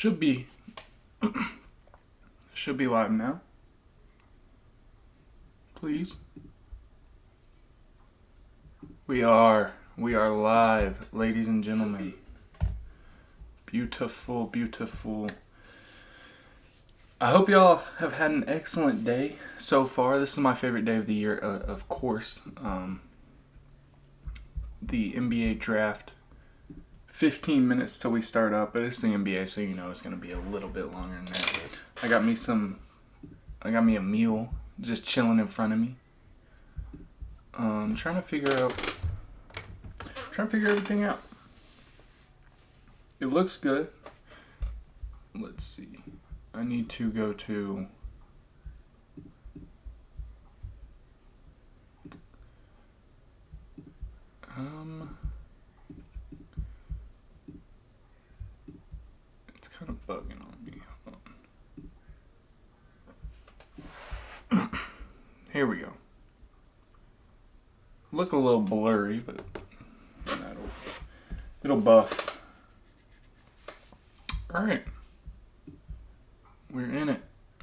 Should be should be live now. Please. We are live, ladies and gentlemen. Beautiful, beautiful. I hope y'all have had an excellent day so far. This is my favorite day of the year, of course. The NBA draft. 15 minutes till we start up, but it's the NBA, so you know it's going to be a little bit longer than that. I got me a meal just chilling in front of me. Trying to figure everything out. It looks good. Let's see. I need to go to it's kind of bugging on me. Hold on. Here we go. Look a little blurry, but it'll buff. Alright. We're in it.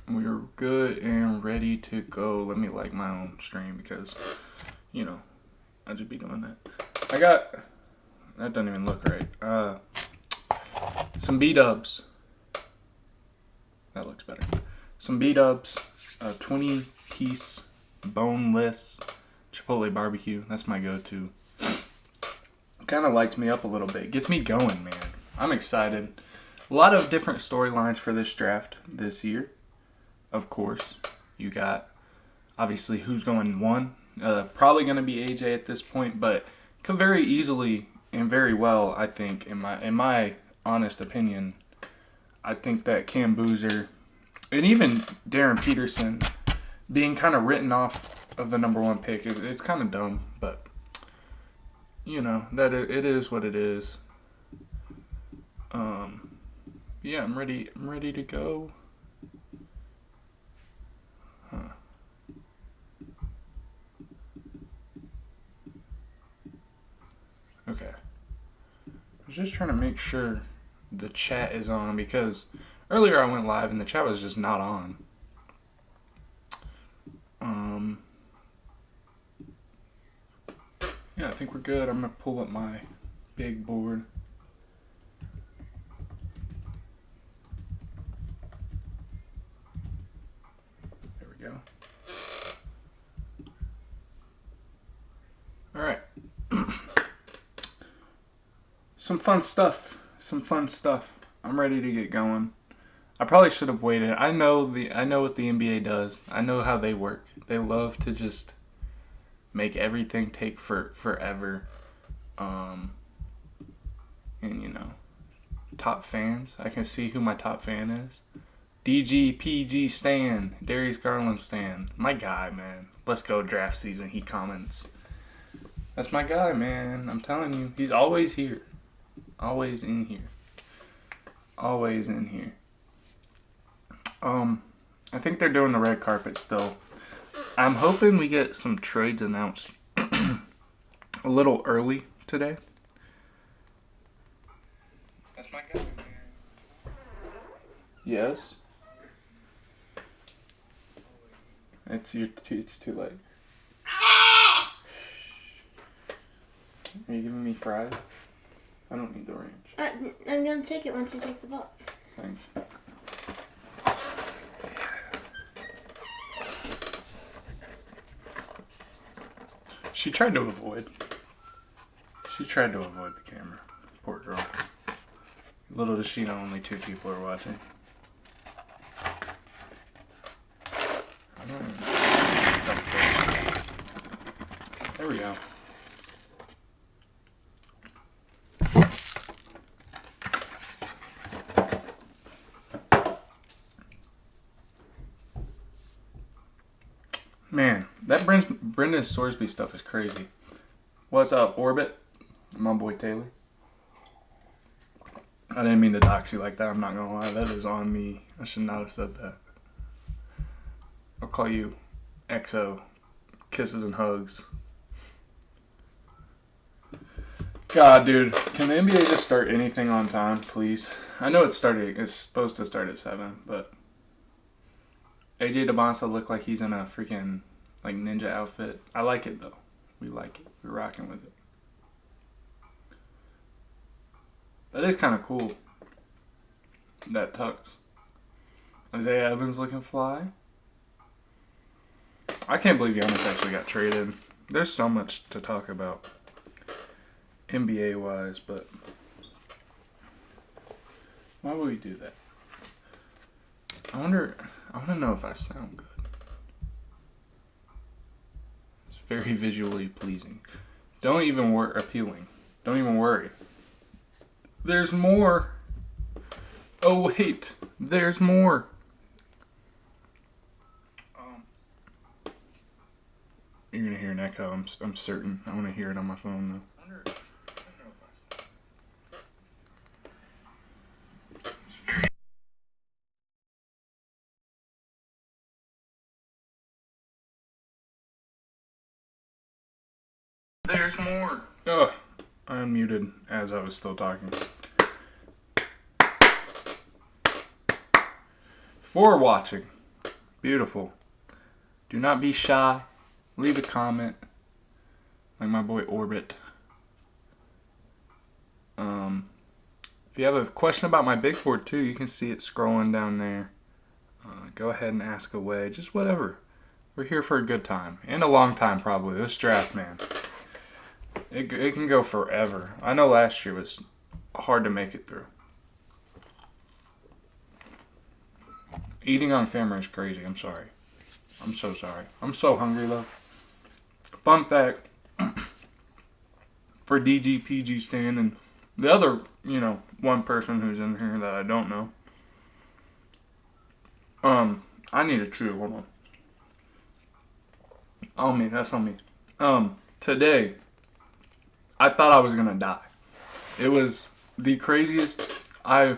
We're good and ready to go. Let me like my own stream because, you know, I just be doing that. That doesn't even look right. Some B-dubs. That looks better. Some B-dubs. 20-piece boneless Chipotle barbecue. That's my go-to. Kind of lights me up a little bit. Gets me going, man. I'm excited. A lot of different storylines for this draft this year. Of course, you got obviously who's going one. Probably going to be AJ at this point, but could very easily and very well, I think, in my honest opinion, I think that Cam Boozer and even Darren Peterson being kind of written off of the number one pick, it's kind of dumb, but you know that it is what it is. Yeah, I'm ready to go. Okay. I was just trying to make sure the chat is on because earlier I went live and the chat was just not on. Yeah, I think we're good. I'm going to pull up my big board. There we go. All right. Some fun stuff. I'm ready to get going. I probably should have waited. I know what the NBA does. I know how they work. They love to just make everything take forever. And you know, top fans. I can see who my top fan is. DGPG Stan, Darius Garland Stan. My guy, man. Let's go draft season, he comments. That's my guy, man. I'm telling you, he's always here. Always in here. Always in here. I think they're doing the red carpet still. I'm hoping we get some trades announced a little early today. That's my guy, man. Yes. It's too late. Are you giving me fries? I don't need the ranch. I'm gonna take it once you take the box. Thanks. She tried to avoid the camera. Poor girl. Little does she know only 2 people are watching. There we go. Man, that Brendan Sorsby stuff is crazy. What's up, Orbit? My boy Taylor. I didn't mean to dox you like that, I'm not gonna lie. That is on me. I should not have said that. I'll call you XO. Kisses and hugs. God, dude, can the NBA just start anything on time, please? I know it's supposed to start at 7, but AJ DeBonsa looked like he's in a freaking like ninja outfit. I like it though. We like it. We're rocking with it. That is kind of cool. That tux. Isaiah Evans looking fly. I can't believe Giannis actually got traded. There's so much to talk about NBA wise, but why would we do that? I want to know if I sound good. It's very visually pleasing. Don't even appealing. Don't even worry. There's more. Oh wait, there's more. You're gonna hear an echo. I'm certain. I want to hear it on my phone though. There's more. Ugh. I unmuted as I was still talking. For watching. Beautiful. Do not be shy. Leave a comment. Like my boy Orbit. If you have a question about my big board too, you can see it scrolling down there. Go ahead and ask away. Just whatever. We're here for a good time. And a long time probably. This draft, man. It can go forever. I know last year was hard to make it through. Eating on camera is crazy. I'm sorry. I'm so sorry. I'm so hungry though. Fun fact for DGPG Stan and the other, one person who's in here that I don't know. I need a chew. Hold on. Oh me, that's on me. Today, I thought I was gonna die. It was the craziest. I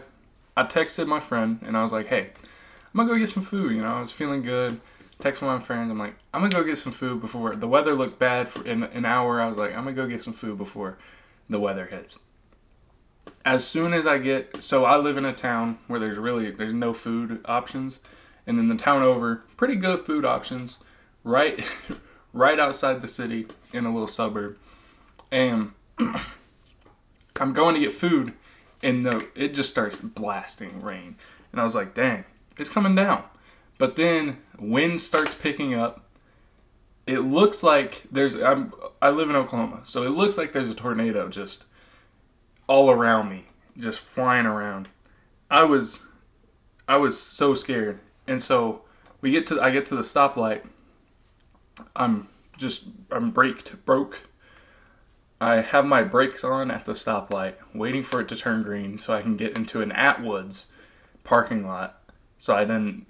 texted my friend and I was like, hey, I'm gonna go get some food. I was feeling good. Text one of my friends. I'm like, I'm gonna go get some food before the weather looked bad for in an hour. I was like, I'm gonna go get some food before the weather hits. As soon as I I live in a town where there's no food options, and then the town over, pretty good food options, right, right outside the city in a little suburb, and I'm going to get food, and it just starts blasting rain, and I was like, dang, it's coming down. But then wind starts picking up. It looks like I live in Oklahoma, so it looks like there's a tornado just all around me, just flying around. I was so scared. And so I get to the stoplight. I'm broke. I have my brakes on at the stoplight, waiting for it to turn green so I can get into an Atwoods parking lot. So I didn't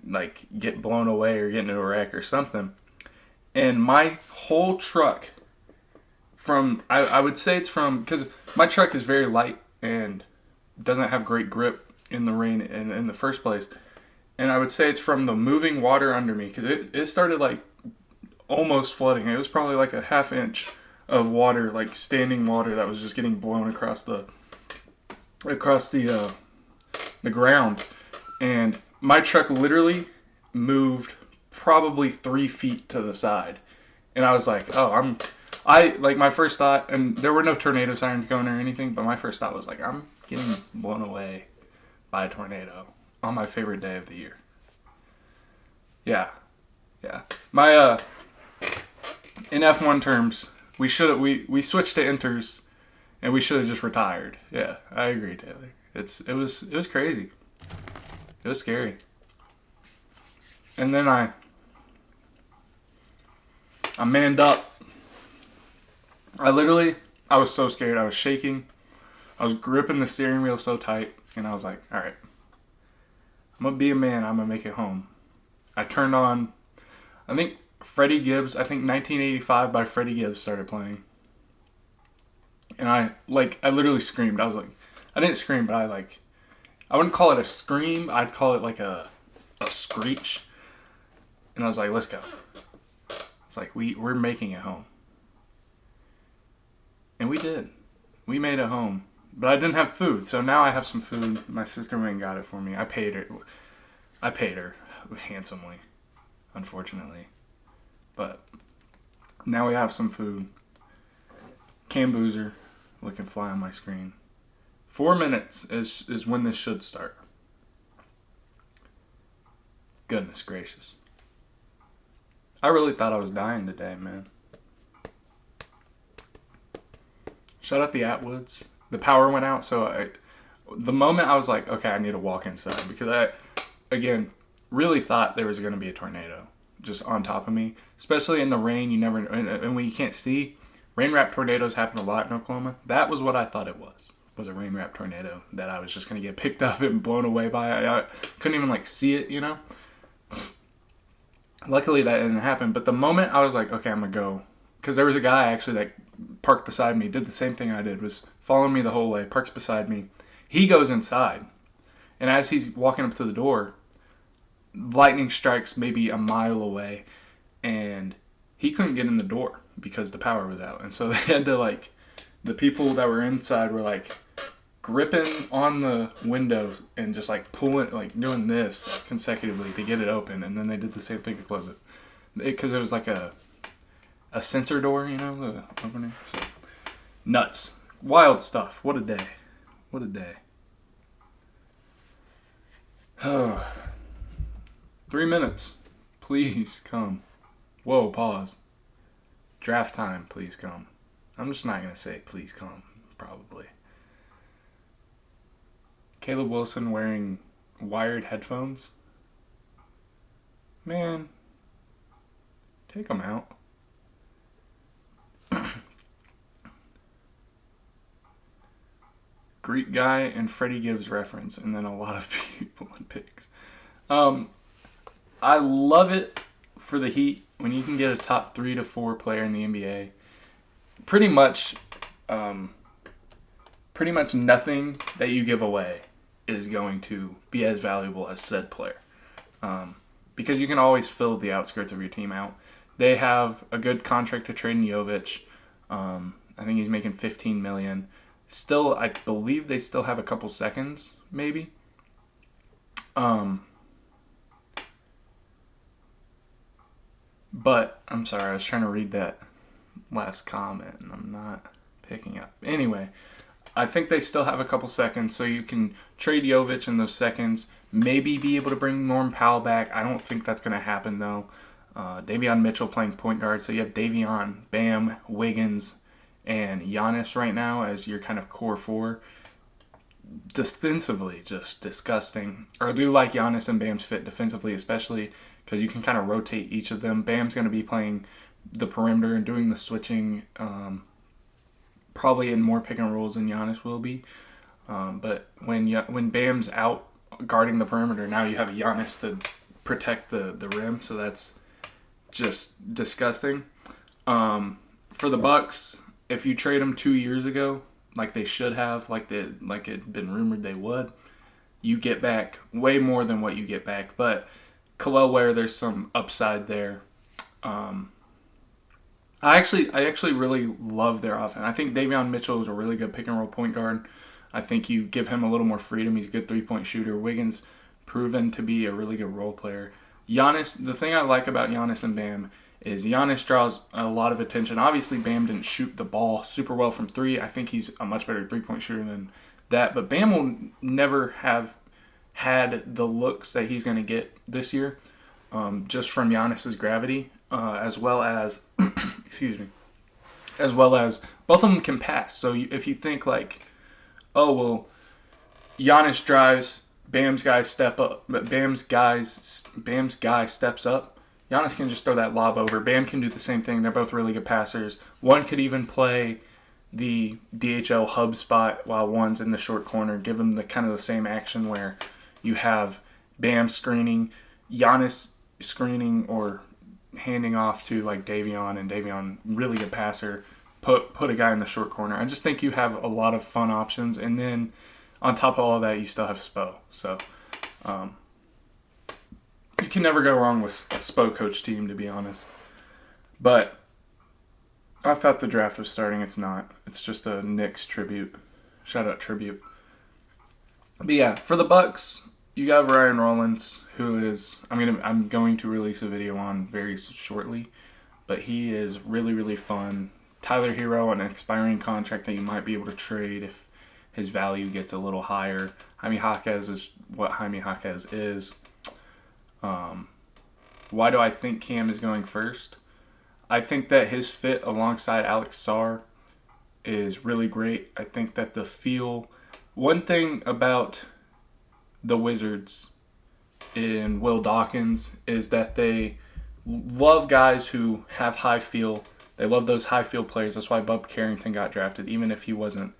get blown away or get into a wreck or something. And my whole truck I would say it's because my truck is very light and doesn't have great grip in the rain in the first place. And I would say it's from the moving water under me because it started almost flooding. It was probably a half inch of water, standing water that was just getting blown across the ground. And my truck literally moved probably 3 feet to the side. And I was like, my first thought, and there were no tornado sirens going or anything, but my first thought was I'm getting blown away by a tornado on my favorite day of the year. Yeah. My, in F1 terms, we switched to inters, and we should have just retired. Yeah, I agree, Taylor. It was crazy. It was scary. And then I manned up. I was so scared. I was shaking. I was gripping the steering wheel so tight. And I was like, all right, I'm going to be a man. I'm going to make it home. I turned on, I think 1985 by Freddie Gibbs started playing. And I literally screamed. I was like, I didn't scream, but I wouldn't call it a scream. I'd call it a screech. And I was like, let's go. It's we're making it home. And we did. We made it home. But I didn't have food, so now I have some food. My sister went and got it for me. I paid her. Handsomely, unfortunately. But now we have some food. Cam Boozer looking fly on my screen. 4 minutes is when this should start. Goodness gracious. I really thought I was dying today, man. Shout out the Atwoods. The power went out, so the moment I was like, okay, I need to walk inside. Because I, again, really thought there was going to be a tornado just on top of me. Especially in the rain, you never, and when you can't see, rain-wrapped tornadoes happen a lot in Oklahoma. That was what I thought it was a rain-wrapped tornado that I was just going to get picked up and blown away by. I couldn't even, see it, Luckily, that didn't happen. But the moment I was like, okay, I'm going to go. Because there was a guy, actually, that parked beside me, did the same thing I did, was following me the whole way, parks beside me. He goes inside. And as he's walking up to the door, lightning strikes maybe a mile away. And he couldn't get in the door because the power was out. And so they had to, the people that were inside were, gripping on the windows and just, pulling, doing this consecutively to get it open. And then they did the same thing to close it. Because it was a sensor door, the opening. So, nuts. Wild stuff. What a day. What a day. 3 minutes. Please come. Whoa, pause. Draft time, please come. I'm just not going to say please come, probably. Caleb Wilson wearing wired headphones. Man, take them out. Greek guy and Freddie Gibbs reference, and then a lot of people and picks. I love it for the Heat when you can get a top 3 to 4 player in the NBA. Pretty much nothing that you give away is going to be as valuable as said player. Because you can always fill the outskirts of your team out. They have a good contract to trade in Jovic. I think he's making $15 million. Still, I believe they still have a couple seconds, maybe. But, I'm sorry, I was trying to read that last comment, and I'm not picking up. Anyway, I think they still have a couple seconds, so you can trade Jovic in those seconds. Maybe be able to bring Norm Powell back. I don't think that's going to happen, though. Davion Mitchell playing point guard, so you have Davion, Bam, Wiggins, and Giannis right now as your kind of core four. Defensively, just disgusting. I do like Giannis and Bam's fit defensively, especially because you can kind of rotate each of them. Bam's going to be playing the perimeter and doing the switching, probably in more pick and rolls than Giannis will be. But when Bam's out guarding the perimeter, now you have Giannis to protect the rim, so that's just disgusting. For the Bucks, if you trade them 2 years ago, like they should have, like it had been rumored they would, you get back way more than what you get back. But Kel'el Ware, there's some upside there. I actually really love their offense. I think Davion Mitchell is a really good pick and roll point guard. I think you give him a little more freedom. He's a good 3-point shooter. Wiggins proven to be a really good role player. Giannis, the thing I like about Giannis and Bam is Giannis draws a lot of attention. Obviously, Bam didn't shoot the ball super well from three. I think he's a much better 3-point shooter than that. But Bam will never have had the looks that he's going to get this year, just from Giannis's gravity, as well as, as well as both of them can pass. So if you think Giannis drives, Bam's guy step up, but Bam's guy steps up. Giannis can just throw that lob over. Bam can do the same thing. They're both really good passers. One could even play the DHL hub spot while one's in the short corner. Give them the kind of the same action where you have Bam screening, Giannis screening or handing off to Davion, and Davion, really good passer, put a guy in the short corner. I just think you have a lot of fun options, and then on top of all of that, you still have Spo. So you can never go wrong with a Spo coach team, to be honest. But I thought the draft was starting. It's not. It's just a Knicks tribute. Shout out tribute. But yeah, for the Bucks, you got Ryan Rollins, who is I'm going to release a video on very shortly, but he is really, really fun. Tyler Hero, an expiring contract that you might be able to trade if his value gets a little higher. Jaime Jaquez is what Jaime Jaquez is. Why do I think Cam is going first? I think that his fit alongside Alex Sarr is really great. I think that the feel... One thing about the Wizards in Will Dawkins is that they love guys who have high feel. They love those high feel players. That's why Bub Carrington got drafted, even if he wasn't,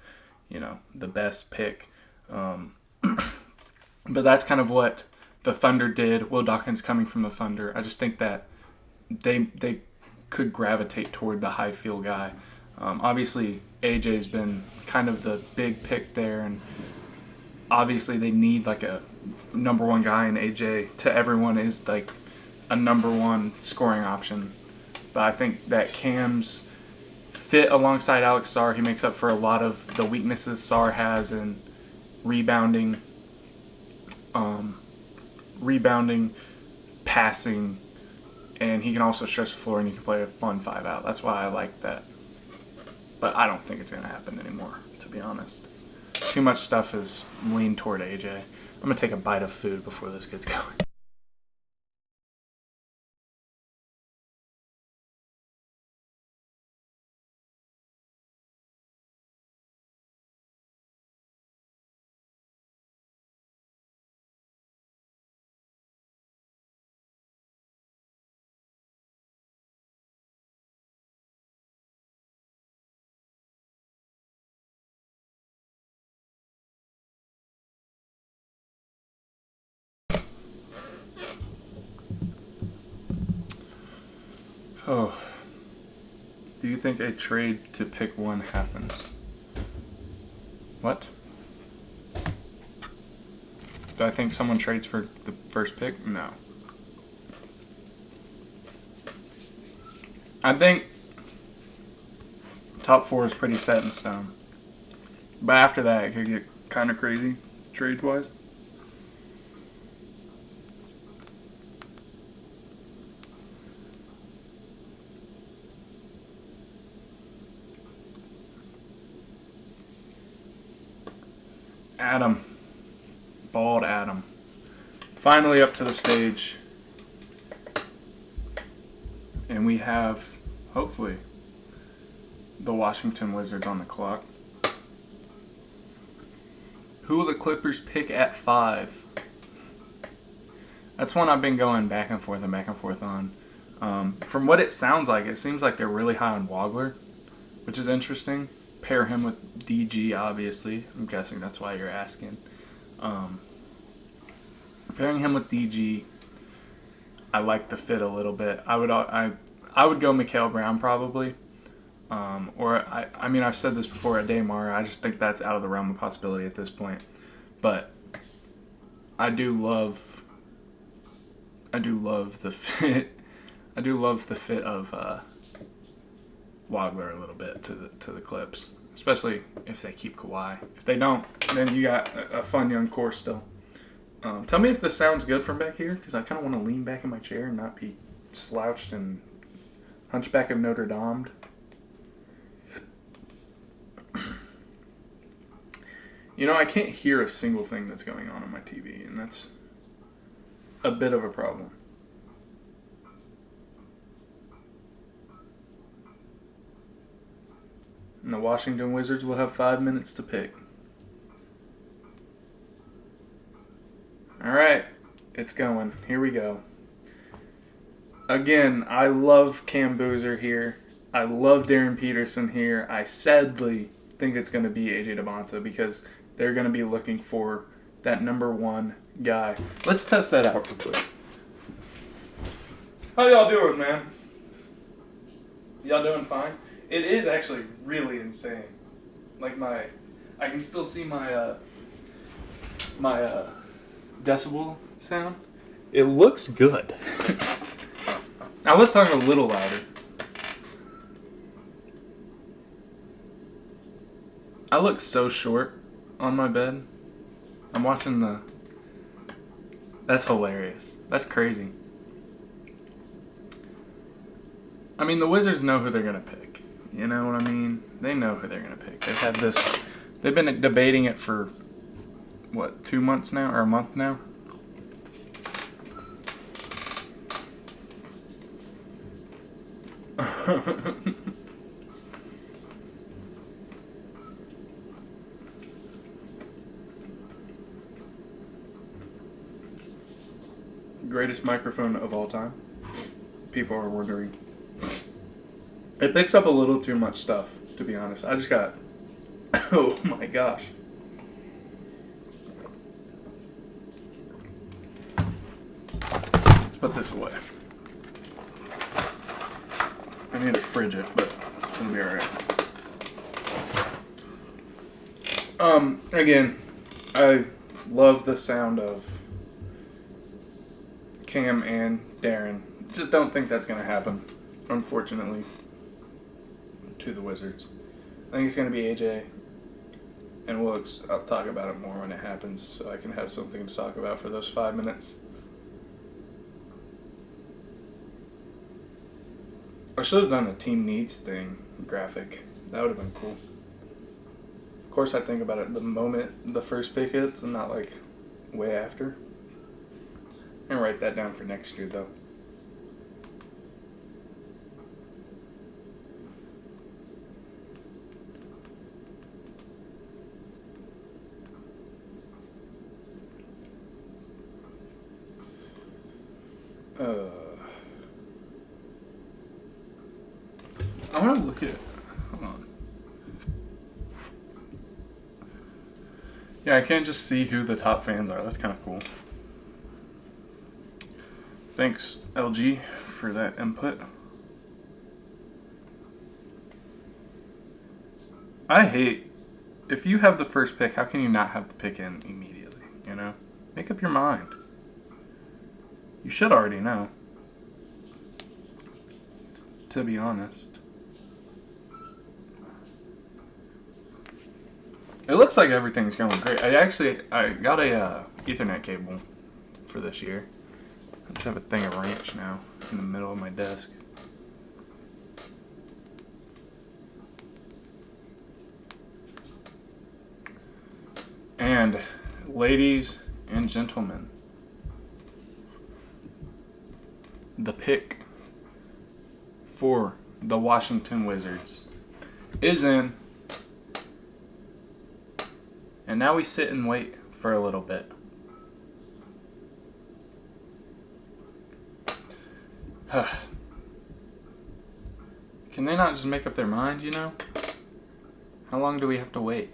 the best pick. But that's kind of what the Thunder did. Will Dawkins coming from the Thunder. I just think that they could gravitate toward the high feel guy. Obviously, AJ's been kind of the big pick there, and obviously they need like a number one guy, and AJ to everyone is like a number one scoring option. But I think that Cam's fit alongside Alex Sarr, he makes up for a lot of the weaknesses Sarr has in rebounding, passing, and he can also stretch the floor and he can play a fun 5-out. That's why I like that. But I don't think it's going to happen anymore, to be honest. Too much stuff is leaned toward AJ. I'm going to take a bite of food before this gets going. Oh. Do you think a trade to pick one happens? What? Do I think someone trades for the first pick? No. I think top 4 is pretty set in stone. But after that, it could get kind of crazy, trades-wise. Adam. Bald Adam. Finally up to the stage. And we have, hopefully, the Washington Wizards on the clock. Who will the Clippers pick at 5? That's one I've been going back and forth on. From what it sounds like, it seems like they're really high on Wagler, which is interesting. Pair him with DG, obviously. I'm guessing that's why you're asking. Pairing him with DG, I like the fit a little bit. I would go Mikal Brown probably. I've said this before at Daymar. I just think that's out of the realm of possibility at this point. But I do love the fit. I do love the fit of Wagler a little bit to the Clips, especially if they keep Kawhi. If they don't, then you got a fun young core still. Tell me if this sounds good from back here, because I kind of want to lean back in my chair and not be slouched and Hunchback of Notre Dame. I can't hear a single thing that's going on my TV, and that's a bit of a problem. And the Washington Wizards will have 5 minutes to pick. All right, it's going. Here we go. Again, I love Cam Boozer here. I love Darren Peterson here. I sadly think it's going to be AJ Debonta because they're going to be looking for that number one guy. Let's test that out real quick. How y'all doing, man? Y'all doing fine? It is actually really insane. Like I can still see my decibel sound. It looks good. Now let's talk a little louder. I look so short on my bed. I'm watching the... That's hilarious. That's crazy. I mean, the Wizards know who they're going to pick. You know what I mean? They know who they're going to pick. They've had this... They've been debating it for, what, 2 months now? Or a month now? Greatest microphone of all time. People are wondering. It picks up a little too much stuff, to be honest. I just got... Oh my gosh. Let's put this away. I need to fridge it, but it'll be alright. Again, I love the sound of Cam and Darren. Just don't think that's going to happen, unfortunately, to the Wizards. I think it's going to be AJ, and I'll talk about it more when it happens, so I can have something to talk about for those 5 minutes. I should have done a team needs thing graphic. That would have been cool. Of course, I think about it the moment the first pick hits, and not like way after. And write that down for next year, though. I want to look at... Hold on. Yeah, I can't just see who the top fans are. That's kind of cool. Thanks, LG, for that input. I hate... If you have the first pick, how can you not have the pick in immediately, you know? Make up your mind. You should already know. To be honest. It looks like everything's going great. I got a Ethernet cable for this year. I just have a thing of ranch now in the middle of my desk. And ladies and gentlemen, the pick for the Washington Wizards is in. And now we sit and wait for a little bit. Can they not just make up their mind, you know? How long do we have to wait?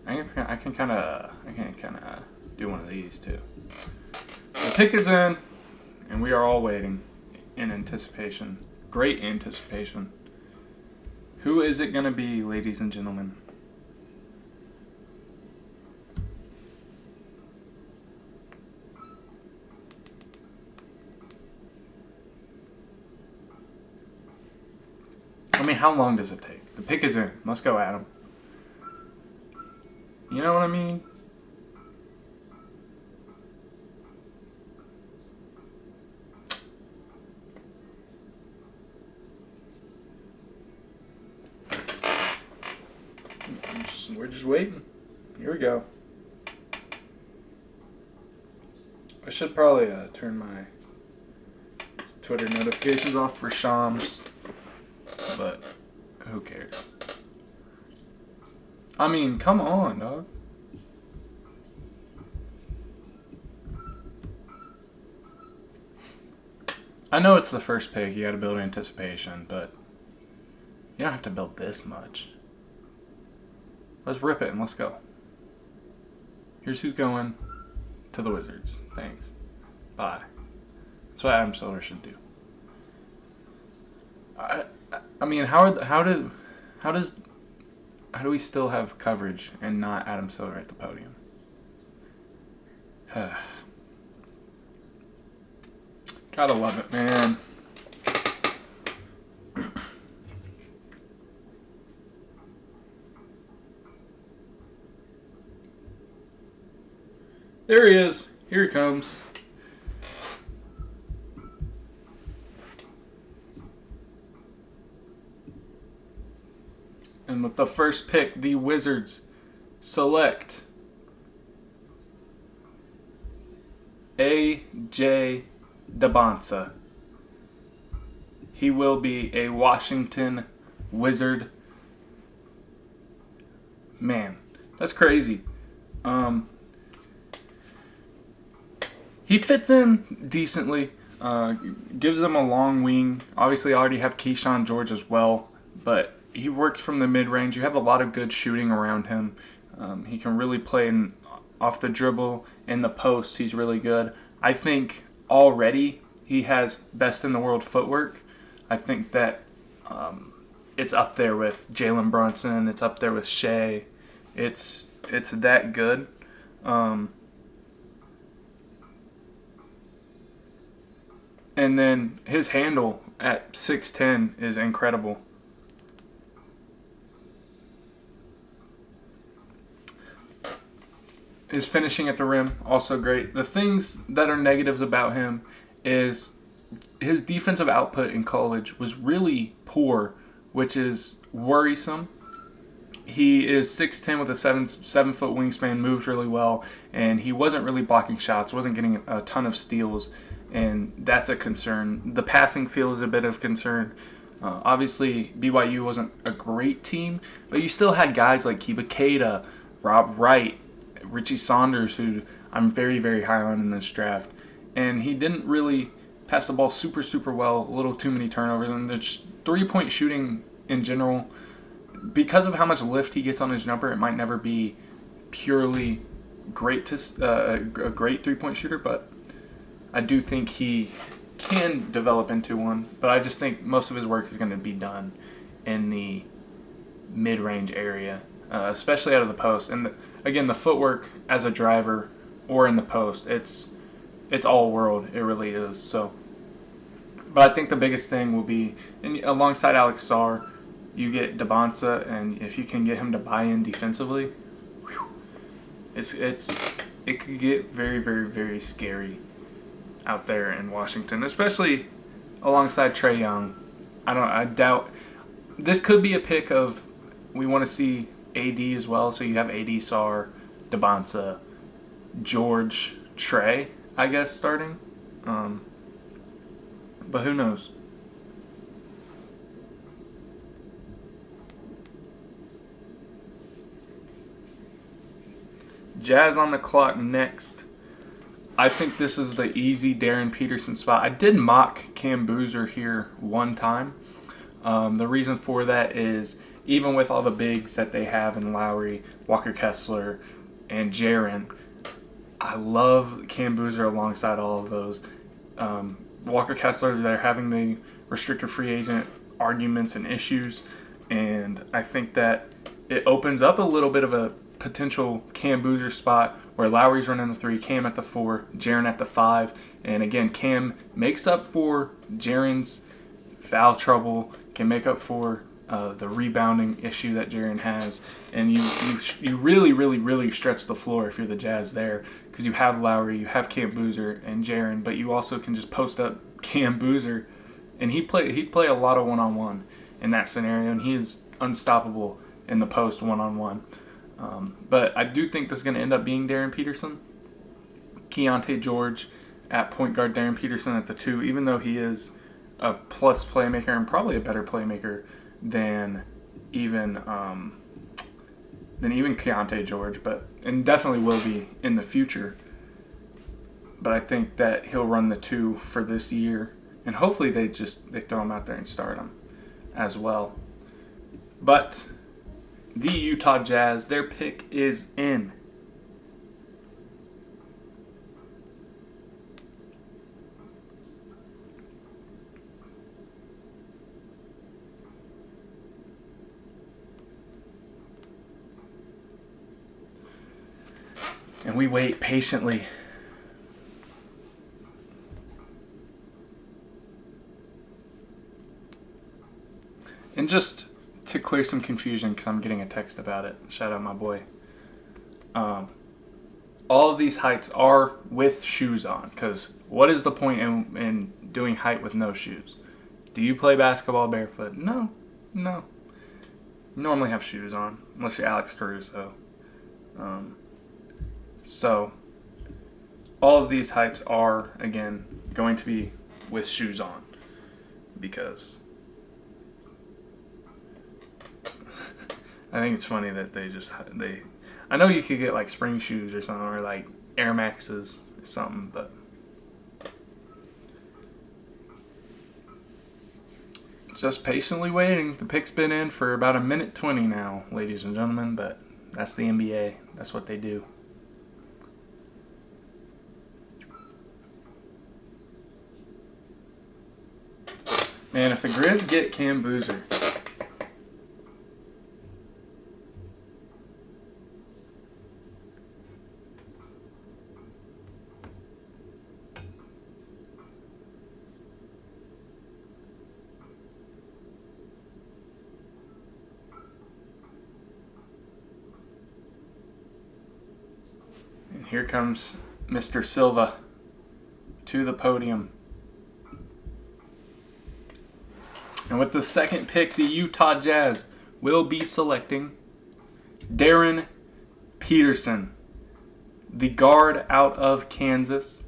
I can kind of do one of these too. The pick is in, and we are all waiting in anticipation. Great anticipation. Who is it going to be, ladies and gentlemen? I mean, how long does it take? The pick is in. Let's go, Adam. You know what I mean? We're just waiting. Here we go. I should probably turn my Twitter notifications off for Shams, but who cares? I mean, come on, dog. I know it's the first pick, you gotta build anticipation, but you don't have to build this much. Let's rip it and let's go. Here's who's going to the Wizards. Thanks. Bye. That's what Adam Silver should do. I mean, how do we still have coverage and not Adam Silver at the podium? Gotta love it, man. There he is. Here he comes. And with the first pick, the Wizards select A.J. Dybantsa. He will be a Washington Wizard. Man, that's crazy. He fits in decently. Gives them a long wing. Obviously, I already have Keyshawn George as well, but he works from the mid-range. You have a lot of good shooting around him. He can really play off the dribble, in the post. He's really good. I think already he has best in the world footwork. I think that it's up there with Jalen Brunson. It's up there with Shea. It's that good. And then his handle at 6'10" is incredible. His finishing at the rim, also great. The things that are negatives about him is his defensive output in college was really poor, which is worrisome. He is 6'10" with a 7-foot wingspan, moves really well, and he wasn't really blocking shots, wasn't getting a ton of steals, and that's a concern. The passing field is a bit of concern. Obviously, BYU wasn't a great team, but you still had guys like Kiba Keita, Rob Wright, Richie Saunders, who I'm very, very high on in this draft. And he didn't really pass the ball super, super well, a little too many turnovers. And the three-point shooting in general, because of how much lift he gets on his jumper, it might never be purely great a great three-point shooter, but I do think he can develop into one. But I just think most of his work is going to be done in the mid-range area, especially out of the post. And again, the footwork as a driver or in the post, it's all world. It really is. So, but I think the biggest thing will be, and alongside Alex Sarr, you get Dybantsa, and if you can get him to buy in defensively, it could get very, very, very scary out there in Washington, especially alongside Trae Young. I doubt this could be a pick of, we want to see AD as well, so you have AD, Sarr, Dybantsa, George, Trae, I guess, starting. But who knows? Jazz on the clock next. I think this is the easy Darren Peterson spot. I did mock Cam Boozer here one time. The reason for that is, even with all the bigs that they have in Lowry, Walker Kessler, and Jaren, I love Cam Boozer alongside all of those. Walker Kessler, they're having the restricted free agent arguments and issues, and I think that it opens up a little bit of a potential Cam Boozer spot where Lowry's running the 3, Cam at the 4, Jaren at the 5, and again, Cam makes up for Jaren's foul trouble, can make up for the rebounding issue that Jaren has, and you really, really, really stretch the floor if you're the Jazz there, because you have Lowry, you have Cam Boozer and Jaren, but you also can just post up Cam Boozer, and he'd play a lot of one-on-one in that scenario, and he is unstoppable in the post one-on-one. But I do think this is going to end up being Darren Peterson. Keontae George at point guard, Darren Peterson at the 2, even though he is a plus playmaker and probably a better playmaker than even Keontae George, and definitely will be in the future. But I think that he'll run the 2 for this year, and hopefully they throw him out there and start him as well. But the Utah Jazz, their pick is in. And we wait patiently. And just to clear some confusion, because I'm getting a text about it. Shout out my boy. all of these heights are with shoes on. Because what is the point in doing height with no shoes? Do you play basketball barefoot? No. You normally have shoes on, unless you're Alex Caruso. So, all of these heights are, again, going to be with shoes on. Because I think it's funny that they I know you could get like spring shoes or something, or like Air Maxes or something, but just patiently waiting. The pick's been in for about 1:20 now, ladies and gentlemen, but that's the NBA. That's what they do. Man, if the Grizz get Cam Boozer, and here comes Mr. Silva to the podium. And with the second pick, the Utah Jazz will be selecting Darren Peterson, the guard out of Kansas.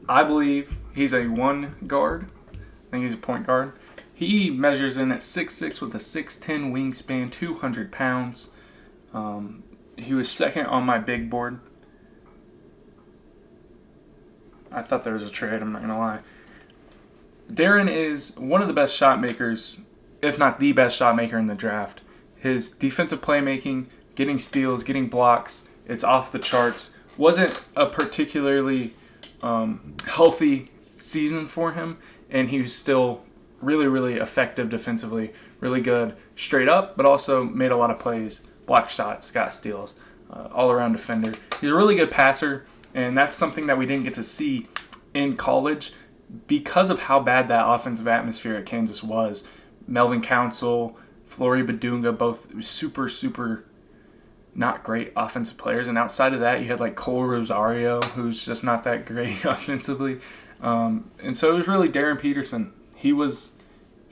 I believe he's a one guard. I think he's a point guard. He measures in at 6'6" with a 6'10" wingspan, 200 pounds. He was second on my big board. I thought there was a trade, I'm not going to lie. Darren is one of the best shot makers, if not the best shot maker in the draft. His defensive playmaking, getting steals, getting blocks, it's off the charts. Wasn't a particularly healthy season for him, and he was still really, really effective defensively, really good straight up, but also made a lot of plays, blocked shots, got steals, all-around defender. He's a really good passer, and that's something that we didn't get to see in college because of how bad that offensive atmosphere at Kansas was. Melvin Council, Flory Badunga, both super, super not great offensive players. And outside of that, you had like Cole Rosario, who's just not that great offensively. And so it was really Darren Peterson. He was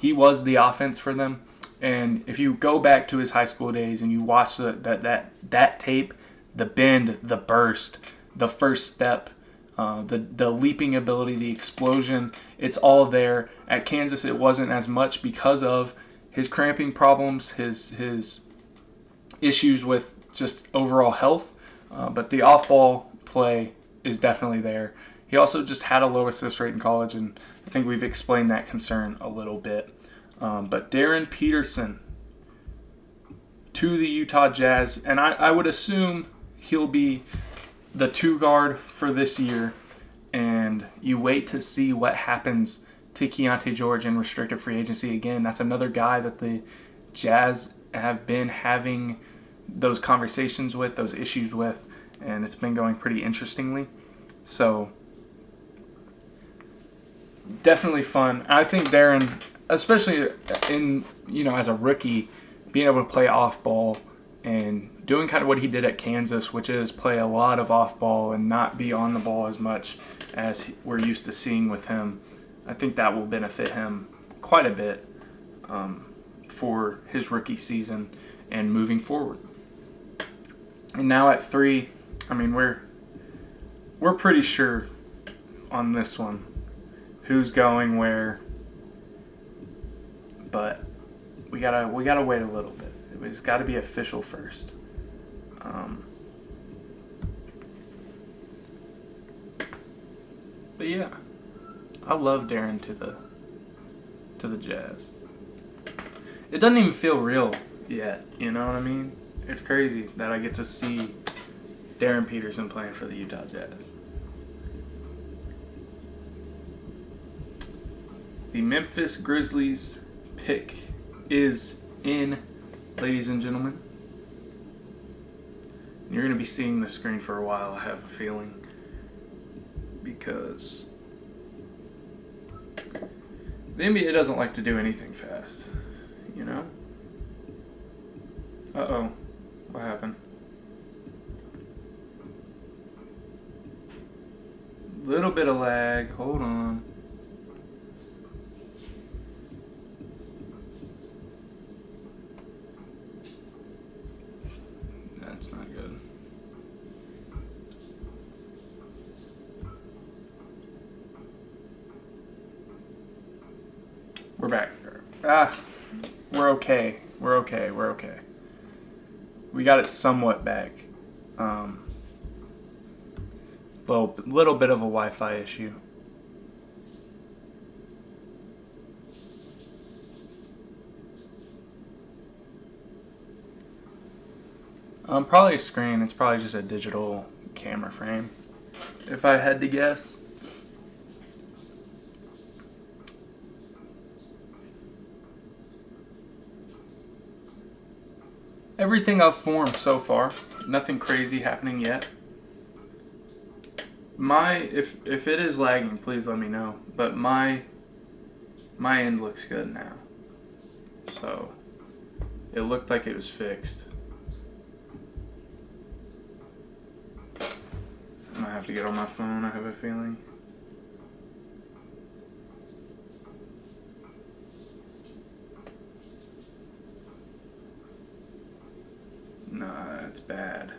the offense for them. And if you go back to his high school days and you watch that tape, the bend, the burst, the first step, the leaping ability, the explosion, it's all there. At Kansas, it wasn't as much because of his cramping problems, his issues with just overall health. But the off-ball play is definitely there. He also just had a low assist rate in college, and I think we've explained that concern a little bit. But Darren Peterson to the Utah Jazz, and I would assume he'll be the two guard for this year, and you wait to see what happens to Keontae George in restricted free agency. Again, that's another guy that the Jazz have been having those conversations with, those issues with, and it's been going pretty interestingly. So definitely fun. I think Darren, especially in, as a rookie, being able to play off ball and doing kind of what he did at Kansas, which is play a lot of off ball and not be on the ball as much as we're used to seeing with him. I think that will benefit him quite a bit for his rookie season and moving forward. And now at 3, I mean, we're pretty sure on this one who's going where, but we gotta wait a little bit. It's got to be official first. But yeah, I love Darren to the Jazz. It doesn't even feel real yet, you know what I mean? It's crazy that I get to see Darren Peterson playing for the Utah Jazz. The Memphis Grizzlies pick is in, ladies and gentlemen. You're going to be seeing the screen for a while, I have a feeling, because the NBA doesn't like to do anything fast, Uh-oh. What happened? Little bit of lag. Hold on. That's not good. We're back. We're okay. We're okay. We got it somewhat back. Little bit of a Wi-Fi issue. Probably a screen. It's probably just a digital camera frame, if I had to guess. Everything I've formed so far. Nothing crazy happening yet. If it is lagging, please let me know. But my end looks good now. So it looked like it was fixed. I might have to get on my phone, I have a feeling. Nah, that's bad.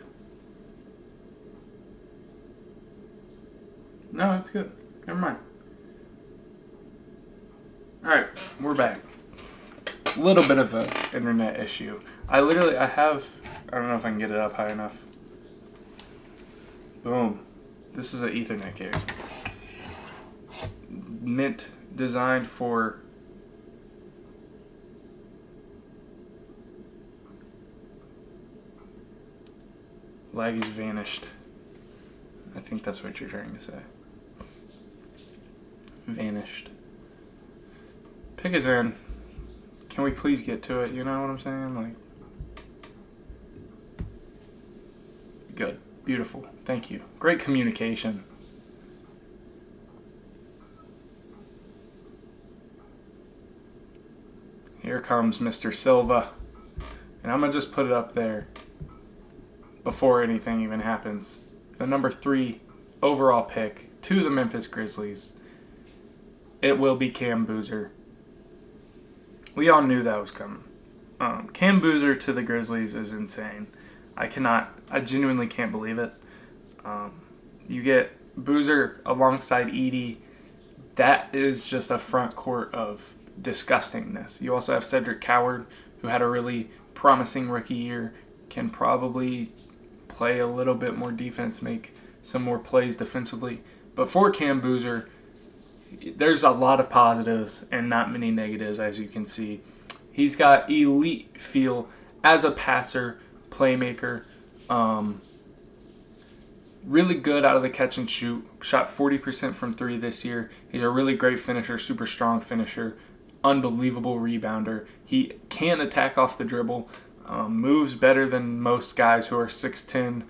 No, it's good. Never mind. Alright, we're back. A little bit of an internet issue. I don't know if I can get it up high enough. Boom. This is an Ethernet cable. Mint designed for laggy's vanished. I think that's what you're trying to say. Vanished. Pick is in. Can we please get to it? You know what I'm saying? Like, good. Beautiful. Thank you. Great communication. Here comes Mr. Silva. And I'm going to just put it up there before anything even happens. The number 3 overall pick to the Memphis Grizzlies. It will be Cam Boozer. We all knew that was coming. Cam Boozer to the Grizzlies is insane. I genuinely can't believe it. You get Boozer alongside Edey. That is just a front court of disgustingness. You also have Cedric Coward, who had a really promising rookie year, can probably play a little bit more defense, make some more plays defensively. But for Cam Boozer, there's a lot of positives and not many negatives, as you can see. He's got elite feel as a passer, playmaker, really good out of the catch and shoot. Shot 40% from 3 this year. He's a really great finisher, super strong finisher, unbelievable rebounder. He can attack off the dribble, moves better than most guys who are 6'10",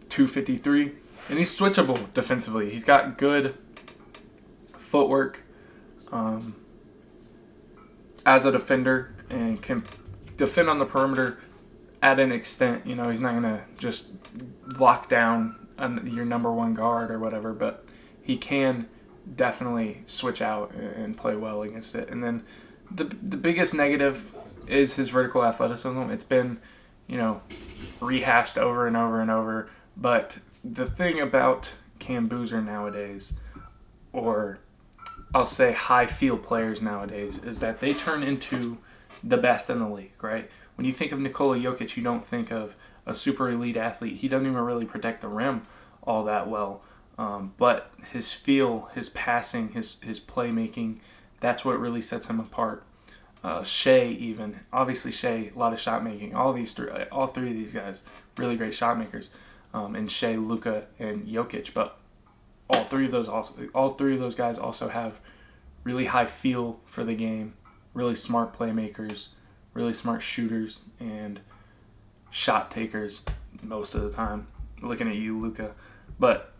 253, and he's switchable defensively. He's got good footwork as a defender and can defend on the perimeter at an extent. You know, he's not going to just lock down your number 1 guard or whatever, but he can definitely switch out and play well against it. And then the biggest negative is his vertical athleticism. It's been, rehashed over and over and over. But the thing about Cam Boozer nowadays, or I'll say high field players nowadays, is that they turn into the best in the league, right? When you think of Nikola Jokic, you don't think of a super elite athlete. He doesn't even really protect the rim all that well. But his feel, his passing, his playmaking, that's what really sets him apart. Shea even. Obviously Shea, a lot of shot making. All three of these guys, really great shot makers. And Shea, Luka, and Jokic. But all three of those guys also have really high feel for the game, really smart playmakers, really smart shooters, and shot takers most of the time. Looking at you, Luka. But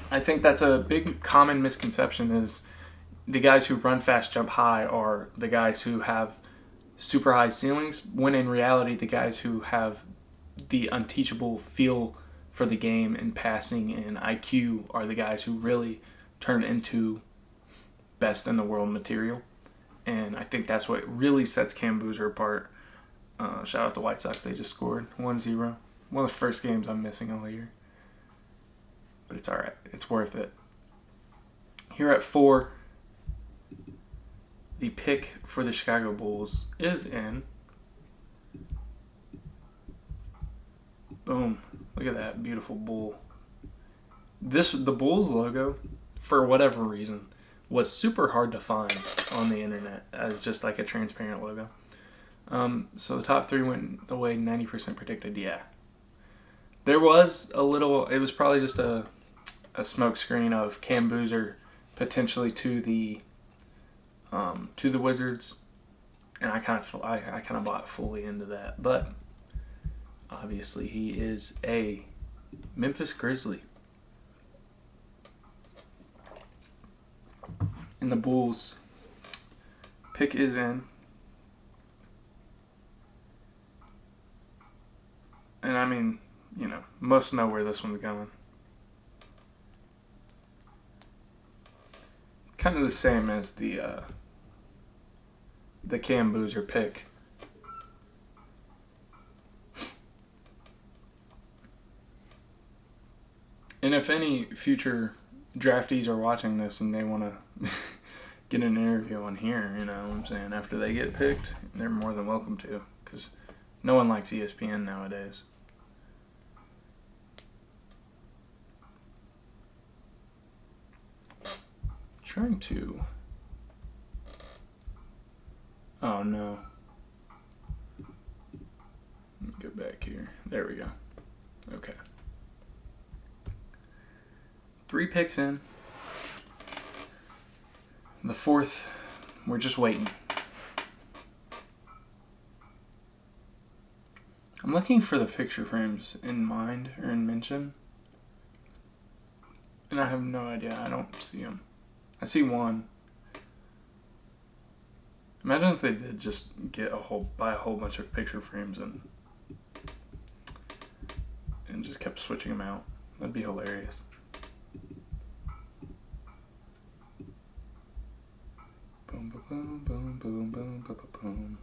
I think that's a big common misconception, is the guys who run fast, jump high are the guys who have super high ceilings, when in reality the guys who have the unteachable feel for the game and passing and IQ are the guys who really turn into best in the world material. And I think that's what really sets Cam Boozer apart. Shout out to White Sox. They just scored 1-0. One of the first games I'm missing all year. But it's all right. It's worth it. Here at 4, the pick for the Chicago Bulls is in. Boom. Look at that beautiful bull. The Bulls logo, for whatever reason, was super hard to find on the internet as just like a transparent logo. So the top 3 went the way 90% predicted. Yeah. There was a little, it was probably just a smoke screen of Cam Boozer potentially to the Wizards, and I kind of bought fully into that, but obviously he is a Memphis Grizzly. And the Bulls pick is in. And I mean, most know where this one's going. Kind of the same as the Cam Boozer pick. And if any future draftees are watching this and they want to get an interview on here, what I'm saying, after they get picked, they're more than welcome to, because no one likes ESPN nowadays. Trying to... Oh, no. Let me go back here. There we go. Okay. 3 picks in. The 4th, we're just waiting. I'm looking for the picture frames in mind or in mention. And I have no idea. I don't see them. I see one. Imagine if they did just buy a whole bunch of picture frames and just kept switching them out. That'd be hilarious. Boom, boom, boom, boom, boom, boom, boom, boom.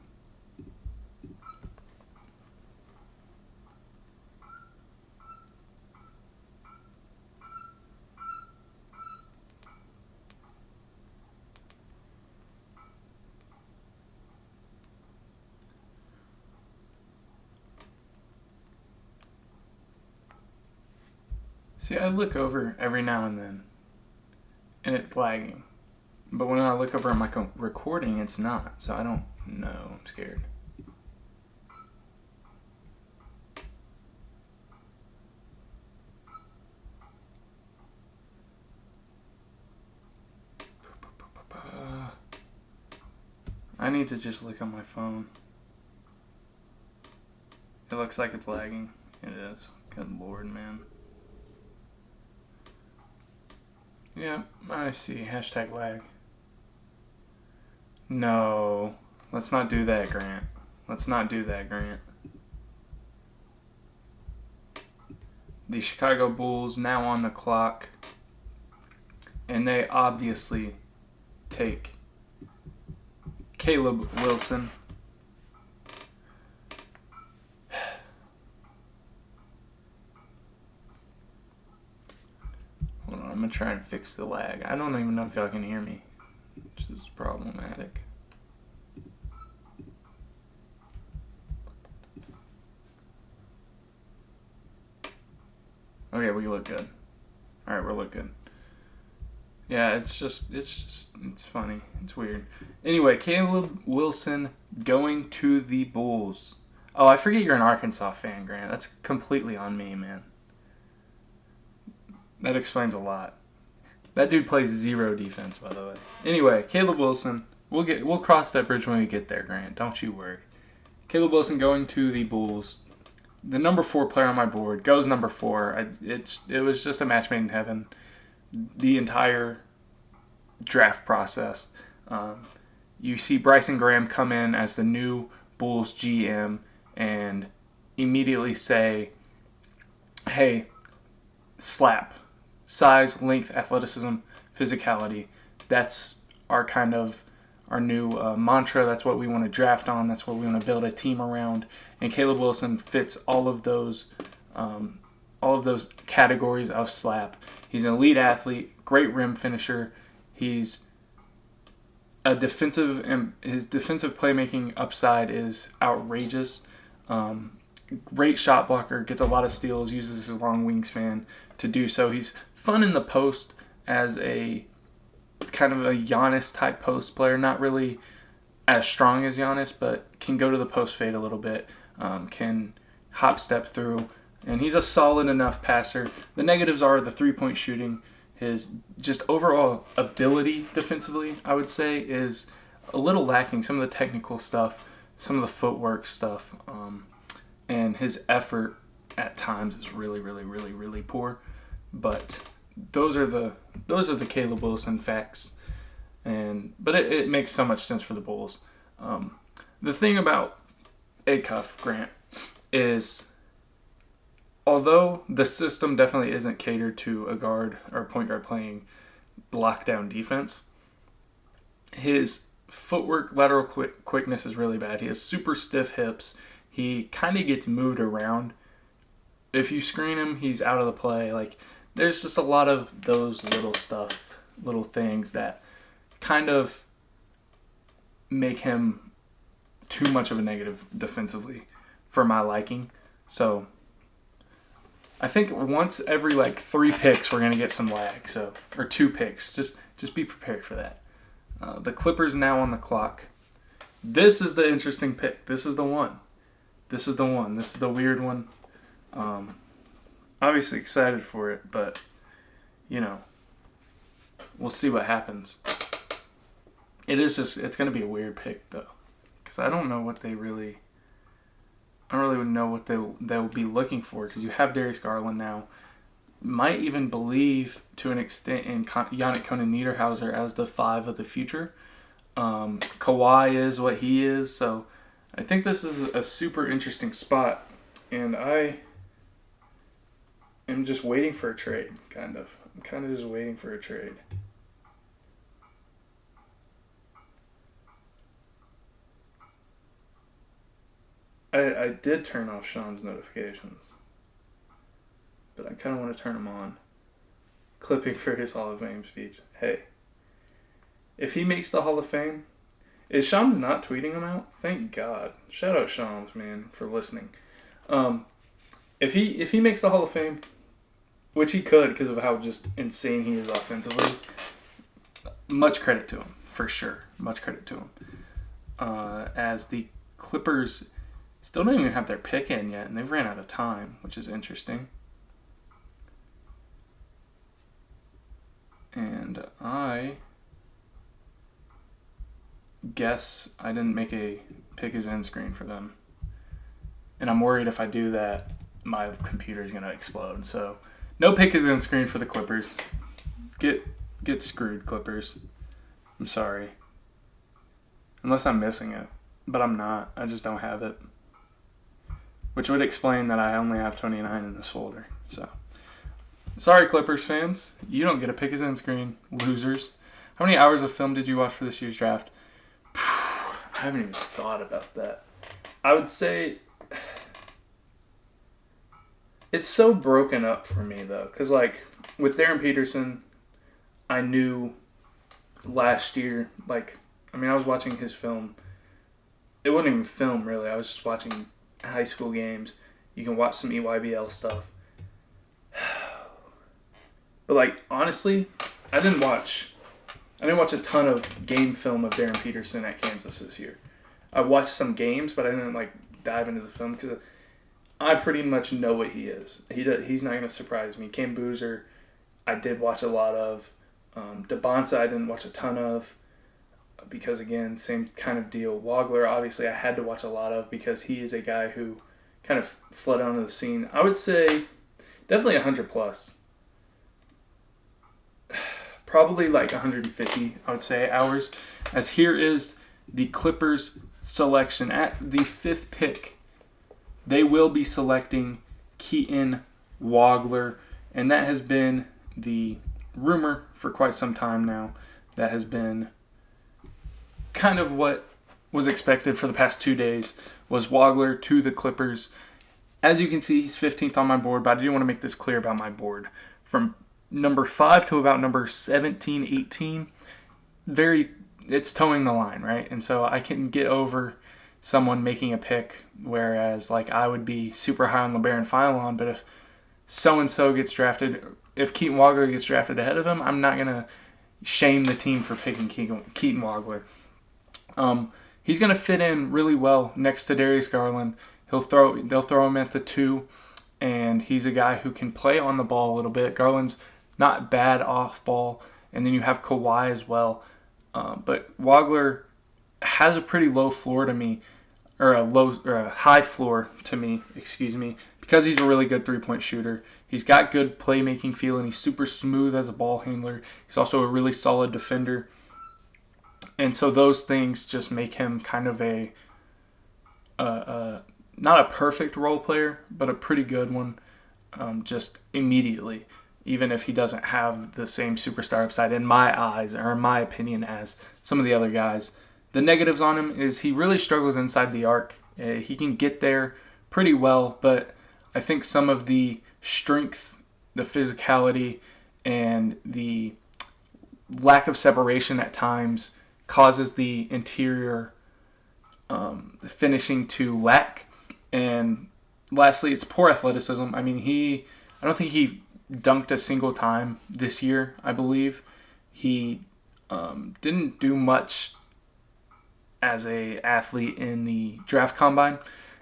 See, I look over every now and then, and it's lagging. But when I look over at my recording, it's not. So I don't know. I'm scared. I need to just look on my phone. It looks like it's lagging. It is. Good lord, man. Yeah, I see. Hashtag lag. No. Let's not do that, Grant. Let's not do that, Grant. The Chicago Bulls now on the clock. And they obviously take Caleb Wilson. Hold on, I'm going to try and fix the lag. I don't even know if y'all can hear me, which is problematic. Okay, we look good. Alright, we look good. Yeah, it's funny. It's weird. Anyway, Caleb Wilson going to the Bulls. Oh, I forget you're an Arkansas fan, Grant. That's completely on me, man. That explains a lot. That dude plays zero defense, by the way. Anyway, Caleb Wilson. We'll cross that bridge when we get there, Grant. Don't you worry. Caleb Wilson going to the Bulls. The number 4 player on my board goes number 4. It was just a match made in heaven. The entire draft process. You see Bryson Graham come in as the new Bulls GM and immediately say, hey, slap. Size, length, athleticism, physicality. That's our new mantra. That's what we want to draft on. That's what we want to build a team around. And Caleb Wilson fits all of those categories of slap. He's an elite athlete, great rim finisher. He's a defensive, and his defensive playmaking upside is outrageous. Great shot blocker, gets a lot of steals, uses his long wingspan to do so. He's fun in the post as a kind of a Giannis type post player, not really as strong as Giannis, but can go to the post fade a little bit, can hop step through, and he's a solid enough passer. The negatives are the 3-point shooting. His just overall ability defensively, I would say, is a little lacking. Some of the technical stuff, some of the footwork stuff, and his effort at times is really, really, really, really poor. But those are the Caleb Wilson facts, but it makes so much sense for the Bulls. The thing about Acuff, Grant, is although the system definitely isn't catered to a guard or point guard playing lockdown defense, his footwork, lateral quickness is really bad. He has super stiff hips. He kind of gets moved around. If you screen him, he's out of the play. Like, there's just a lot of those little things that kind of make him too much of a negative defensively for my liking. So I think once every 3 picks we're gonna get some lag. Or 2 picks. Just be prepared for that. The Clippers now on the clock. This is the interesting pick. This is the one. This is the weird one. Obviously excited for it, but we'll see what happens. It's going to be a weird pick though, because I don't really know what they'll be looking for, because you have Darius Garland now. Might even believe to an extent in Yannick Conan Niederhauser as the 5 of the future. Kawhi is what he is, so I think this is a super interesting spot, and I am just waiting for a trade, kind of. I'm kind of just waiting for a trade. I did turn off Shams' notifications, but I kind of want to turn them on. Clipping for his Hall of Fame speech. Hey, if he makes the Hall of Fame, is Shams not tweeting him out? Thank God. Shout out Shams, man, for listening. If he makes the Hall of Fame, which he could because of how just insane he is offensively, much credit to him, for sure. Much credit to him. As the Clippers still don't even have their pick in yet, and they've ran out of time, which is interesting. And I guess I didn't make a pick his end screen for them. And I'm worried if I do that, my computer's going to explode. So, no pick his end screen for the Clippers. Get screwed, Clippers. I'm sorry. Unless I'm missing it. But I'm not. I just don't have it. Which would explain that I only have 29 in this folder. So, sorry, Clippers fans. You don't get a pick his end screen. Losers. How many hours of film did you watch for this year's draft? I haven't even thought about that. I would say it's so broken up for me, though. Because, with Darren Peterson, I knew last year, I was watching his film. It wasn't even film, really. I was just watching high school games. You can watch some EYBL stuff. But, honestly, I didn't watch a ton of game film of Darren Peterson at Kansas this year. I watched some games, but I didn't, dive into the film because I pretty much know what he is. He's not going to surprise me. Cam Boozer, I did watch a lot of. DeBonsa, I didn't watch a ton of because, again, same kind of deal. Wagler, obviously, I had to watch a lot of because he is a guy who kind of flooded onto the scene. I would say definitely 100 plus. Probably 150, I would say, hours. As here is the Clippers selection at the 5th pick. They will be selecting Keaton Wagler, And that has been the rumor for quite some time now. That has been kind of what was expected for the past 2 days, was Wagler to the Clippers. As you can see, he's 15th on my board, but I do want to make this clear about my board. From number 5 to about number 17, 18, it's towing the line, right? And so I can get over someone making a pick, whereas like I would be super high on LeBaron Philon, but if so-and-so gets drafted, if Keaton Wagler gets drafted ahead of him, I'm not going to shame the team for picking Keaton Wagler. He's going to fit in really well next to Darius Garland. They'll throw him at the 2, and he's a guy who can play on the ball a little bit. Garland's not bad off ball, and then you have Kawhi as well. But Wagler has a pretty low floor to me, or a high floor to me, because he's a really good three-point shooter. He's got good playmaking feel, and he's super smooth as a ball handler. He's also a really solid defender. And so those things just make him kind of not a perfect role player, but a pretty good one just immediately, even if he doesn't have the same superstar upside in my eyes, or in my opinion, as some of the other guys. The negatives on him is he really struggles inside the arc. He can get there pretty well, but I think some of the strength, the physicality, and the lack of separation at times causes the interior finishing to lack. And lastly, it's poor athleticism. I mean, I don't think he dunked a single time this year, I believe. He didn't do much as a athlete in the draft combine.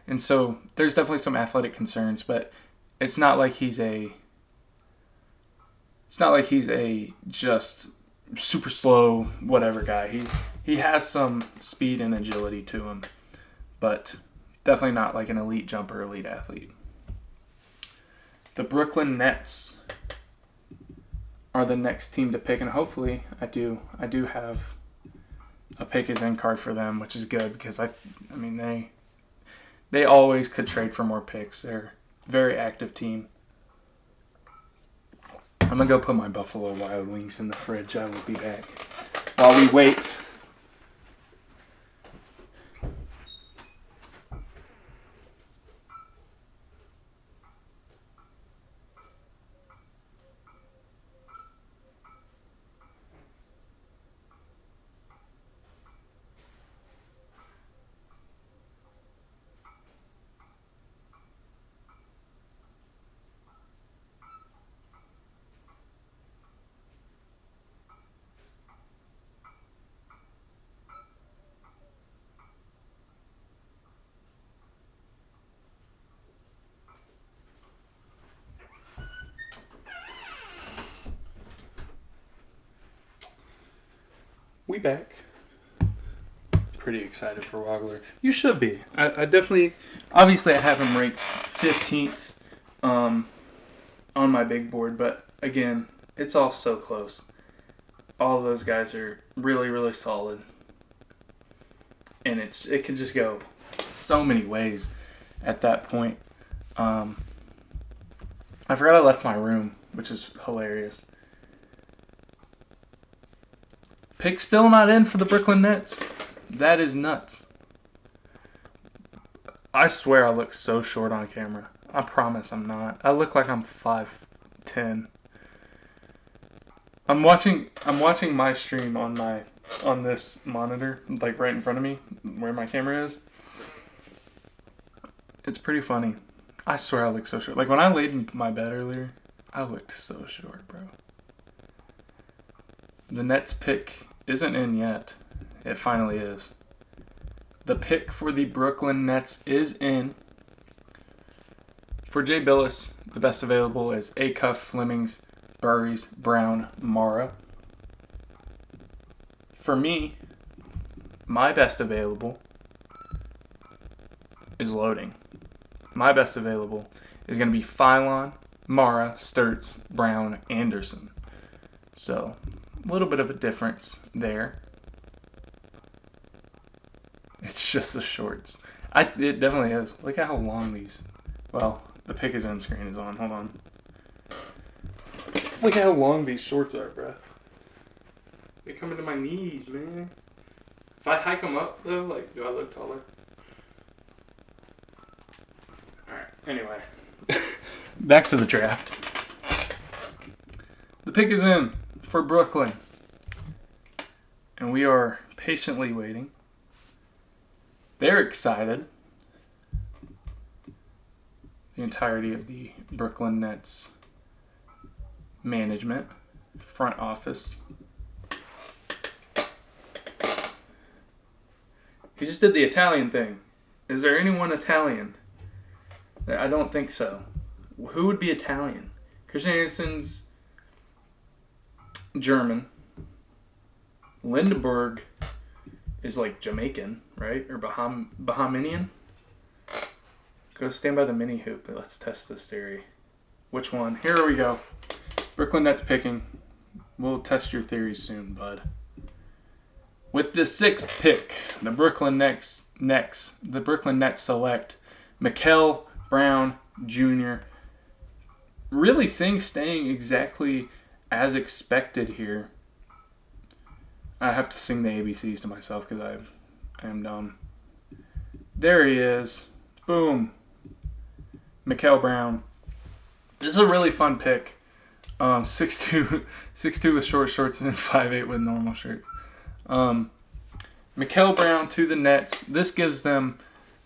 And so there's definitely some athletic concerns, but it's not like he's a just super slow whatever guy. He has some speed and agility to him, but definitely not like an elite jumper, elite athlete. The Brooklyn Nets are the next team to pick, and hopefully I do have a pick is in card for them, which is good because I mean they always could trade for more picks. They're a very active team. I'm going to go put my Buffalo Wild Wings in the fridge. I will be back. While we wait. We back. Pretty excited for Wagler. You should be. I definitely, obviously I have him ranked 15th on my big board, but again, it's all so close. All of those guys are really, really solid. And it can just go so many ways at that point. I forgot I left my room, which is hilarious. Pick still not in for the Brooklyn Nets. That is nuts. I swear I look so short on camera. I promise I'm not. I look like I'm 5'10". I'm watching my stream on this monitor, like right in front of me, where my camera is. It's pretty funny. I swear I look so short. Like when I laid in my bed earlier, I looked so short, bro. The Nets pick isn't in yet. It finally is. The pick for the Brooklyn Nets is in. For Jay Billis, the best available is Acuff, Flemings, Burries, Brown, Mara. For me, my best available is loading. My best available is going to be Philon, Mara, Sturts, Brown, Anderson. So, a little bit of a difference there. It's just the shorts. It definitely is. Look at how long these... Well, the pick is on screen is on. Hold on. Look how long these shorts are, bro. They come into my knees, man. If I hike them up, though, like, do I look taller? Alright, anyway. Back to the draft. The pick is in for Brooklyn. And we are patiently waiting. They're excited. The entirety of the Brooklyn Nets management, front office. He just did the Italian thing. Is there anyone Italian? I don't think so. Who would be Italian? Christian Andersen's German. Lindbergh is like Jamaican, right? Or Bahamian? Go stand by the mini hoop. Let's test this theory. Which one? Here we go. Brooklyn Nets picking. We'll test your theories soon, bud. With the 6th pick, the Brooklyn Nets select Mikal Brown Jr. Really things staying exactly as expected here. I have to sing the ABCs to myself because I am dumb. There he is. Boom. Mikal Brown. This is a really fun pick. 6'2" with short shorts and 5'8" with normal shirts. Mikal Brown to the Nets. This gives them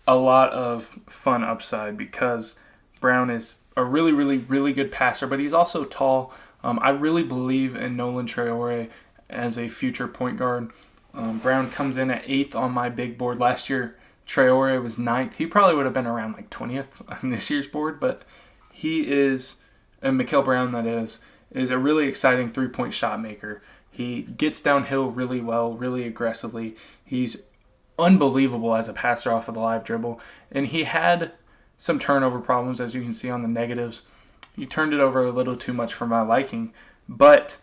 a lot of fun upside because Brown is a really, really, really good passer, but he's also tall. I really believe in Nolan Traore as a future point guard. Brown comes in at 8th on my big board. Last year, Traore was 9th. He probably would have been around like 20th on this year's board, but he is, and Mikal Brown that is a really exciting three-point shot maker. He gets downhill really well, really aggressively. He's unbelievable as a passer off of the live dribble, and he had some turnover problems, as you can see on the negatives. He turned it over a little too much for my liking, but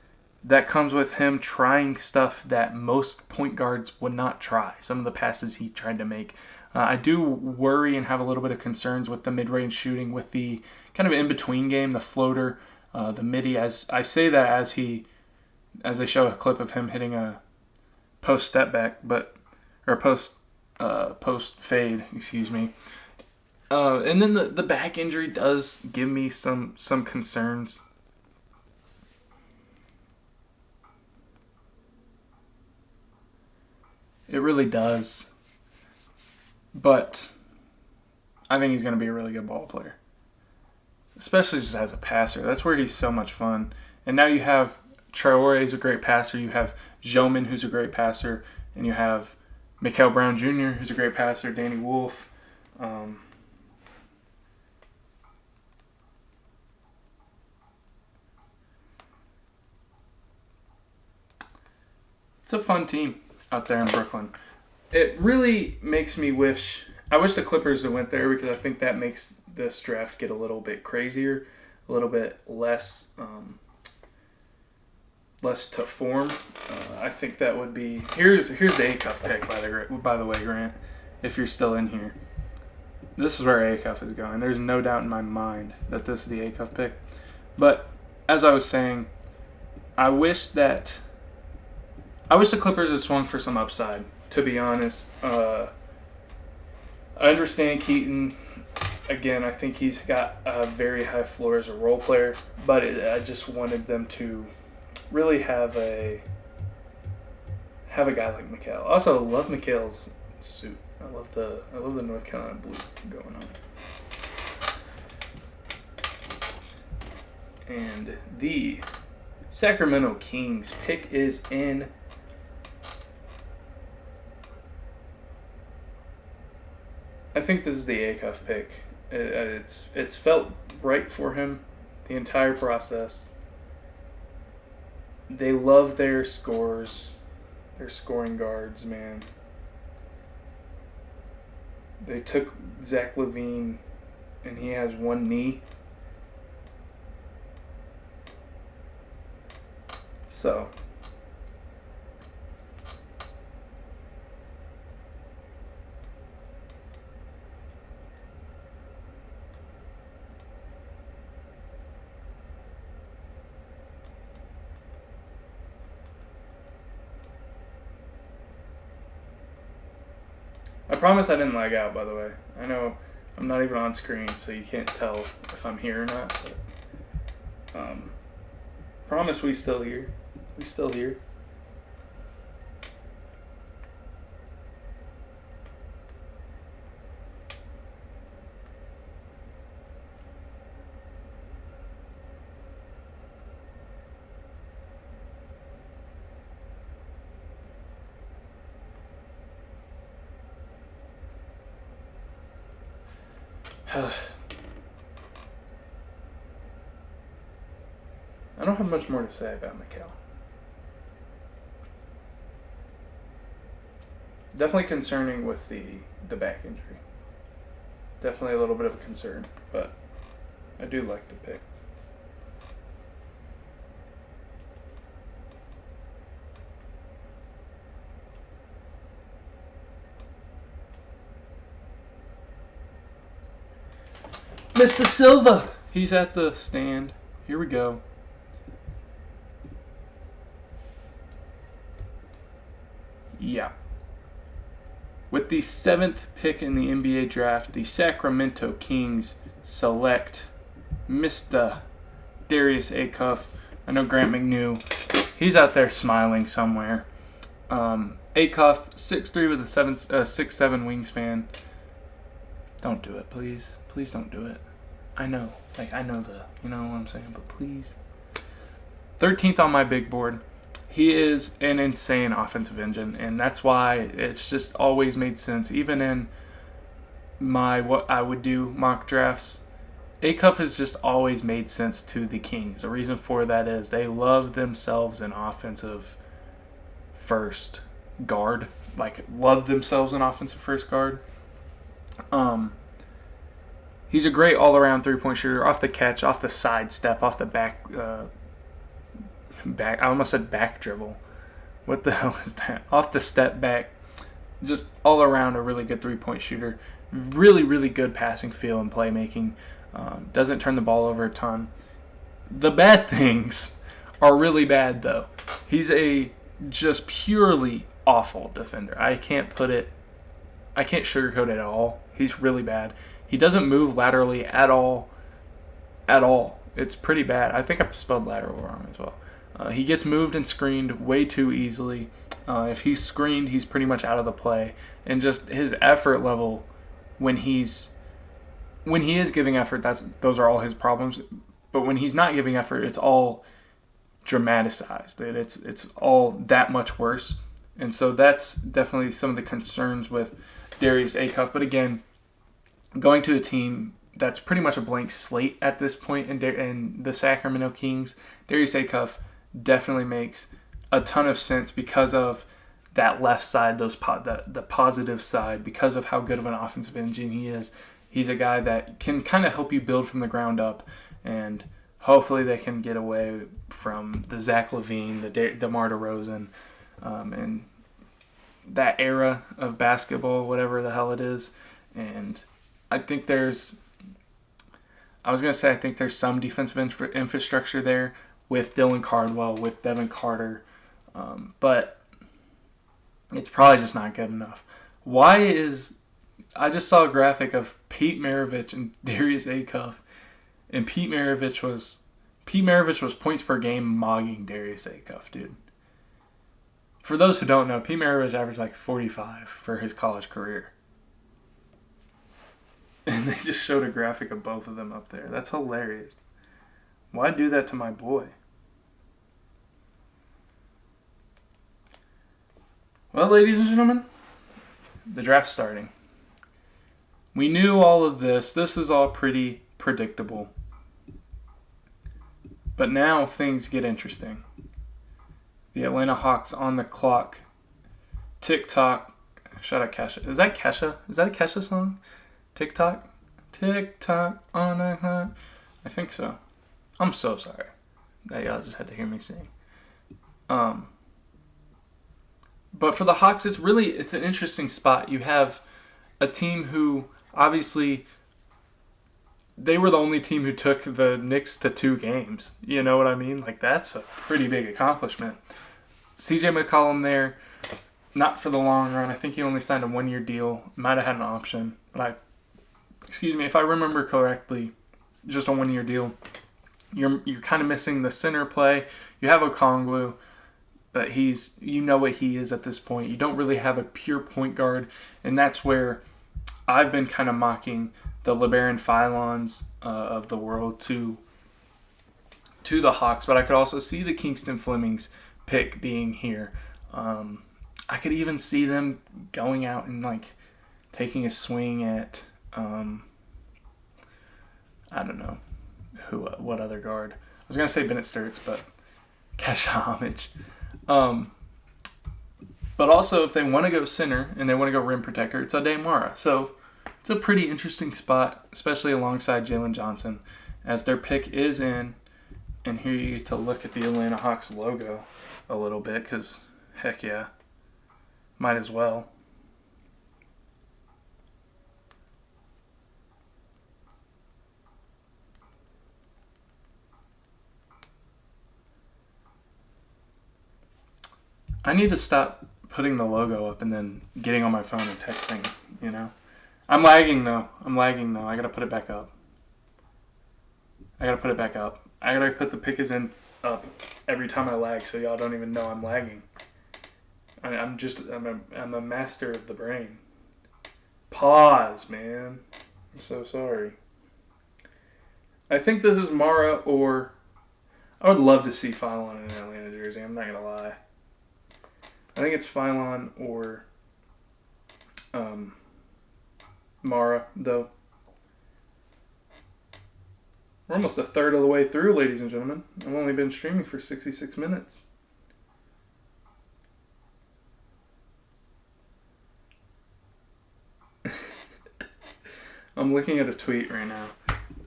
that comes with him trying stuff that most point guards would not try. Some of the passes he tried to make. I do worry and have a little bit of concerns with the mid-range shooting, with the kind of in-between game, the floater, the midi. As I say that as they show a clip of him hitting a post step back, or post fade, excuse me. And then the back injury does give me some concerns. It really does. But I think he's going to be a really good ball player. Especially just as a passer. That's where he's so much fun. And now you have Traore, who's a great passer. You have Joman, who's a great passer. And you have Mikal Brown Jr., who's a great passer. Danny Wolf. It's a fun team out there in Brooklyn. It really makes me wish... I wish the Clippers had went there because I think that makes this draft get a little bit crazier, a little bit less to form. I think that would be... Here's the Acuff pick, by the way, Grant, if you're still in here. This is where Acuff is going. There's no doubt in my mind that this is the Acuff pick. But as I was saying, I wish the Clippers had swung for some upside, to be honest. I understand Keaton. Again, I think he's got a very high floor as a role player, but I just wanted them to really have a guy like Mikal. Also, love Mikal's suit. I love the North Carolina blue going on. And the Sacramento Kings pick is in. I think this is the Acuff pick. It's felt right for him the entire process. They love their scores, their scoring guards, man. They took Zach LaVine, and he has one knee. So... I promise I didn't lag out, by the way. I know I'm not even on screen, so you can't tell if I'm here or not. But, promise we still here. We still here. I don't have much more to say about Mikel. Definitely concerning with the back injury. Definitely a little bit of a concern, but I do like the pick. Mr. Silva! He's at the stand. Here we go. Yeah. With the 7th pick in the NBA draft, the Sacramento Kings select Mr. Darius Acuff. I know Grant McNew. He's out there smiling somewhere. Acuff, 6'3" with a 6'7" wingspan. Don't do it, please. Please don't do it. I know. I know you know what I'm saying, but please. 13th on my big board. He is an insane offensive engine, and that's why it's just always made sense. Even in my what I would do mock drafts, Acuff has just always made sense to the Kings. The reason for that is they love themselves an offensive first guard. Love themselves an offensive first guard. He's a great all-around three-point shooter, off the catch, off the side step, off the back. I almost said back dribble. What the hell is that? Off the step back. Just all around a really good three-point shooter. Really, really good passing feel and playmaking. Doesn't turn the ball over a ton. The bad things are really bad, though. He's a just purely awful defender. I can't sugarcoat it at all. He's really bad. He doesn't move laterally at all. At all. It's pretty bad. I think I spelled lateral wrong as well. He gets moved and screened way too easily. If he's screened, he's pretty much out of the play. And just his effort level, when he is giving effort, those are all his problems. But when he's not giving effort, it's all dramatized. It's all that much worse. And so that's definitely some of the concerns with Darius Acuff. But again, going to a team that's pretty much a blank slate at this point in the Sacramento Kings, Darius Acuff definitely makes a ton of sense because of that left side, the positive side, because of how good of an offensive engine he is. He's a guy that can kind of help you build from the ground up, and hopefully they can get away from the Zach LaVine, the DeMar DeRozan, and that era of basketball, whatever the hell it is. And I think there's some defensive infrastructure there with Dylan Cardwell, with Devin Carter, but it's probably just not good enough. I just saw a graphic of Pete Maravich and Darius Acuff, and Pete Maravich was points per game mogging Darius Acuff, dude. For those who don't know, Pete Maravich averaged 45 for his college career. And they just showed a graphic of both of them up there. That's hilarious. Why do that to my boy? Well, ladies and gentlemen, the draft's starting. We knew all of this. This is all pretty predictable. But now things get interesting. The Atlanta Hawks on the clock. TikTok. Shout out Kesha. Is that Kesha? Is that a Kesha song? TikTok? TikTok on the clock. I think so. I'm so sorry that y'all just had to hear me sing. But for the Hawks, it's an interesting spot. You have a team who, obviously, they were the only team who took the Knicks to 2 games. You know what I mean? That's a pretty big accomplishment. CJ McCollum there, not for the long run. I think he only signed a 1-year deal. Might have had an option, but if I remember correctly, just a 1-year deal. You're kind of missing the center play. You have Okongwu, but you know what he is at this point. You don't really have a pure point guard, and that's where I've been kind of mocking the LeBaron Philons of the world to the Hawks, but I could also see the Kingston Flemings pick being here. I could even see them going out and like taking a swing at I don't know what other guard. I was gonna say Bennett Sturts, but Kesha Homage. But also, if they want to go center and they want to go rim protector, it's Ade Mara. So it's a pretty interesting spot, especially alongside Jalen Johnson, as their pick is in. And here you get to look at the Atlanta Hawks logo a little bit, because heck yeah, might as well. I need to stop putting the logo up and then getting on my phone and texting, you know? I'm lagging though. I gotta put it back up. I gotta put the pick is in up every time I lag, so y'all don't even know I'm lagging. I'm a master of the brain. Pause, man. I'm so sorry. I think this is Mara, or I would love to see Philon in an Atlanta jersey. I'm not gonna lie. I think it's Philon or Mara, though. We're almost a third of the way through, ladies and gentlemen. I've only been streaming for 66 minutes. I'm looking at a tweet right now.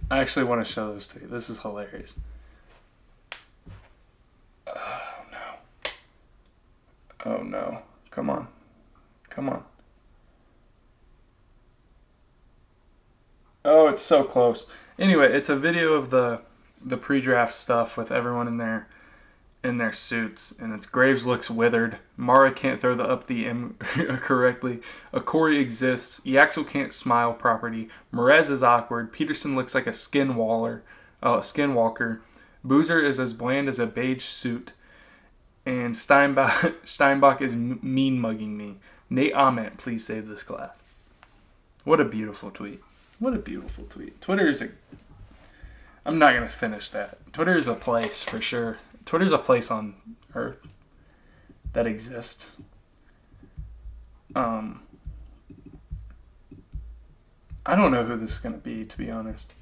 I actually want to show this tweet. This is hilarious. Oh no. Come on. Oh, it's so close. Anyway, it's a video of the pre-draft stuff with everyone in their suits, and it's Graves looks withered. Mara can't throw the up the M correctly. Okori exists. Yaxel can't smile properly. Merez is awkward. Peterson looks like a skinwalker. Boozer is as bland as a beige suit. And Steinbach is mean mugging me. Nate Ament, please save this class. What a beautiful tweet. Twitter is I'm not going to finish that. Twitter is a place for sure. Twitter is a place on Earth that exists. I don't know who this is going to be, to be honest.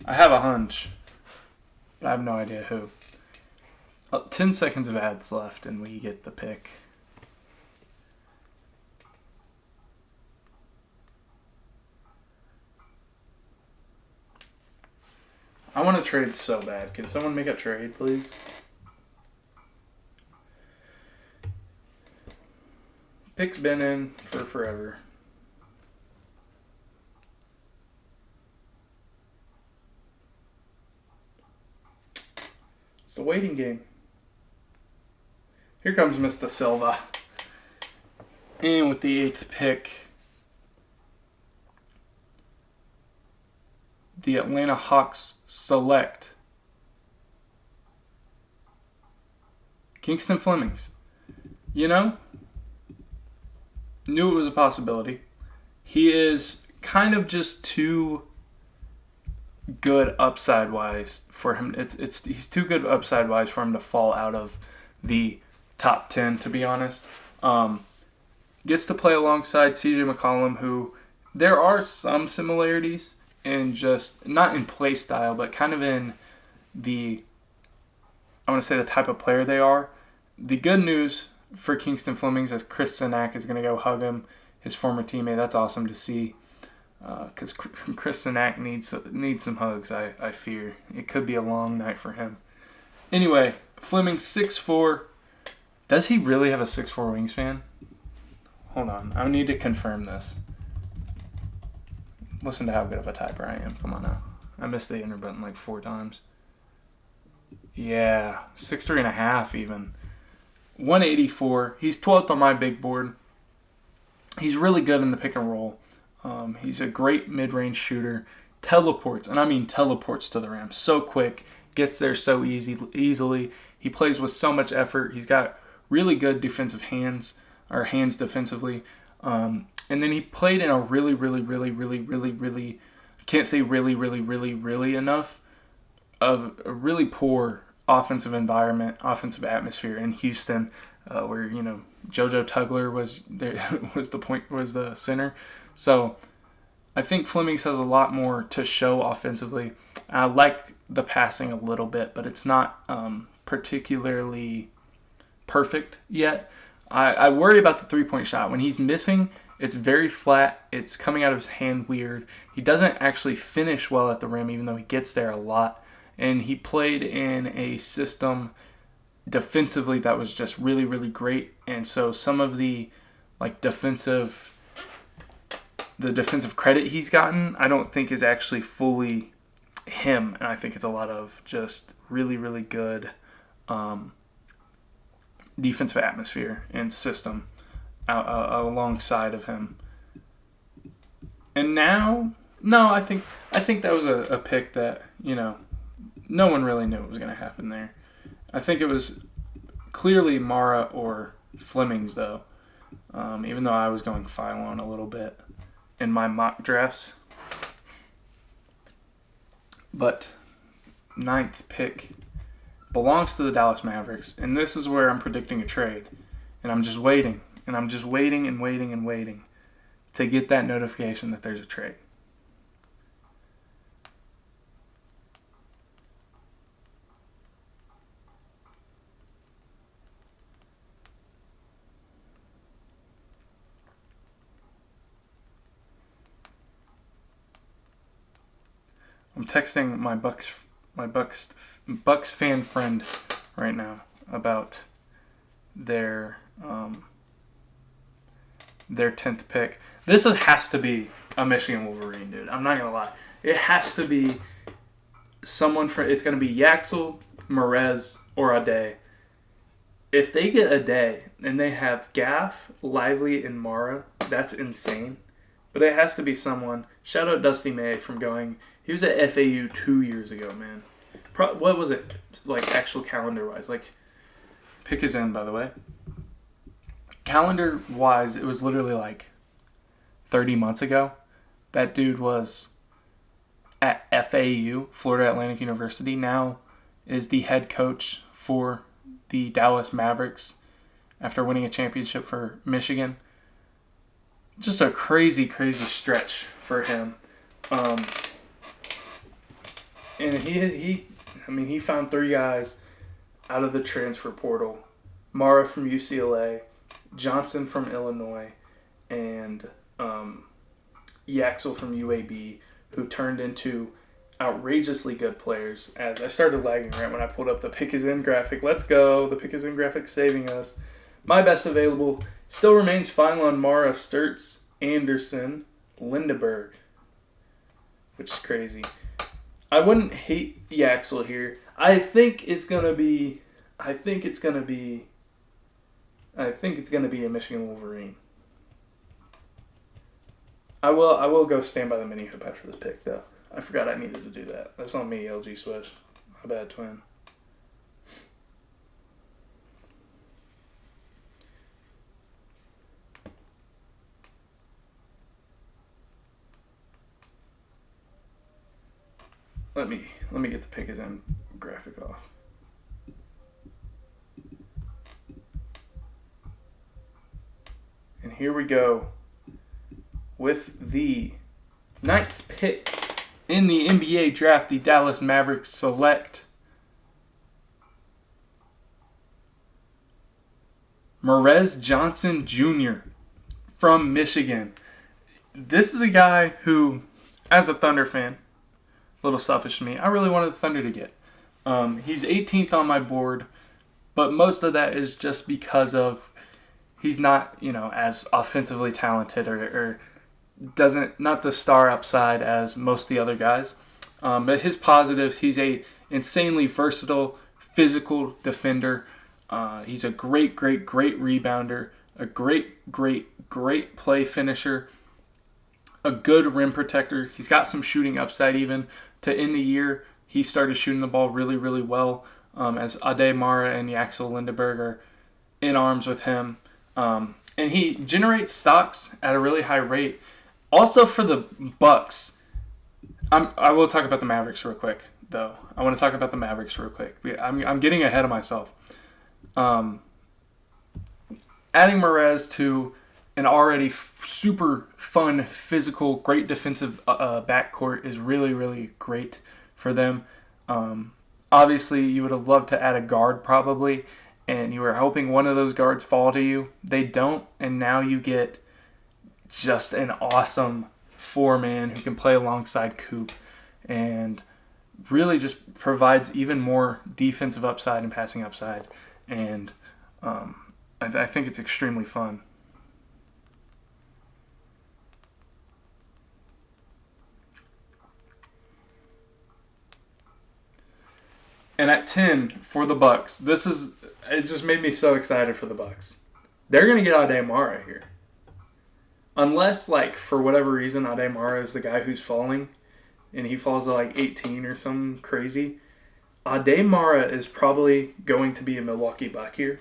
I have a hunch, but I have no idea who. 10 seconds of ads left, and we get the pick. I want to trade so bad. Can someone make a trade, please? Pick's been in for forever. It's the waiting game. Here comes Mr. Silva. And with the 8th pick, the Atlanta Hawks select Kingston Flemings. You know, knew it was a possibility. He is kind of just too good upside-wise for him. He's too good upside-wise for him to fall out of the top 10, to be honest. Gets to play alongside CJ McCollum, who there are some similarities in just, not in play style, but kind of in the, I want to say the type of player they are. The good news for Kingston Flemings is Chris Sinak is going to go hug him, his former teammate. That's awesome to see, because Chris Sinak needs some hugs, I fear. It could be a long night for him. Anyway, Fleming 6'4". Does he really have a 6'4" wingspan? Hold on. I need to confirm this. Listen to how good of a typer I am. Come on now. I missed the enter button like 4 times. Yeah. 6'3.5" even. 184. He's 12th on my big board. He's really good in the pick and roll. He's a great mid-range shooter. Teleports, and I mean teleports to the rim. So quick, gets there so easily. He plays with so much effort. He's got really good defensive hands defensively. And then he played in a really, I can't say really enough, of a really poor offensive environment, offensive atmosphere in Houston, where, you know, JoJo Tugler was there, was the center. So I think Flemings has a lot more to show offensively. I like the passing a little bit, but it's not particularly perfect yet. I worry about the three-point shot. When he's missing, it's very flat. It's coming out of his hand weird. He doesn't actually finish well at the rim, even though he gets there a lot. And he played in a system defensively that was just really, really great. And so some of the defensive credit he's gotten, I don't think is actually fully him. And I think it's a lot of just really, really good defensive atmosphere and system alongside of him. And now, no, I think that was a pick that, you know, no one really knew what was going to happen there. I think it was clearly Mara or Flemings, though, even though I was going Phylon a little bit in my mock drafts. But 9th pick belongs to the Dallas Mavericks, and this is where I'm predicting a trade. And I'm just waiting, and I'm just waiting and waiting and waiting to get that notification that there's a trade. I'm texting my Bucks fan friend right now about their 10th pick. This has to be a Michigan Wolverine, dude. I'm not gonna lie. It has to be someone from. It's gonna be Yaxel, Merez, or Ade. If they get Ade and they have Gaff, Lively, and Mara, that's insane. But it has to be someone. Shout out Dusty May from going. He was at FAU 2 years ago, man. What was it, actual calendar-wise? Pick is in, by the way. Calendar-wise, it was literally 30 months ago. That dude was at FAU, Florida Atlantic University, now is the head coach for the Dallas Mavericks after winning a championship for Michigan. Just a crazy, crazy stretch for him. And he found 3 guys out of the transfer portal. Mara from UCLA, Johnson from Illinois, and Yaxel from UAB, who turned into outrageously good players. As I started lagging right when I pulled up the pick is in graphic. Let's go. The pick is in graphic saving us. My best available still remains Phylon, Mara, Sturtz, Anderson, Lindeberg, which is crazy. I wouldn't hate Yaxel here. I think it's gonna be a Michigan Wolverine. I will go stand by the mini hoop after this pick, though. I forgot I needed to do that. That's on me, LG Swish. My bad, twin. Let me get the pick is in graphic off. And here we go with the 9th pick in the NBA draft. The Dallas Mavericks select Merez Johnson Jr. from Michigan. This is a guy who, as a Thunder fan, a little selfish to me, I really wanted the Thunder to get. He's 18th on my board, but most of that is just because of he's not, as offensively talented or doesn't, not the star upside as most of the other guys. But his positives, he's a insanely versatile, physical defender. He's a great rebounder, a great play finisher, a good rim protector. He's got some shooting upside even. To end the year, he started shooting the ball really well as Ade Mara and Yaxel Lindeberg are in arms with him. And he generates stocks at a really high rate. Also for the Bucks, I will talk about the Mavericks real quick, though. I want to talk about the Mavericks real quick. I'm getting ahead of myself. Adding Mraz to an already super fun, physical, great defensive backcourt is really great for them. Obviously, you would have loved to add a guard probably, and you were hoping one of those guards fall to you. They don't, and now you get just an awesome four-man who can play alongside Coop and really just provides even more defensive upside and passing upside. And I think it's extremely fun. And at 10 for the Bucks, it just made me so excited for the Bucks. They're going to get Ade Mara here. Unless, like, for whatever reason, Ade Mara is the guy who's falling, and he falls to, like, 18 or something crazy. Ade Mara is probably going to be a Milwaukee Buck here,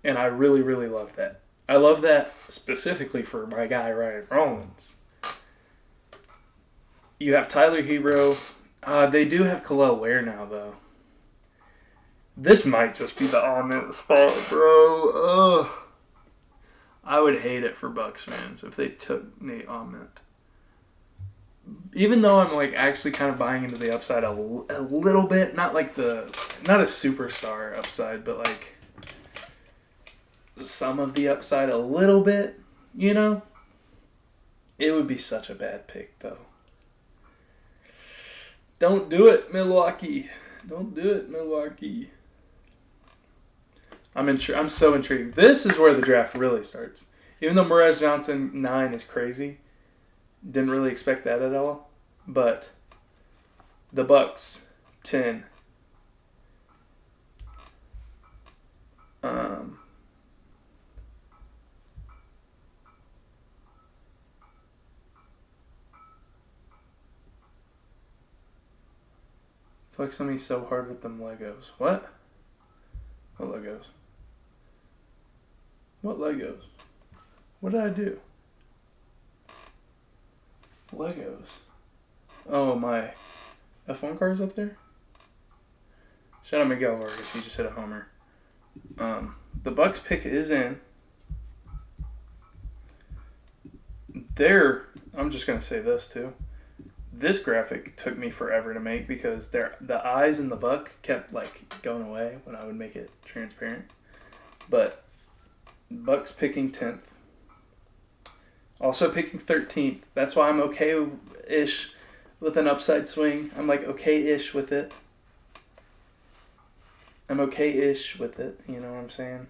and I really love that. I love that specifically for my guy, Ryan Rollins. You have Tyler Hero. They do have Khalil Ware now, though. This might just be the Ahmed spot, bro. Ugh. I would hate it for Bucks fans if they took Nate Ahmed. Even though I'm like actually kind of buying into the upside a little bit, not a superstar upside, but like some of the upside a little bit, you know? It would be such a bad pick, though. Don't do it, Milwaukee. Don't do it, Milwaukee. I'm so intrigued. This is where the draft really starts. Even though Mraz Johnson 9 is crazy, didn't really expect that at all. But the Bucks 10. Flex on me so hard with them Legos. What? What Legos? What Legos? What did I do? Legos. Oh, my F1 car's up there? Shout out Miguel Vargas. He just hit a homer. The Bucks pick is in. I'm just going to say this, too. This graphic took me forever to make because the eyes in the buck kept like going away when I would make it transparent. But Bucks picking 10th. Also picking 13th. That's why I'm okay-ish with an upside swing. I'm like okay-ish with it. I'm okay-ish with it. You know what I'm saying?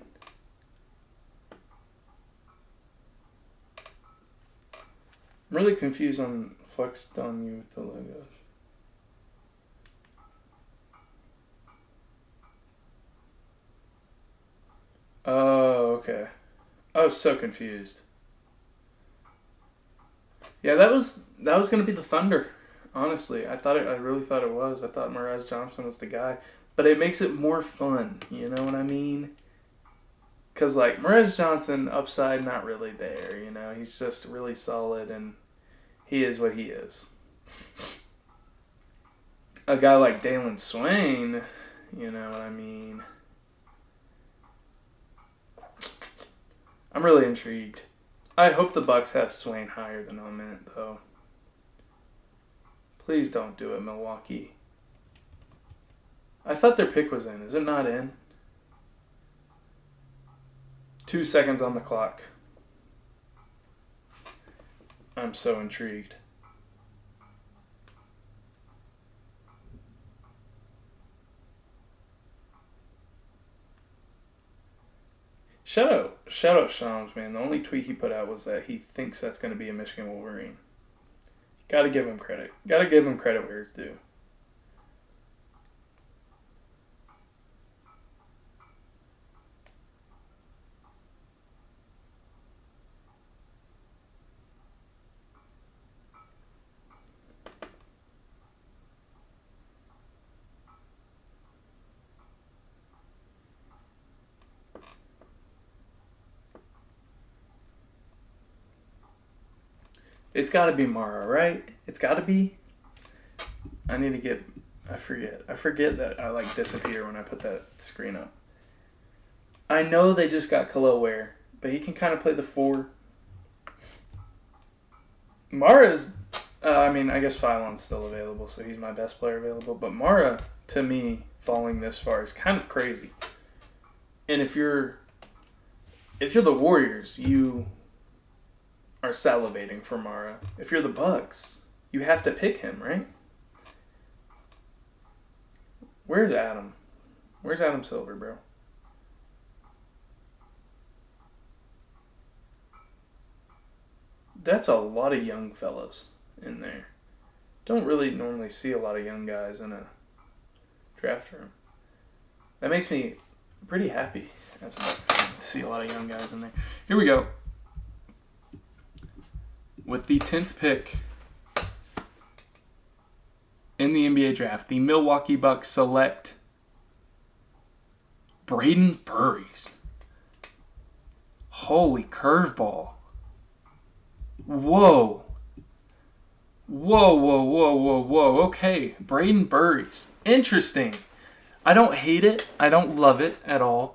I'm really confused on flexed on you with the Legos. Oh, okay. I was so confused. Yeah, that was gonna be the Thunder. Honestly, I really thought it was. I thought Mraz Johnson was the guy, but it makes it more fun. You know what I mean? Cause like Mraz Johnson upside not really there. You know, he's just really solid and he is what he is. A guy like Dalen Swain, you know what I mean? I'm really intrigued. I hope the Bucks have Swain higher than Ahmed, though. Please don't do it, Milwaukee. I thought their pick was in. Is it not in? 2 seconds on the clock. I'm so intrigued. Shout out Shams, man. The only tweet he put out was that he thinks that's going to be a Michigan Wolverine. Gotta give him credit. Gotta give him credit where it's due. It's got to be Mara, right? It's got to be. I need to get. I forget that I like disappear when I put that screen up. I know they just got Khalil Ware, but he can kind of play the 4. Mara's. I guess Phylon's still available, so he's my best player available. But Mara, to me, falling this far is kind of crazy. And if you're the Warriors, you are salivating for Mara. If you're the Bucks, you have to pick him, right? Where's Adam? Where's Adam Silver, bro? That's a lot of young fellas in there. Don't really normally see a lot of young guys in a draft room. That makes me pretty happy as a Buck fan to see a lot of young guys in there. Here we go. With the 10th pick in the NBA draft, the Milwaukee Bucks select Braden Burries. Holy curveball. Whoa. Okay, Braden Burries. Interesting. I don't hate it. I don't love it at all.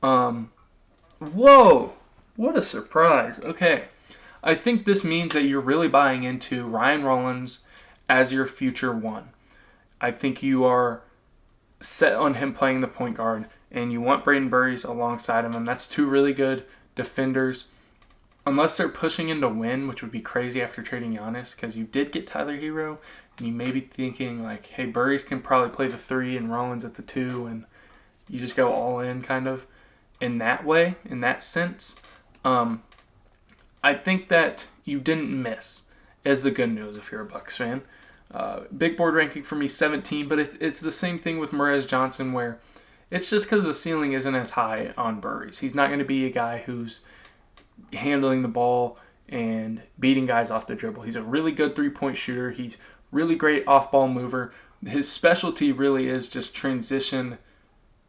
Whoa. What a surprise. Okay. I think this means that you're really buying into Ryan Rollins as your future 1. I think you are set on him playing the point guard, and you want Braden Burries alongside of him. That's 2 really good defenders. Unless they're pushing in to win, which would be crazy after trading Giannis, because you did get Tyler Hero, and you may be thinking, like, hey, Burries can probably play the 3 and Rollins at the 2, and you just go all in kind of in that way, in that sense. I think that you didn't miss, is the good news if you're a Bucks fan. Big board ranking for me, 17, but it's the same thing with Merez Johnson, where it's just because the ceiling isn't as high on Burries. He's not going to be a guy who's handling the ball and beating guys off the dribble. He's a really good 3-point shooter. He's really great off-ball mover. His specialty really is just transition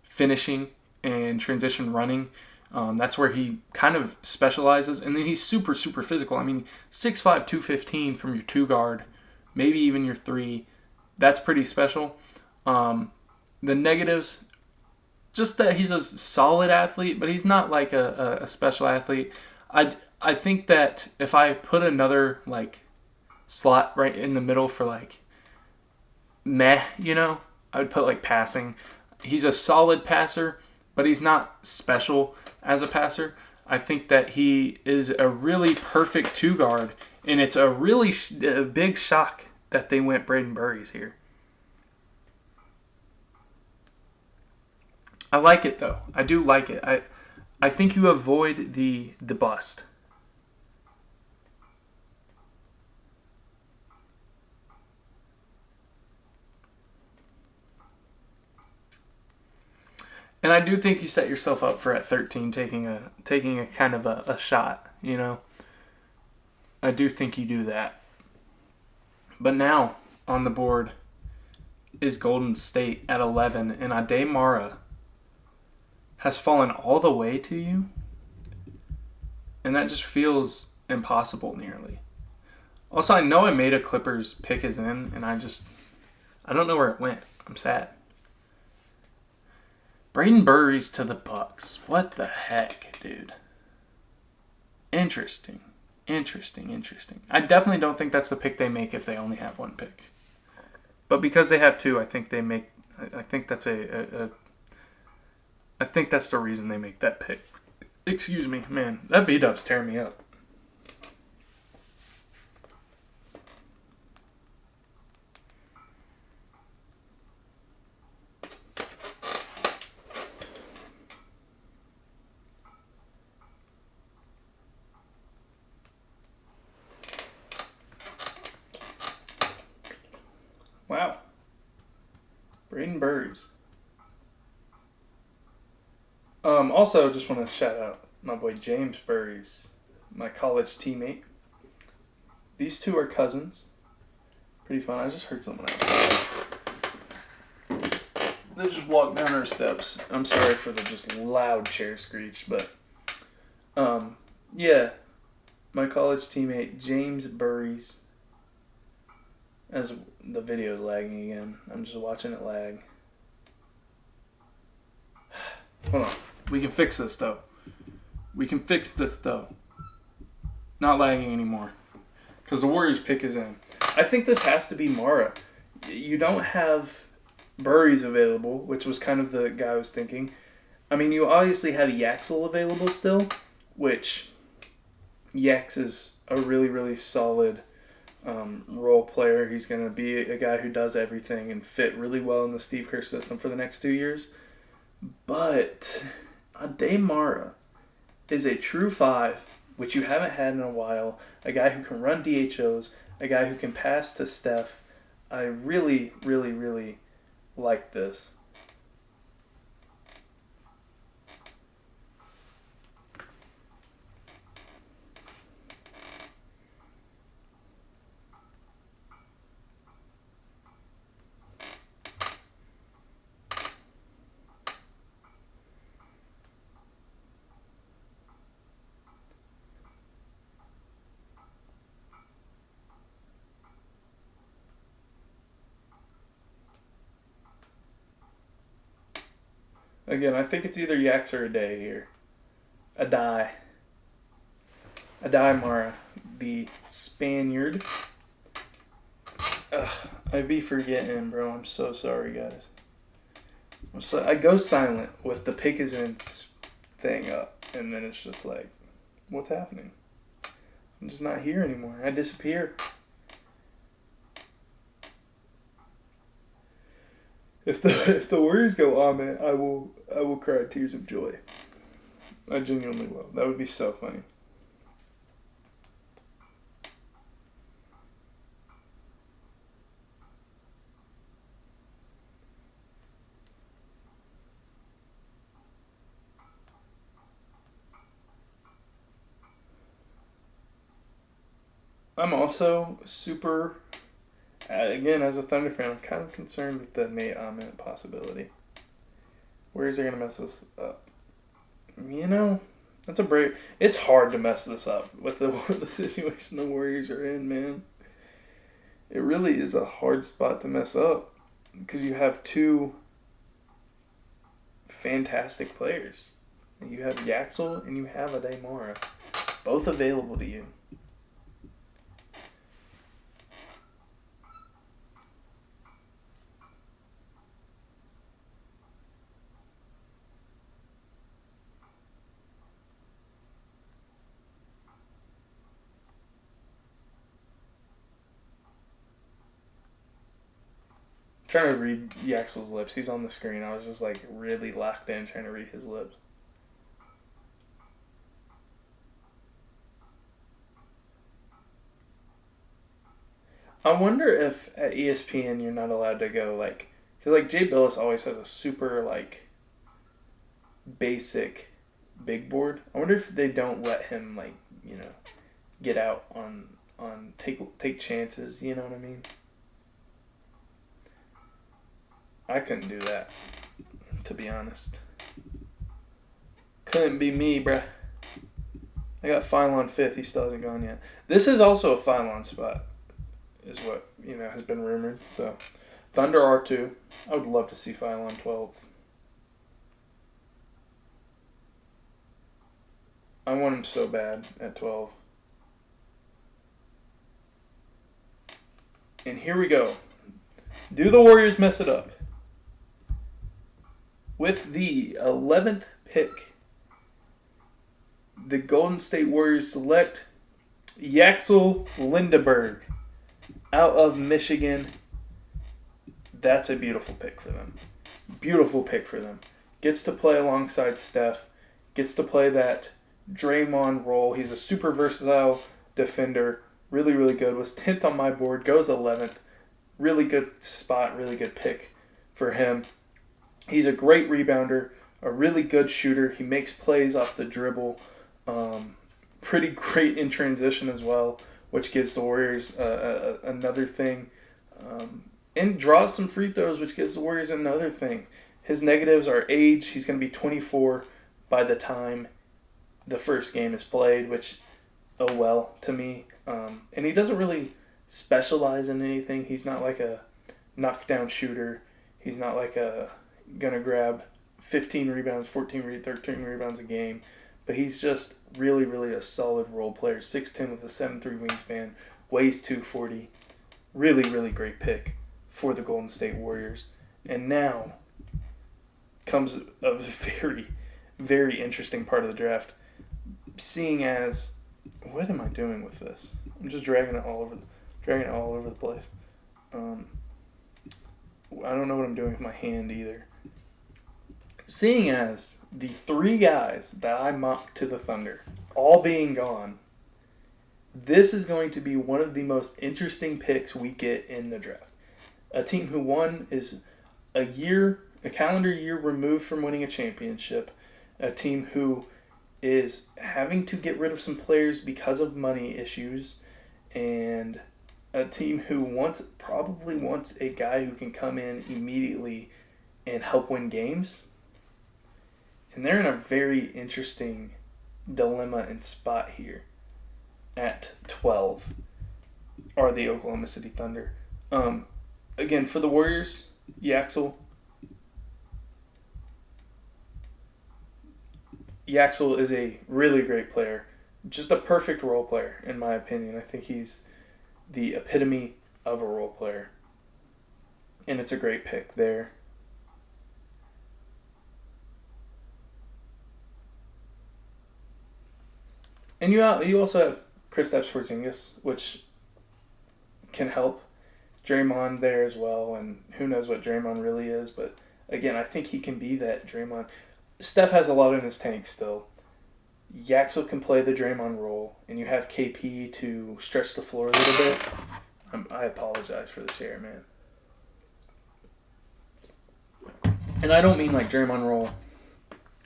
finishing and transition running. That's where he kind of specializes. And then he's super, super physical. 6'5", 215 from your 2 guard, maybe even your 3. That's pretty special. The negatives, just that he's a solid athlete, but he's not like a special athlete. I think that if I put another like slot right in the middle for like meh, I would put like passing. He's a solid passer, but he's not special as a passer. I think that he is a really perfect 2 guard, and it's a really big shock that they went Braden Burries here. I like it though. I do like it. I think you avoid the bust. And I do think you set yourself up for at 13 taking a kind of a shot, I do think you do that. But now on the board is Golden State at 11, and Ade Mara has fallen all the way to you. And that just feels impossible nearly. Also, I know I made a Clippers pick is in, and I don't know where it went. I'm sad. Braden Burries to the Bucks. What the heck, dude? Interesting. I definitely don't think that's the pick they make if they only have 1 pick. But because they have 2, I think they make. I think that's I think that's the reason they make that pick. Excuse me, man. That B-dub's tearing me up. Wow. Braden Burries. Also, just want to shout out my boy James Burries, my college teammate. These 2 are cousins. Pretty fun. I just heard someone else. They just walked down our steps. I'm sorry for the just loud chair screech, but yeah. My college teammate, James Burries. As the video is lagging again. I'm just watching it lag. Hold on. We can fix this, though. Not lagging anymore. Because the Warriors pick is in. I think this has to be Mara. You don't have Burries available, which was kind of the guy I was thinking. I mean, you obviously have Yaxel available still, which Yax is a really, really solid role player. He's going to be a guy who does everything and fit really well in the Steve Kerr system for the next 2 years. But Ade Mara is a true 5, which you haven't had in a while. A guy who can run DHOs, a guy who can pass to Steph. I really, really, really like this. Again, I think it's either Yax or Ade here. Ade Mara, the Spaniard. I be forgetting, bro. I'm so sorry, guys. I go silent with the pick is in thing up, and then it's just like, what's happening? I'm just not here anymore. I disappear. If the Warriors go on it, I will cry tears of joy. I genuinely will. That would be so funny. I'm also super, again, as a Thunder fan, I'm kind of concerned with the Nate Ahmed possibility. Where's they going to mess this up? You know, that's a break. It's hard to mess this up with the situation the Warriors are in, man. It really is a hard spot to mess up because you have two fantastic players. You have Yaxel and you have Ade Mara, both available to you. Trying to read Yaxel's lips. He's on the screen. I was just like really locked in trying to read his lips. I wonder if at ESPN you're not allowed to go like, because like Jay Billis always has a super like basic big board. I wonder if they don't let him like, you know, get out on take chances. You know what I mean? I couldn't do that, to be honest. Couldn't be me, bruh. I got Phylon 5th. He still hasn't gone yet. This is also a Phylon spot, is what, you know, has been rumored. So, Thunder R2. I would love to see Phylon 12th. I want him so bad at 12. And here we go. Do the Warriors mess it up? With the 11th pick, the Golden State Warriors select Yaxel Lindeberg out of Michigan. That's a beautiful pick for them. Beautiful pick for them. Gets to play alongside Steph. Gets to play that Draymond role. He's a super versatile defender. Really, really good. Was 10th on my board. Goes 11th. Really good spot. Really good pick for him. He's a great rebounder, a really good shooter. He makes plays off the dribble. Pretty great in transition as well, which gives the Warriors another thing. And draws some free throws, which gives the Warriors another thing. His negatives are age. He's going to be 24 by the time the first game is played, which oh well to me. And he doesn't really specialize in anything. He's not like a knockdown shooter. He's not like a gonna grab 15 rebounds, 13 rebounds a game. But he's just really, really a solid role player. 6'10 with a 7'3 wingspan, weighs 240. Really, really great pick for the Golden State Warriors. And now comes a very, very interesting part of the draft. Seeing as, what am I doing with this? I'm just dragging it all over the place. I don't know what I'm doing with my hand either. Seeing as the three guys that I mocked to the Thunder, all being gone, this is going to be one of the most interesting picks we get in the draft. A team who won is a calendar year removed from winning a championship. A team who is having to get rid of some players because of money issues, and a team who probably wants a guy who can come in immediately and help win games. And they're in a very interesting dilemma and spot here. At 12 are the Oklahoma City Thunder. Again, for the Warriors, Yaxel is a really great player. Just a perfect role player, in my opinion. I think he's the epitome of a role player. And it's a great pick there. And you also have Kristaps Porzingis, which can help. Draymond there as well, and who knows what Draymond really is. But again, I think he can be that Draymond. Steph has a lot in his tank still. Yaxel can play the Draymond role, and you have KP to stretch the floor a little bit. I apologize for the chair, man. And I don't mean like Draymond role.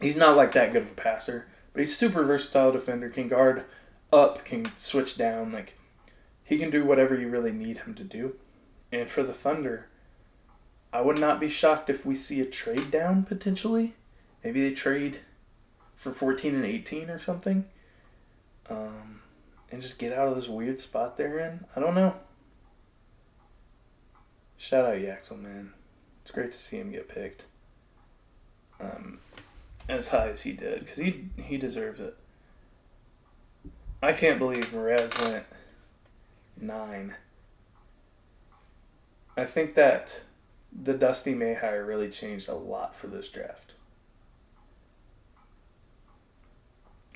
He's not like that good of a passer, but he's a super versatile defender, can guard up, can switch down. Like, he can do whatever you really need him to do. And for the Thunder, I would not be shocked if we see a trade down potentially. Maybe they trade for 14 and 18 or something. And just get out of this weird spot they're in. I don't know. Shout out Yaxel, man. It's great to see him get picked. As high as he did, because he deserves it. I can't believe Mraz went 9. I think that the Dusty May hire really changed a lot for this draft.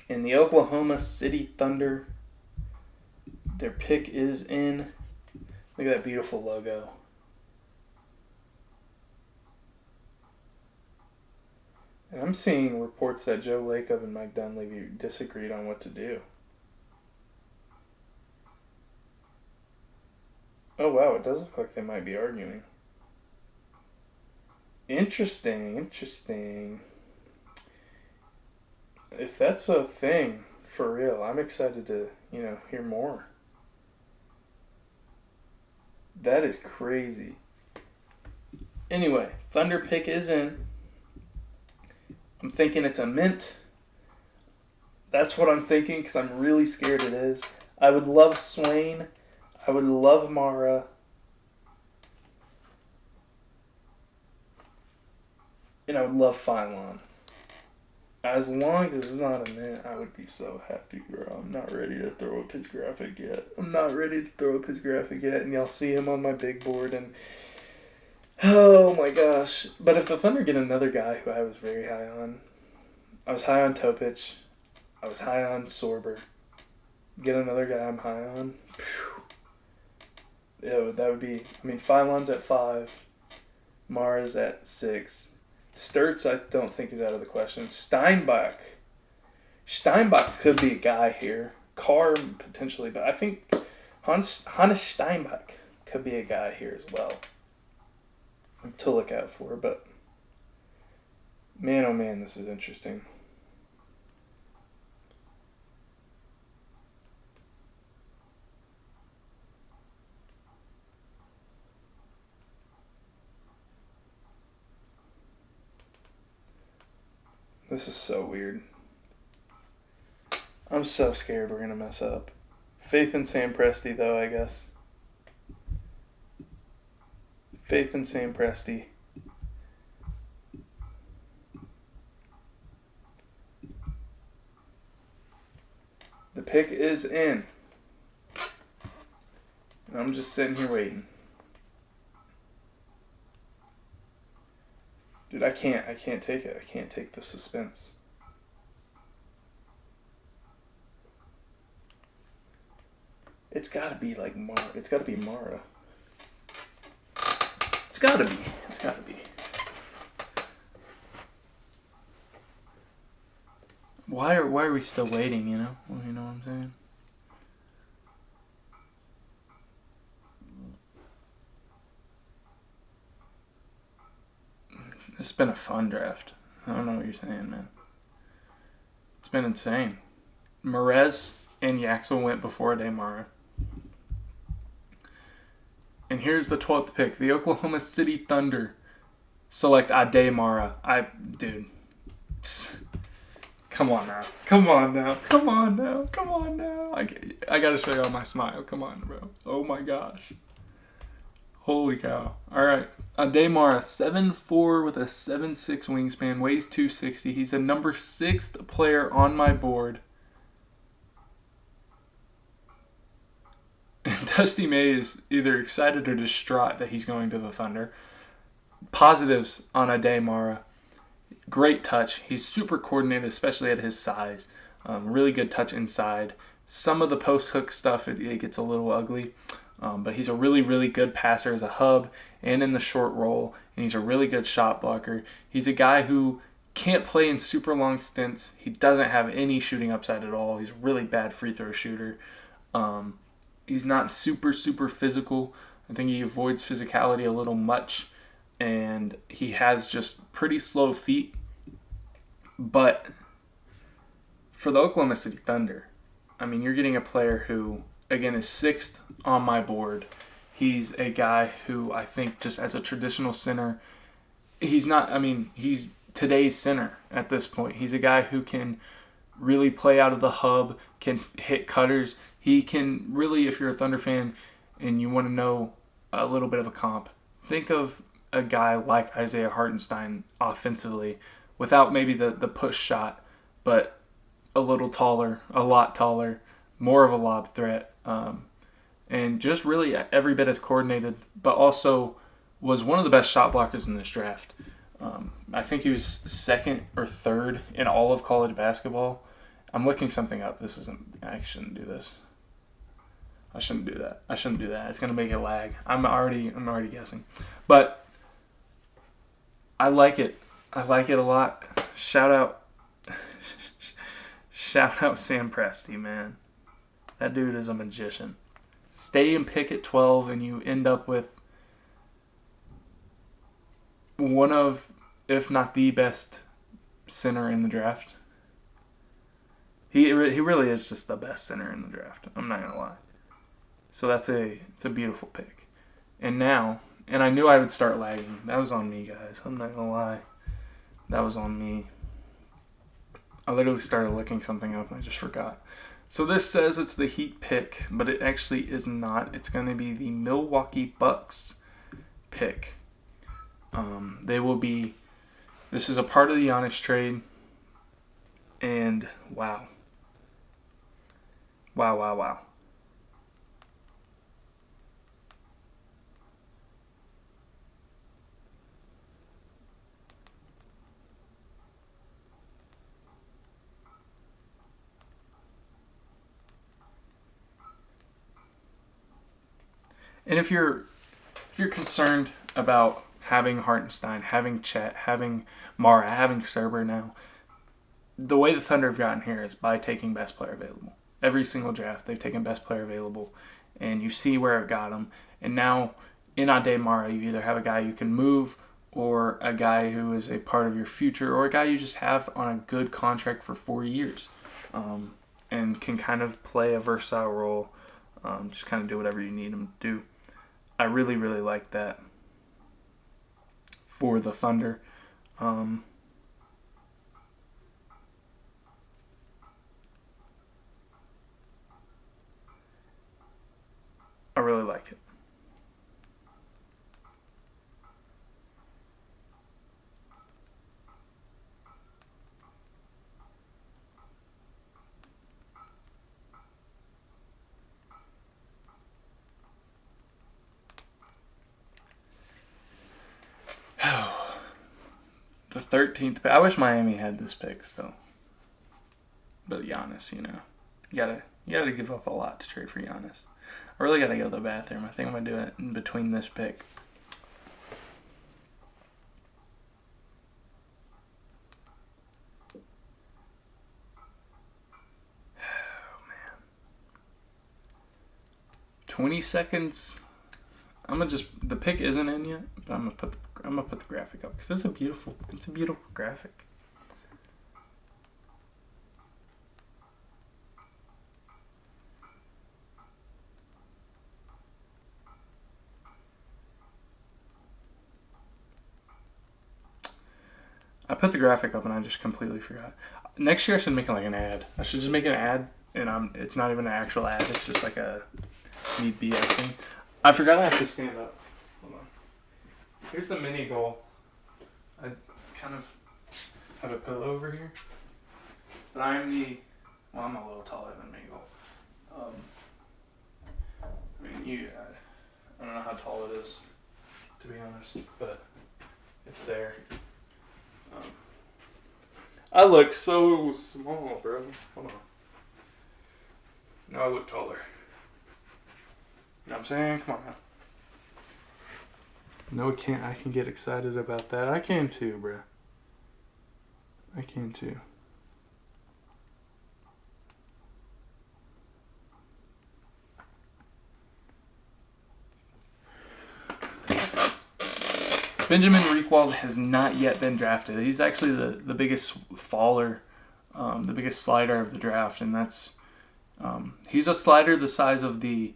And the Oklahoma City Thunder, their pick is in. Look at that beautiful logo. And I'm seeing reports that Joe Lacob and Mike Dunleavy disagreed on what to do. Oh, wow, it does look like they might be arguing. Interesting. If that's a thing, for real, I'm excited to, hear more. That is crazy. Anyway, Thunder pick is in. I'm thinking it's a mint. That's what I'm thinking, because I'm really scared it is. I would love Swain. I would love Mara. And I would love Phylon. As long as it's not a mint, I would be so happy, bro. I'm not ready to throw up his graphic yet. And y'all see him on my big board, and oh my gosh. But if the Thunder get another guy who I was very high on, I was high on Topic, I was high on Sorber. Get another guy I'm high on. Phew. Yeah, that would be, Phylon's at 5, Mara's at 6. Sturts, I don't think is out of the question. Steinbach could be a guy here. Carr, potentially, but I think Hannes Steinbach could be a guy here as well to look out for. But man, oh man, this is interesting. This is so weird. I'm so scared we're going to mess up. Faith in Sam Presti, though, I guess. Faith in Sam Presti. The pick is in. And I'm just sitting here waiting. Dude, I can't take it. I can't take the suspense. It's gotta be like Mara. It's gotta be Mara. It's gotta be. It's gotta be. Why are we still waiting, you know? You know what I'm saying? It's been a fun draft. I don't know what you're saying, man. It's been insane. Merez and Yaxel went before Demara. And here's the 12th pick. The Oklahoma City Thunder select Ademara. Dude. Come on now. Come on now. Come on now. Come on now. I gotta show y'all my smile. Come on, bro. Oh my gosh. Holy cow. Alright. Ademara, 7'4" with a 7'6" wingspan, weighs 260. He's the number 6th player on my board. And Dusty May is either excited or distraught that he's going to the Thunder. Positives on Ademara. Great touch. He's super coordinated, especially at his size. Really good touch inside. Some of the post hook stuff, it gets a little ugly. But he's a really, really good passer as a hub and in the short roll. And he's a really good shot blocker. He's a guy who can't play in super long stints. He doesn't have any shooting upside at all. He's a really bad free throw shooter. He's not super, super physical. I think he avoids physicality a little much. And he has just pretty slow feet. But for the Oklahoma City Thunder, I mean, you're getting a player who, again, is 6th on my board. He's a guy who I think just as a traditional center, he's today's center at this point. He's a guy who can really play out of the hub, can hit cutters. He can really, if you're a Thunder fan and you want to know a little bit of a comp, think of a guy like Isaiah Hartenstein offensively without maybe the push shot, but a little taller, a lot taller, more of a lob threat, and just really every bit as coordinated, but also was one of the best shot blockers in this draft. I think he was 2nd or 3rd in all of college basketball. I'm looking something up. I shouldn't do this. I shouldn't do that. It's going to make it lag. I'm already guessing. But I like it. I like it a lot. Shout out Sam Presti, man. That dude is a magician. Stay and pick at 12 and you end up with one of, if not the best center in the draft. He really is just the best center in the draft. I'm not going to lie. So it's a beautiful pick. And I knew I would start lagging. That was on me, guys. I'm not going to lie. That was on me. I literally started looking something up and I just forgot. So this says it's the Heat pick, but it actually is not. It's going to be the Milwaukee Bucks pick. This is a part of the Giannis trade. And wow. And if you're concerned about having Hartenstein, having Chet, having Mara, having Serber now, the way the Thunder have gotten here is by taking best player available. Every single draft, they've taken best player available, and you see where it got them. And now, in Ademara, you either have a guy you can move or a guy who is a part of your future or a guy you just have on a good contract for 4 years and can kind of play a versatile role, just kind of do whatever you need him to do. I really, really like that for the Thunder. The 13th. I wish Miami had this pick still. But Giannis, you gotta give up a lot to trade for Giannis. I really gotta go to the bathroom. I think I'm gonna do it in between this pick. Oh man. 20 seconds. The pick isn't in yet, but I'm gonna put the graphic up because it's a beautiful graphic. I put the graphic up and I just completely forgot. Next year I should make like an ad. I should just make an ad and it's not even an actual ad. It's just like a me BSing. I forgot I have to stand up. Hold on. Here's the mini goal. I kind of have a pillow over here. But I'm a little taller than mini goal. I don't know how tall it is, to be honest, but it's there. I look so small, bro. Hold on. Now I look taller. You know what I'm saying? Come on now. No, I can get excited about that. I can too, bro. I can too. Benjamin Riekwald has not yet been drafted. He's actually the biggest faller, the biggest slider of the draft, and that's he's a slider the size of the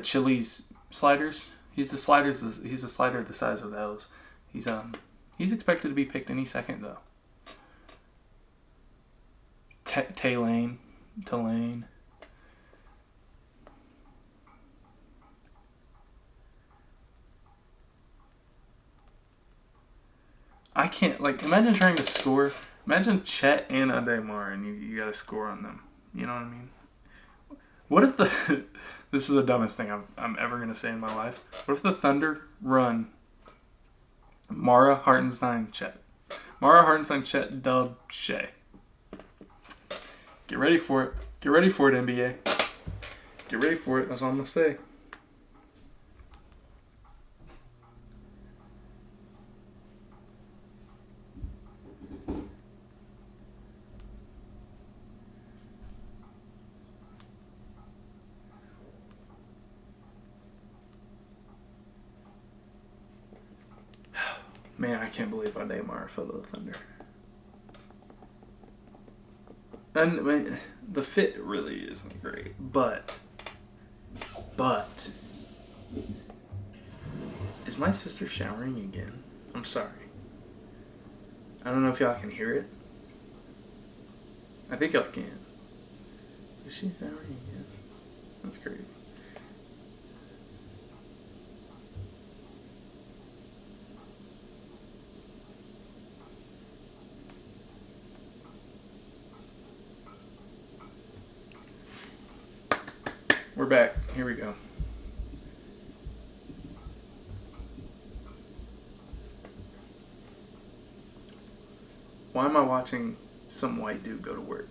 Chili's sliders. He's a slider the size of those. He's expected to be picked any second though. Tulane. I can't, imagine trying to score. Imagine Chet and Ademar and you got to score on them. You know what I mean? What if this is the dumbest thing I'm ever going to say in my life. What if the Thunder run Mara, Hartenstein, Chet? Mara, Hartenstein, Chet, Dub, Shea. Get ready for it. Get ready for it, NBA. Get ready for it. That's all I'm going to say. Man, I can't believe Ademar fell to the Thunder. And the fit really isn't great, but is my sister showering again? I'm sorry. I don't know if y'all can hear it. I think y'all can. Is she showering again? That's crazy. We're back. Here we go. Why am I watching some white dude go to work?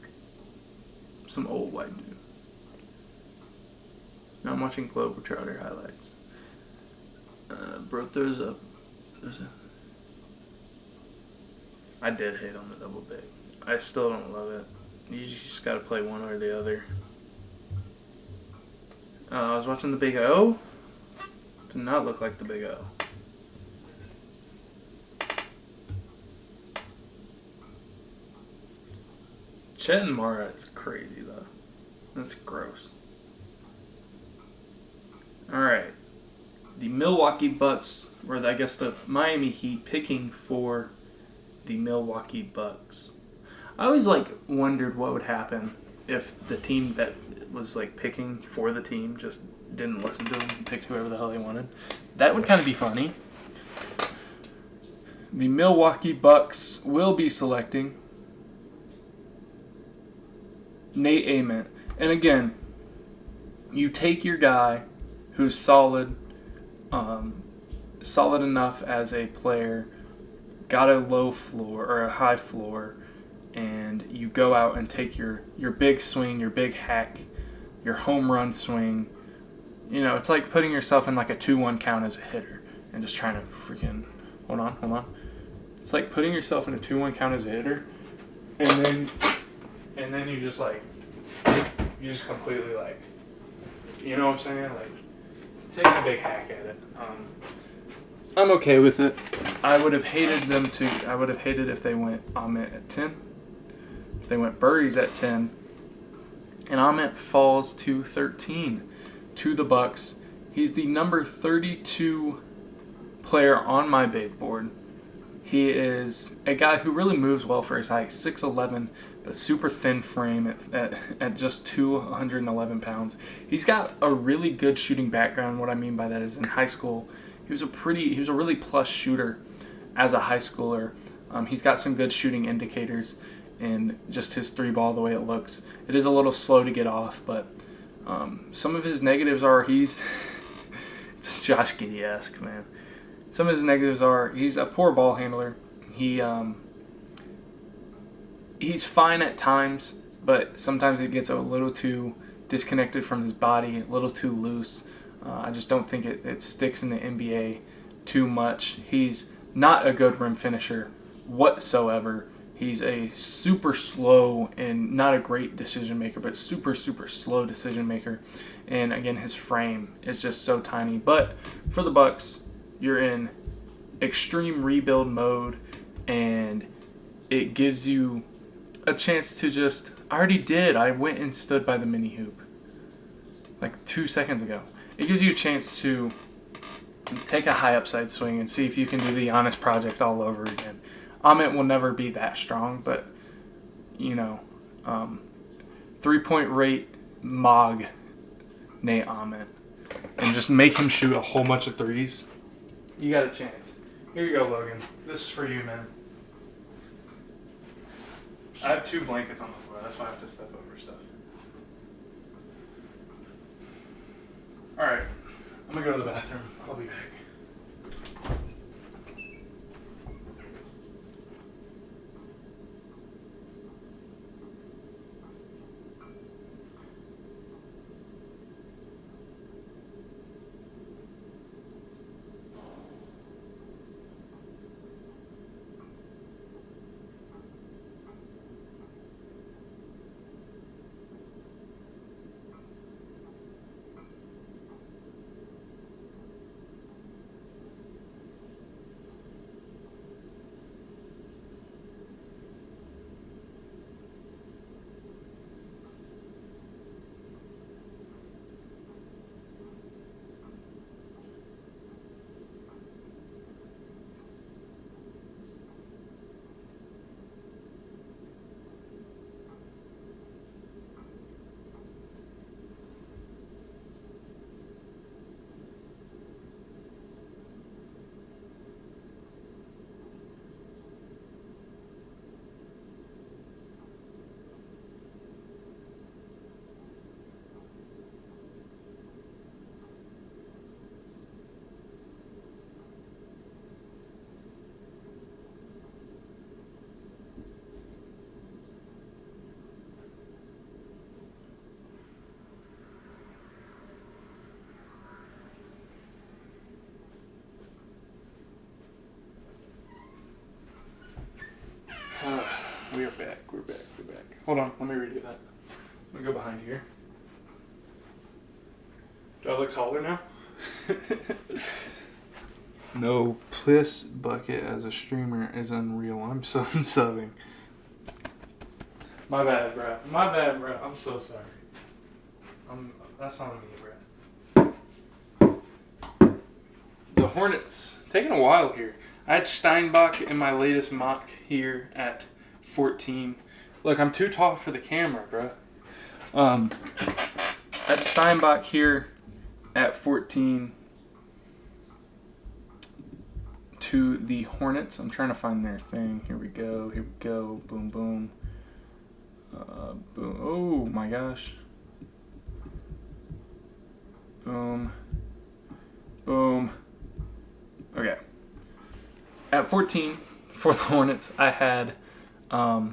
Some old white dude. Now I'm watching Globetrotter highlights. Bro, there's a... I did hate on the double big. I still don't love it. You just gotta play one or the other. I was watching the Big O. Did not look like the Big O. Chet and Mara is crazy though. That's gross. Alright. The Milwaukee Bucks, or I guess the Miami Heat, picking for the Milwaukee Bucks. I always wondered what would happen if the team that was picking for the team just didn't listen to them and picked whoever the hell they wanted. That would kind of be funny. The Milwaukee Bucks will be selecting Nate Ament. And again, you take your guy who's solid enough as a player got a low floor or a high floor, and you go out and take your big swing, your big hack, your home run swing. You know, it's like putting yourself in like a 2-1 count as a hitter and just trying to freaking hold on. It's like putting yourself in a 2-1 count as a hitter, and then you just like completely like, you know what I'm saying? Like taking a big hack at it. I'm okay with it. I would have hated if they went Amit at 10. If they went Burries at 10, and Amit falls to 13 to the Bucks. He's the number 32 player on my big board. He is a guy who really moves well for his height, 6'11", but super thin frame at just 211 pounds. He's got a really good shooting background. What I mean by that is in high school, he was a really plus shooter as a high schooler. He's got some good shooting indicators in just his three ball, the way it looks. It is a little slow to get off, but some of his negatives are it's Josh Giddey-esque, man. Some of his negatives are he's a poor ball handler. He's fine at times, but sometimes it gets a little too disconnected from his body, a little too loose. I just don't think it sticks in the NBA too much. He's not a good rim finisher whatsoever. He's a super slow and not a great decision maker, but super, super slow decision maker. And again, his frame is just so tiny. But for the Bucks, you're in extreme rebuild mode, and it gives you a chance to just... I already did. I went and stood by the mini hoop like 2 seconds ago. It gives you a chance to take a high upside swing and see if you can do the Giannis project all over again. Amit will never be that strong, but, you know, 3-point rate Mog Nate Amit and just make him shoot a whole bunch of threes. You got a chance. Here you go, Logan. This is for you, man. I have 2 blankets on the floor. That's why I have to step over stuff. All right. I'm going to go to the bathroom. I'll be back. We're back. Hold on, let me redo that. Let me go behind here. Do I look taller now? No piss bucket as a streamer is unreal. I'm so subbing. My bad, bro. I'm so sorry. That's not me, bro. The Hornets. Taking a while here. I had Steinbach in my latest mock here at 14. Look, I'm too tall for the camera, bro. At Steinbach here at 14 to the Hornets. I'm trying to find their thing. Here we go. Boom, boom. Boom. Oh, my gosh. Boom. Boom. Okay. At 14 for the Hornets, I had I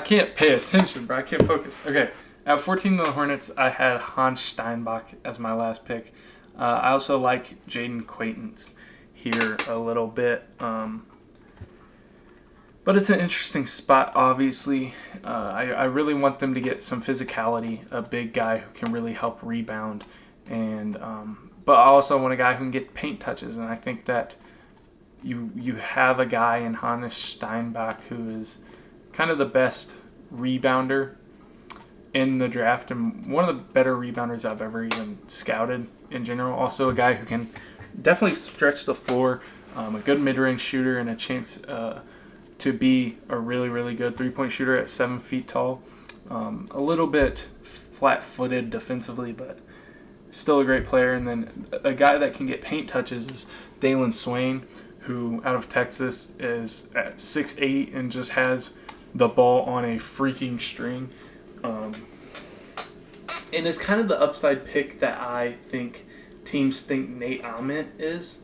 can't pay attention, bro. I can't focus. Okay, at 14 of the Hornets, I had Hans Steinbach as my last pick. I also like Jaden Quaintance here a little bit. But it's an interesting spot, obviously. I really want them to get some physicality, a big guy who can really help rebound. But I also want a guy who can get paint touches, and I think that you have a guy in Hannes Steinbach who is kind of the best rebounder in the draft and one of the better rebounders I've ever even scouted in general. Also a guy who can definitely stretch the floor, a good mid-range shooter, and a chance to be a really, really good three-point shooter at 7 feet tall. A little bit flat-footed defensively, but still a great player. And then a guy that can get paint touches is Dalen Swain, who out of Texas is at 6'8" and just has the ball on a freaking string. And it's kind of the upside pick that I think teams think Nate Ahmet is.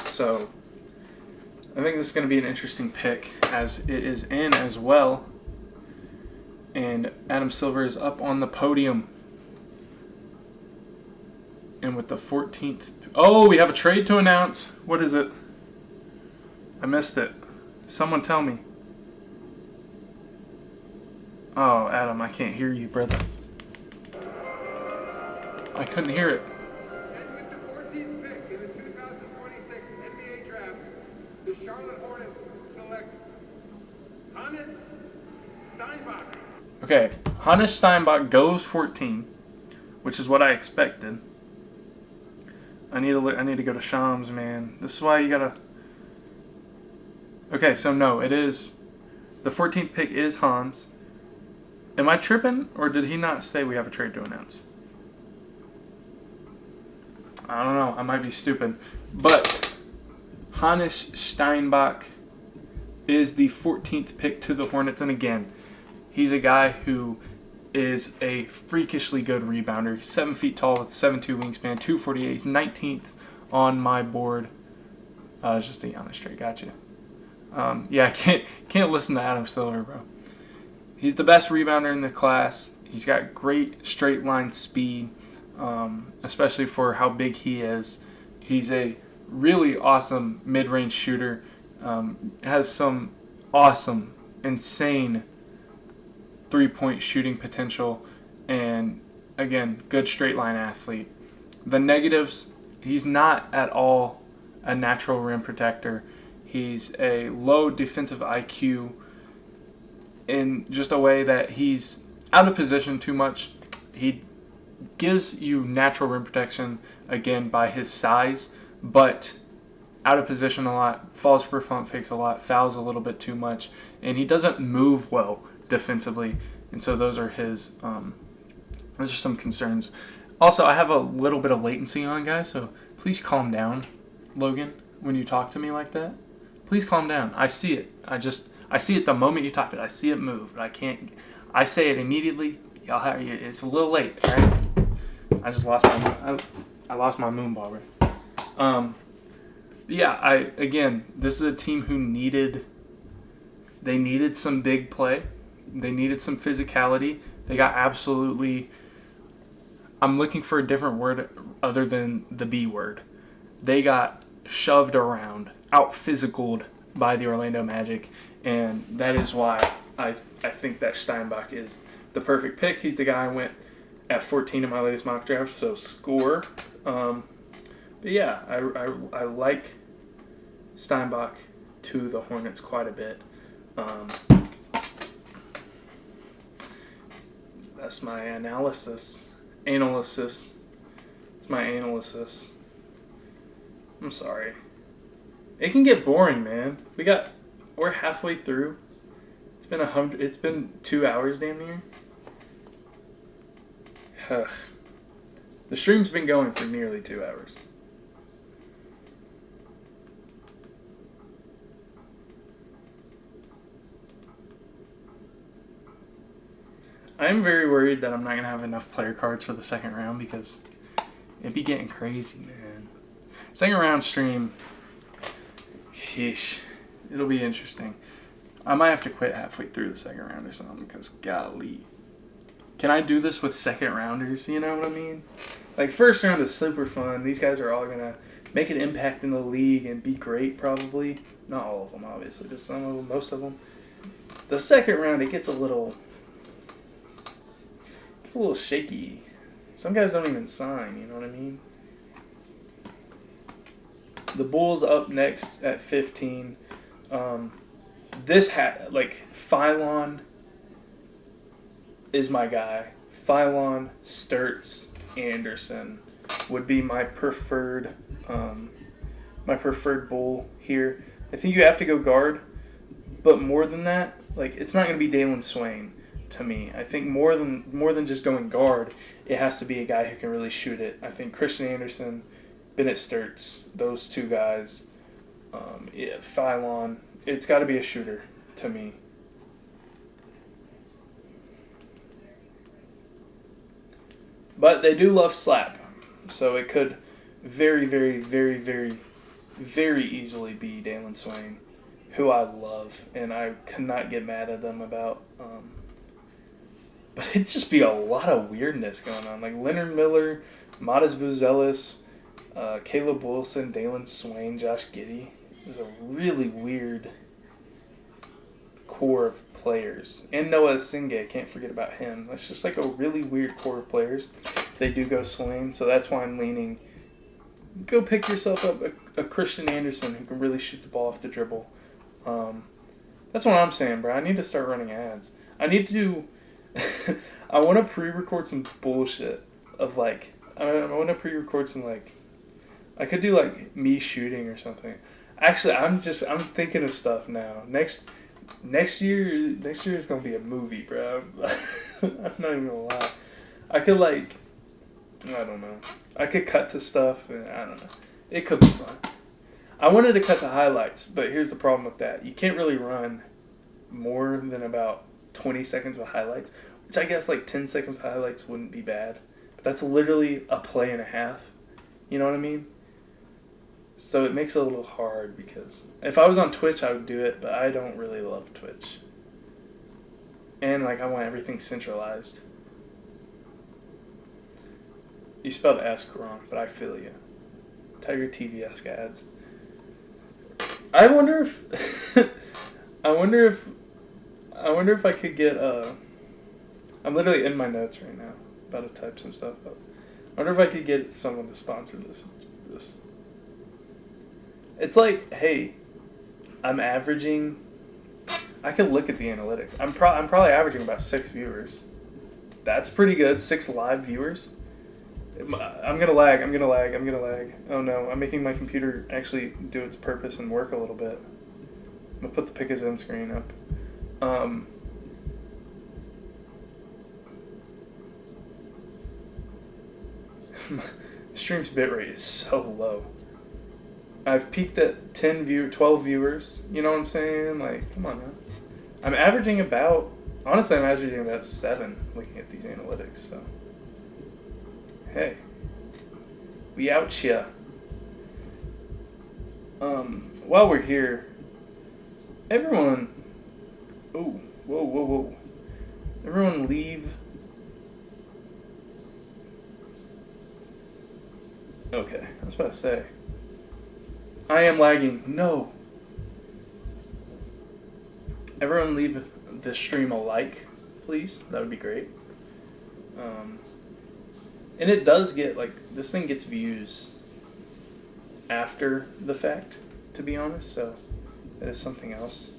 So I think this is going to be an interesting pick, as it is in as well. And Adam Silver is up on the podium. And with the 14th... Oh, we have a trade to announce. What is it? I missed it. Someone tell me. Oh, Adam, I can't hear you, brother. I couldn't hear it. And with the 14th pick in the 2026 NBA Draft, the Charlotte Hornets select Hannes Steinbach. Okay, Hannes Steinbach goes 14, which is what I expected. I need to go to Shams, man. This is why you gotta... Okay, so no, it is... The 14th pick is Hans. Am I tripping, or did he not say we have a trade to announce? I don't know. I might be stupid. But Hannes Steinbach is the 14th pick to the Hornets. And again, he's a guy who is a freakishly good rebounder. He's 7 feet tall with a 7'2" wingspan, 248. He's 19th on my board. It's just a Giannis trade. Gotcha. Yeah, I can't listen to Adam Silver, bro. He's the best rebounder in the class. He's got great straight line speed, especially for how big he is. He's a really awesome mid-range shooter. Has some awesome, insane three-point shooting potential, and again, good straight line athlete. The negatives: he's not at all a natural rim protector. He's a low defensive IQ in just a way that he's out of position too much. He gives you natural rim protection, again, by his size, but out of position a lot, falls for pump fakes a lot, fouls a little bit too much, and he doesn't move well defensively. And so those are some concerns. Also, I have a little bit of latency on, guys, so please calm down, Logan, when you talk to me like that. Please calm down. I see it. I see it the moment you type it. I see it move, but I say it immediately. It's a little late, right? I lost my moon ball, right? Again, this is a team who needed some big play. They needed some physicality. They got absolutely... I'm looking for a different word other than the B word. They got shoved around, out-physicaled by the Orlando Magic, and that is why I think that Steinbach is the perfect pick. He's the guy I went at 14 in my latest mock draft, so score. But yeah, I like Steinbach to the Hornets quite a bit. That's my analysis. It's my analysis. I'm sorry. It can get boring, man. We're halfway through. It's been 2 hours damn near. Ugh. The stream's been going for nearly 2 hours. I am very worried that I'm not going to have enough player cards for the second round because it'd be getting crazy, man. Second round stream, sheesh, it'll be interesting. I might have to quit halfway through the second round or something because golly. Can I do this with second rounders? You know what I mean? Like, first round is super fun. These guys are all going to make an impact in the league and be great probably. Not all of them, obviously, but some of them, most of them. The second round, it gets a little shaky. Some guys don't even sign, you know what I mean? The Bulls up next at 15. Phylon is my guy. Phylon, Sturts, Anderson would be my preferred Bull here. I think you have to go guard, but more than that, like, it's not going to be Dalen Swain to me. I think more than just going guard, it has to be a guy who can really shoot it. I think Christian Anderson, Bennett Sturts, those two guys, Phylon, it's got to be a shooter to me. But they do love slap, so it could very, very, very, very, very easily be Dalen Swain, who I love, and I cannot get mad at them about. But it'd just be a lot of weirdness going on. Like Leonard Miller, Matas Buzelis, Caleb Wilson, Dalen Swain, Josh Giddey is a really weird core of players. And Noah Singh, can't forget about him. That's just like a really weird core of players if they do go Swain. So that's why I'm leaning. Go pick yourself up a Christian Anderson who can really shoot the ball off the dribble. That's what I'm saying, bro. I need to start running ads. I need to... I want to pre-record some bullshit of, like... I want to pre-record some, like... I could do, like, me shooting or something. Actually, I'm thinking of stuff now. Next year is going to be a movie, bro. I'm not even going to lie. I could, like... I don't know. I could cut to stuff, and I don't know. It could be fun. I wanted to cut to highlights, but here's the problem with that. You can't really run more than about 20 seconds with highlights, which I guess like 10 seconds of highlights wouldn't be bad. But that's literally a play and a half. You know what I mean? So it makes it a little hard because if I was on Twitch, I would do it, but I don't really love Twitch. And like I want everything centralized. You spelled S wrong, but I feel you. Tiger TV-esque ads. I wonder if I could get I'm literally in my notes right now, about to type some stuff up. I wonder if I could get someone to sponsor this. It's like, hey, I'm averaging. I can look at the analytics. I'm probably averaging about 6 viewers. That's pretty good. 6 live viewers. I'm gonna lag. Oh no, I'm making my computer actually do its purpose and work a little bit. I'm gonna put the pick as end screen up. The stream's bitrate is so low. I've peaked at 12 viewers. You know what I'm saying? Like, come on now. I'm averaging about 7 looking at these analytics, so. Hey, we out here. While we're here, everyone. Oh, whoa. Everyone leave. Okay, I was about to say. I am lagging. No. Everyone leave the stream a like, please. That would be great. And it does get, like, this thing gets views after the fact, to be honest, so that is something else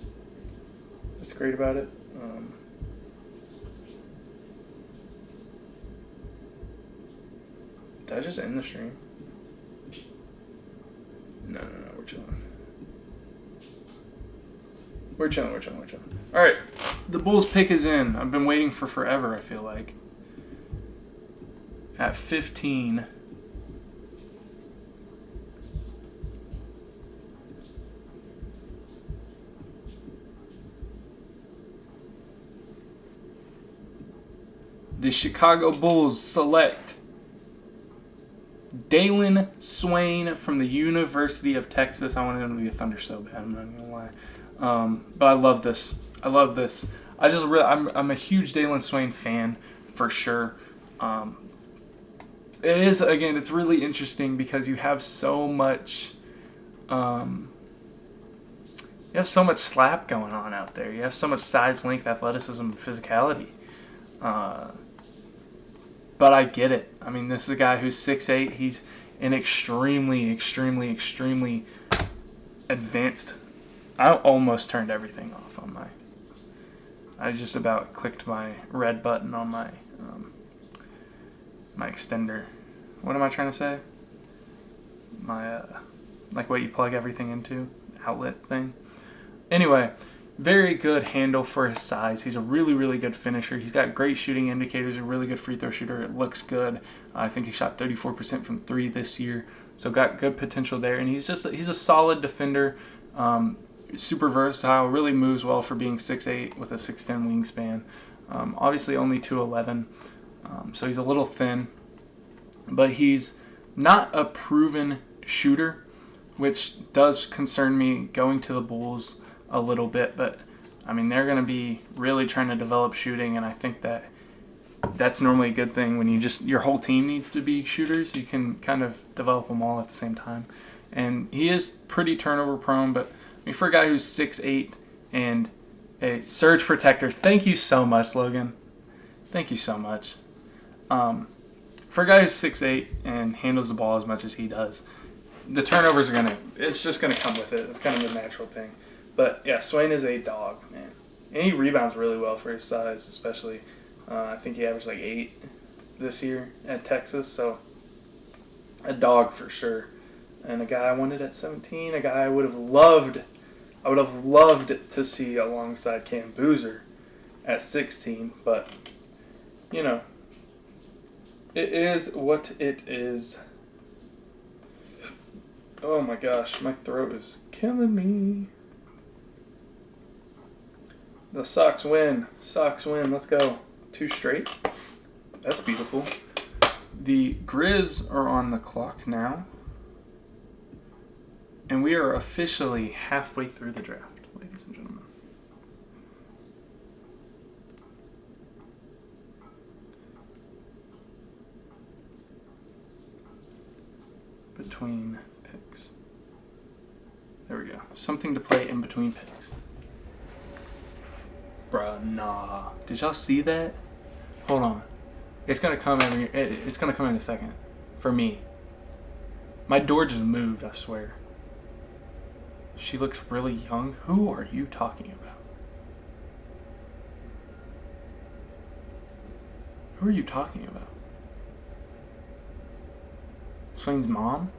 that's great about it. Did I just end the stream? No, we're chilling. We're chilling. Alright, the Bulls pick is in. I've been waiting for forever, I feel like. At 15. the Chicago Bulls select Dalen Swain from the University of Texas. I wanted him to be a Thunder so bad, I'm not gonna lie. But I love this. I'm a huge Dalen Swain fan for sure. It's really interesting because you have so much slap going on out there. You have so much size, length, athleticism, and physicality. But I get it. I mean, this is a guy who's 6'8". He's an extremely, extremely, extremely advanced. I almost turned everything off on my. I just about clicked my red button on my my extender. What am I trying to say? My like what you plug everything into, outlet thing. Anyway, very good handle for his size. He's a really, really good finisher. He's got great shooting indicators, a really good free throw shooter. It looks good. I think he shot 34% from 3 this year, so got good potential there. And he's a solid defender, super versatile, really moves well for being 6'8" with a 6'10" wingspan. Obviously only 2'11", so he's a little thin, but he's not a proven shooter, which does concern me going to the Bulls a little bit. But I mean, they're going to be really trying to develop shooting, and I think that's normally a good thing when your whole team needs to be shooters. You can kind of develop them all at the same time. And he is pretty turnover prone, but I mean, for a guy who's 6'8" and a surge protector, thank you so much, Logan. Thank you so much. For a guy who's 6'8" and handles the ball as much as he does, the turnovers it's just going to come with it. It's kind of a natural thing. But yeah, Swain is a dog, man. And he rebounds really well for his size, especially. I think he averaged like 8 this year at Texas, so a dog for sure. And a guy I wanted at 17, a guy I would have loved to see alongside Cam Boozer at 16, but you know, it is what it is. Oh my gosh, my throat is killing me. The Sox win. Let's go. 2 straight. That's beautiful. The Grizz are on the clock now. And we are officially halfway through the draft, ladies and gentlemen. Between picks. There we go. Something to play in between picks. Bruh, nah. Did y'all see that? Hold on. It's gonna come in a second. For me. My door just moved, I swear. She looks really young. Who are you talking about? Who are you talking about? Swain's mom?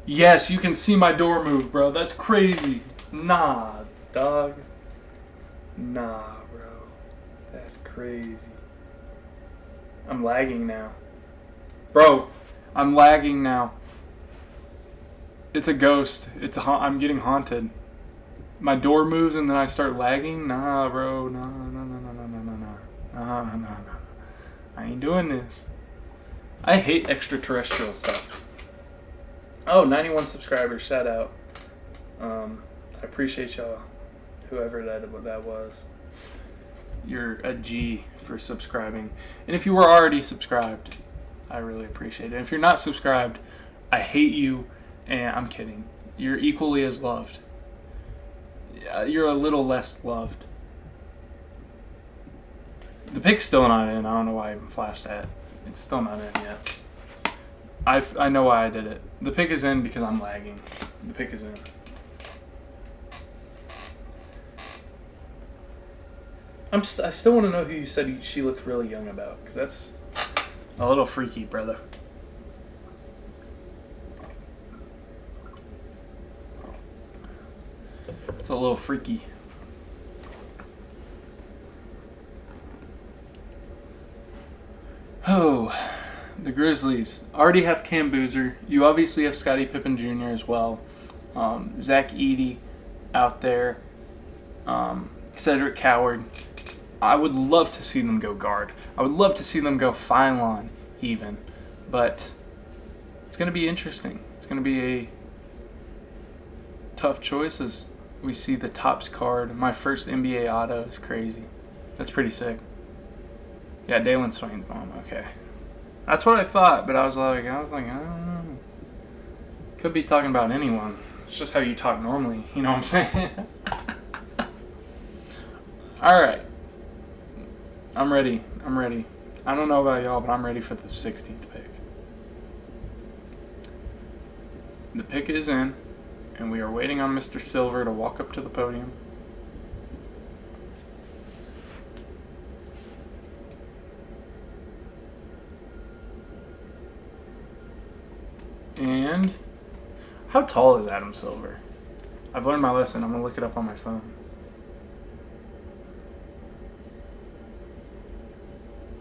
Yes, you can see my door move, bro. That's crazy. Nah, dog. Nah, bro. That's crazy. I'm lagging now. Bro, I'm lagging now. It's a ghost. I'm getting haunted. My door moves and then I start lagging? Nah, bro. Nah. I ain't doing this. I hate extraterrestrial stuff. Oh, 91 subscribers. Shout out. I appreciate y'all. Whoever that was. You're a G for subscribing. And if you were already subscribed, I really appreciate it. And if you're not subscribed, I hate you, and I'm kidding. You're equally as loved. You're a little less loved. The pick's still not in. I don't know why I even flashed that. It's still not in yet. I know why I did it. The pick is in because I'm lagging. The pick is in. I still want to know who you said she looked really young about, because that's a little freaky, brother. It's a little freaky. Oh, the Grizzlies already have Cam Boozer. You obviously have Scottie Pippen Jr. as well. Zach Edey out there. Cedric Coward. I would love to see them go guard. I would love to see them go fine line even. But it's going to be interesting. It's going to be a tough choice as we see the Topps card. My first NBA auto is crazy. That's pretty sick. Yeah, Dalen Swain's mom. Okay. That's what I thought, but I was like, I don't know. Could be talking about anyone. It's just how you talk normally. You know what I'm saying? All right. I'm ready. I don't know about y'all, but I'm ready for the 16th pick. The pick is in, and we are waiting on Mr. Silver to walk up to the podium. And how tall is Adam Silver? I've learned my lesson. I'm going to look it up on my phone.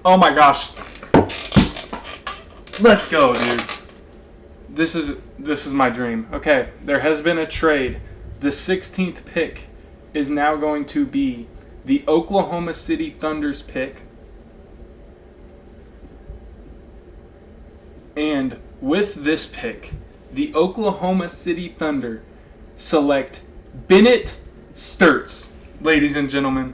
Oh my gosh. Let's go, dude. This is my dream. Okay, there has been a trade. The 16th pick is now going to be the Oklahoma City Thunder's pick. And with this pick, the Oklahoma City Thunder select Bennett Sturtz, ladies and gentlemen.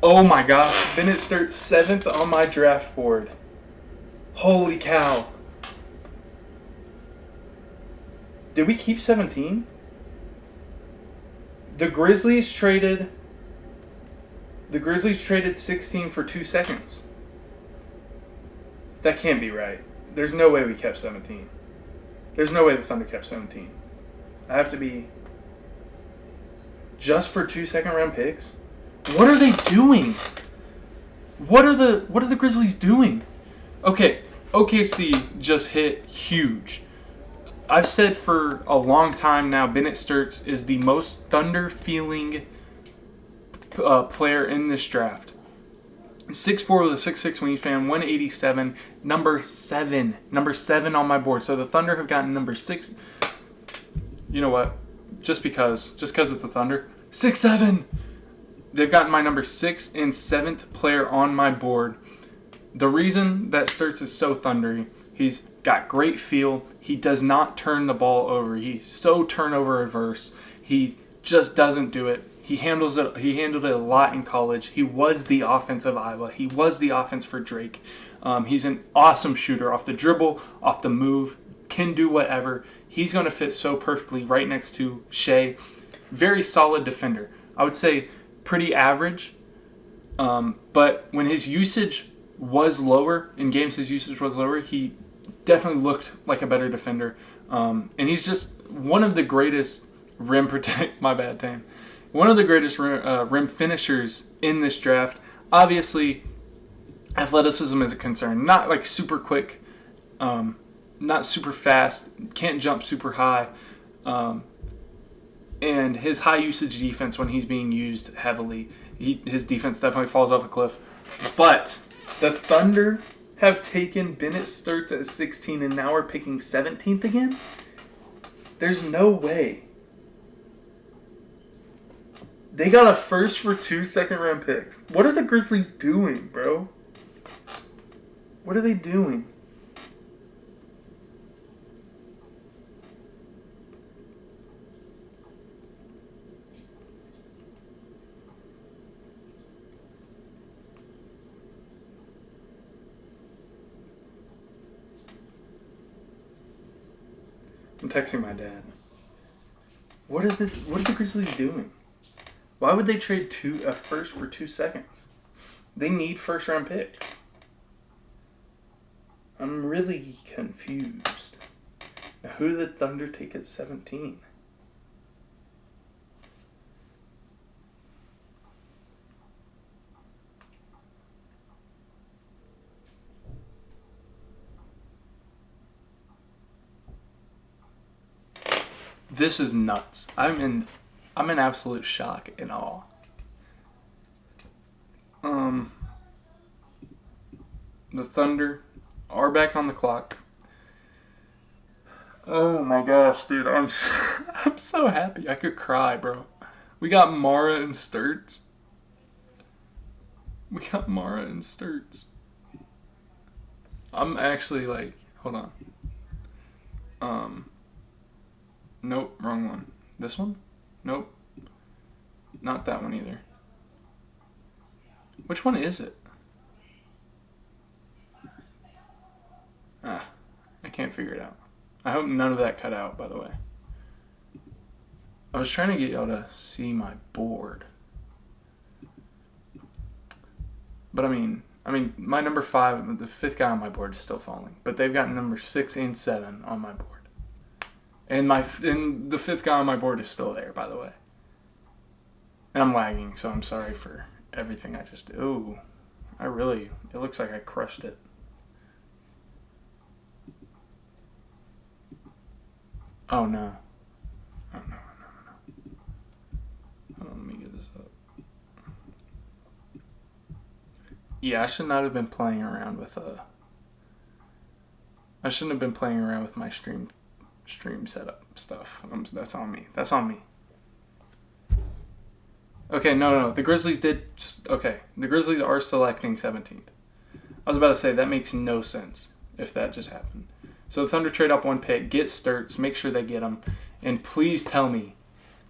Oh my gosh, Bennett Sturtz 7th on my draft board. Holy cow. Did we keep 17? The Grizzlies traded 16 for 2 seconds. That can't be right. There's no way we kept 17. There's no way the Thunder kept 17. I have to be just for 2 second-round picks. What are they doing? What are the Grizzlies doing? Okay, OKC just hit huge. I've said for a long time now, Bennett Sturtz is the most Thunder-feeling player in this draft. 6'4" with a 6'6" wingspan, 187, number 7 on my board. So the Thunder have gotten number 6. You know what? Just because it's the Thunder. 6'7". They've gotten my number 6 and 7th player on my board. The reason that Sturtz is so thundery, he's got great feel. He does not turn the ball over. He's so turnover averse. He just doesn't do it. He handled it a lot in college. He was the offense of Iowa. He was the offense for Drake. He's an awesome shooter off the dribble, off the move, can do whatever. He's going to fit so perfectly right next to Shea. Very solid defender. I would say pretty average. But when his usage was lower, in games his usage was lower, he definitely looked like a better defender. And he's just one of the greatest rim protect. My bad, Tane. One of the greatest rim finishers in this draft. Obviously, athleticism is a concern. Not like super quick, not super fast, can't jump super high. And his high usage defense when he's being used heavily, his defense definitely falls off a cliff. But the Thunder have taken Bennett Sturtz at 16 and now are picking 17th again? There's no way. They got a first for 2 second-round picks. What are the Grizzlies doing, bro? What are they doing? I'm texting my dad. What are the Grizzlies doing? Why would they trade a first for 2 seconds? They need first-round picks. I'm really confused. Now, who did the Thunder take at 17? This is nuts. I'm in absolute shock and awe. The Thunder are back on the clock. Oh my gosh, dude. I'm so happy. I could cry, bro. We got Mara and Sturts. I'm actually like, hold on. Nope, wrong one. This one? Nope. Not that one either. Which one is it? I can't figure it out. I hope none of that cut out, by the way. I was trying to get y'all to see my board. But I mean, my number 5, the 5th guy on my board is still falling. But they've got number 6 and 7 on my board. And the 5th guy on my board is still there, by the way. And I'm lagging, so I'm sorry for everything I just did. Ooh, it looks like I crushed it. Oh no. Hold on, let me get this up. Yeah, I should not have been playing around with I shouldn't have been playing around with my stream setup stuff. That's on me. Okay, no. The Grizzlies the Grizzlies are selecting 17th. I was about to say, that makes no sense if that just happened. So the Thunder trade up 1 pick, get Sturts, make sure they get him, and please tell me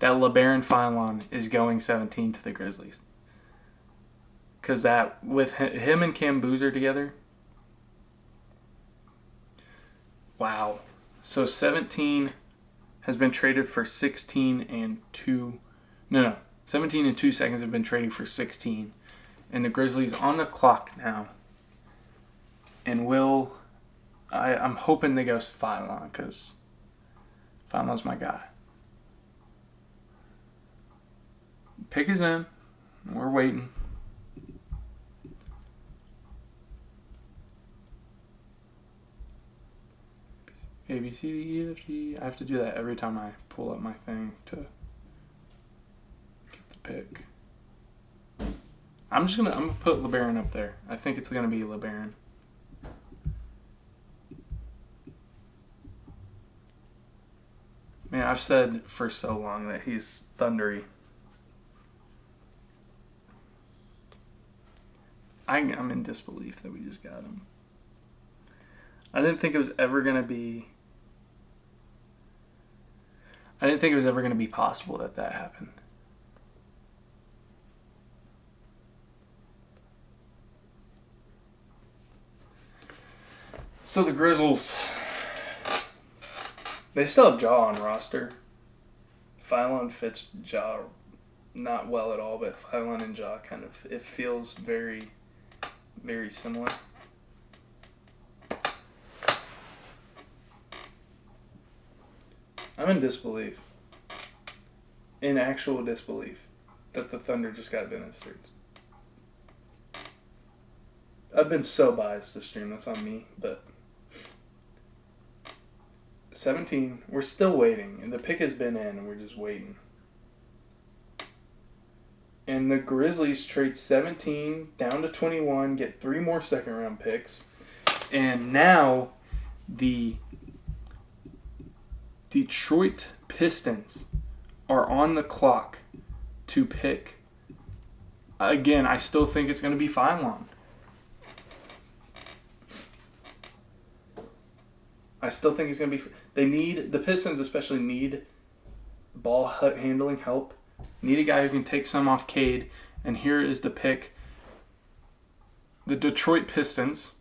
that LeBaron Philon is going 17 to the Grizzlies. Because that, with him and Cam Boozer together, wow. So 17 has been traded for 16 and 2. No. 17 and 2 seconds have been traded for 16. And the Grizzlies on the clock now. And I'm hoping they go Philon, because Philon's my guy. Pick is in. We're waiting. A, B, C, D, E, F, G. I have to do that every time I pull up my thing to get the pick. I'm gonna put LeBaron up there. I think it's gonna be LeBaron. Man, I've said for so long that he's thundery. I'm in disbelief that we just got him. I didn't think it was ever going to be possible that happened. So the Grizzlies, they still have Ja on roster. Philon fits Ja not well at all, but Philon and Ja it feels very, very similar. I'm in disbelief. In actual disbelief that the Thunder just got Ben Simmons. I've been so biased this stream, that's on me, but 17, we're still waiting, and the pick has been in, and we're just waiting. And the Grizzlies trade 17 down to 21, get 3 more second-round picks, and now the Detroit Pistons are on the clock to pick. Again, I still think it's going to be Philon. I still think it's going to be... The Pistons especially need ball handling help. Need a guy who can take some off Cade. And here is the pick. The Detroit Pistons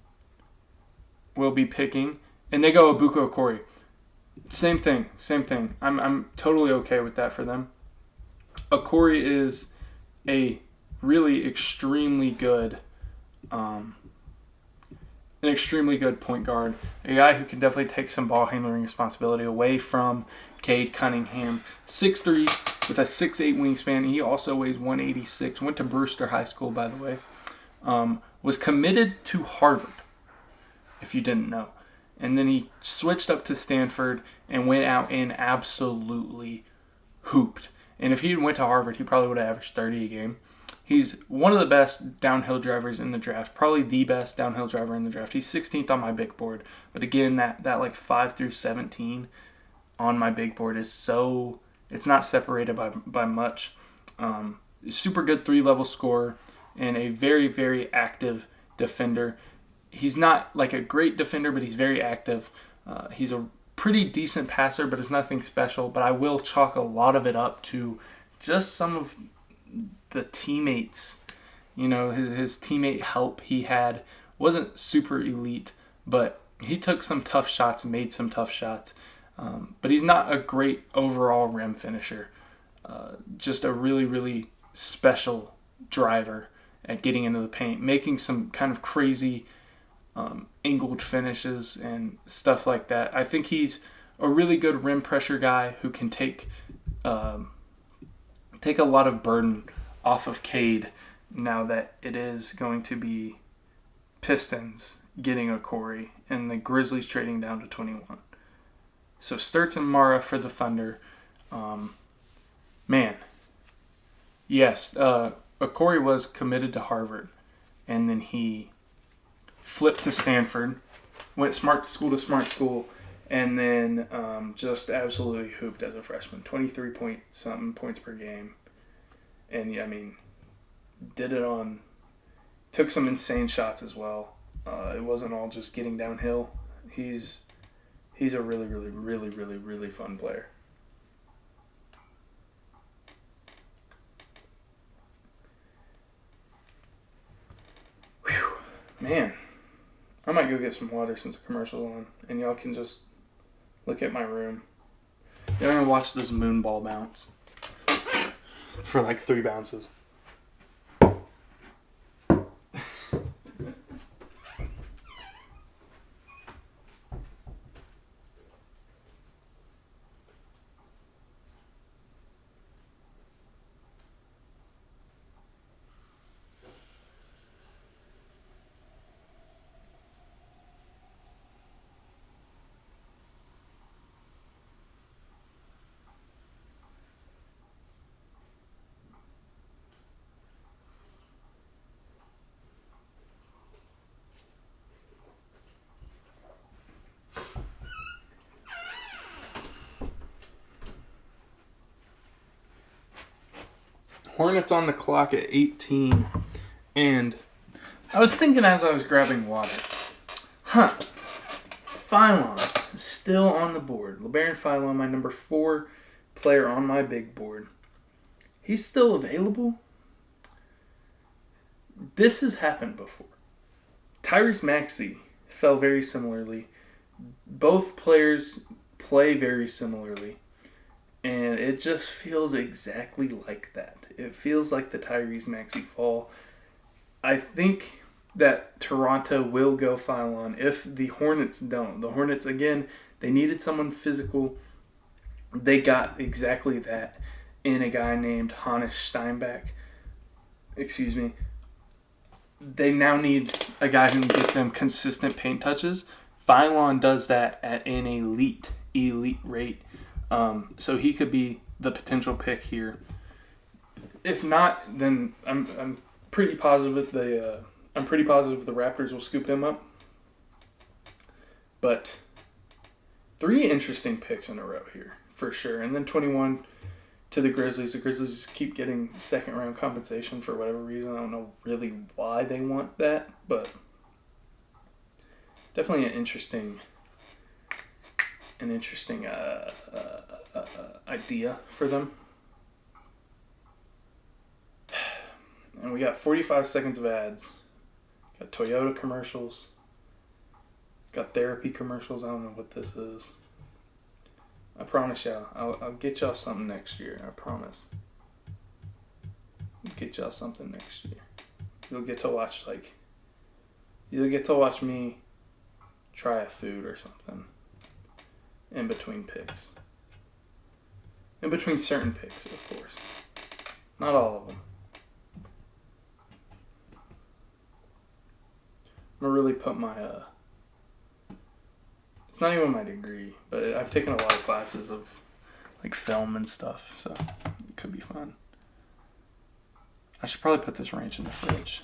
will be picking. And they go Abuko Okori. Same thing. I'm totally okay with that for them. Okori is a really extremely good point guard. A guy who can definitely take some ball handling responsibility away from Cade Cunningham. 6'3", with a 6'8" wingspan. He also weighs 186. Went to Brewster High School, by the way. Was committed to Harvard, if you didn't know. And then he switched up to Stanford and went out and absolutely hooped. And if he went to Harvard, he probably would have averaged 30 a game. He's one of the best downhill drivers in the draft, probably the best downhill driver in the draft. He's 16th on my big board, but again, that like 5 through 17 on my big board is so, it's not separated by much. Super good 3-level scorer and a very, very active defender. He's not like a great defender, but he's very active. He's a pretty decent passer, but it's nothing special. But I will chalk a lot of it up to just some of the teammates. You know, his teammate help he had wasn't super elite, but he took some tough shots, made some tough shots. But he's not a great overall rim finisher. Just a really, really special driver at getting into the paint, making some kind of crazy angled finishes and stuff like that. I think he's a really good rim pressure guy who can take a lot of burden off of Cade now that it is going to be Pistons getting a Corey and the Grizzlies trading down to 21. So Sturts and Mara for the Thunder. Man, yes, Corey was committed to Harvard, and then he flipped to Stanford, went smart school, and then just absolutely hooped as a freshman. 23-point-something points per game. And, yeah, I mean, took some insane shots as well. It wasn't all just getting downhill. He's a really, really, really, really, really fun player. Whew. Man, I might go get some water since the commercial's on, and y'all can just look at my room. Y'all gonna watch this moon ball bounce for like 3 bounces. Hornets on the clock at 18, and I was thinking as I was grabbing water, Phylon is still on the board. LeBaron Phylon, my number 4 player on my big board. He's still available. This has happened before. Tyrese Maxey fell very similarly. Both players play very similarly. And it just feels exactly like that. It feels like the Tyrese Maxey fall. I think that Toronto will go Phylon if the Hornets don't. The Hornets, again, they needed someone physical. They got exactly that in a guy named Hannes Steinbach. Excuse me. They now need a guy who can get them consistent paint touches. Phylon does that at an elite rate. So he could be the potential pick here. If not, then I'm pretty positive the Raptors will scoop him up. But 3 interesting picks in a row here for sure. And then 21 to the Grizzlies. The Grizzlies just keep getting second round compensation for whatever reason. I don't know really why they want that, but definitely an interesting idea for them. And we got 45 seconds of ads. Got Toyota commercials. Got therapy commercials. I don't know what this is. I promise y'all, I'll get y'all something next year. I promise. I'll get y'all something next year. You'll get to watch me try a food or something. In between picks. In between certain picks, of course. Not all of them. I'm going to really put my... it's not even my degree, but I've taken a lot of classes of like film and stuff, so it could be fun. I should probably put this range in the fridge.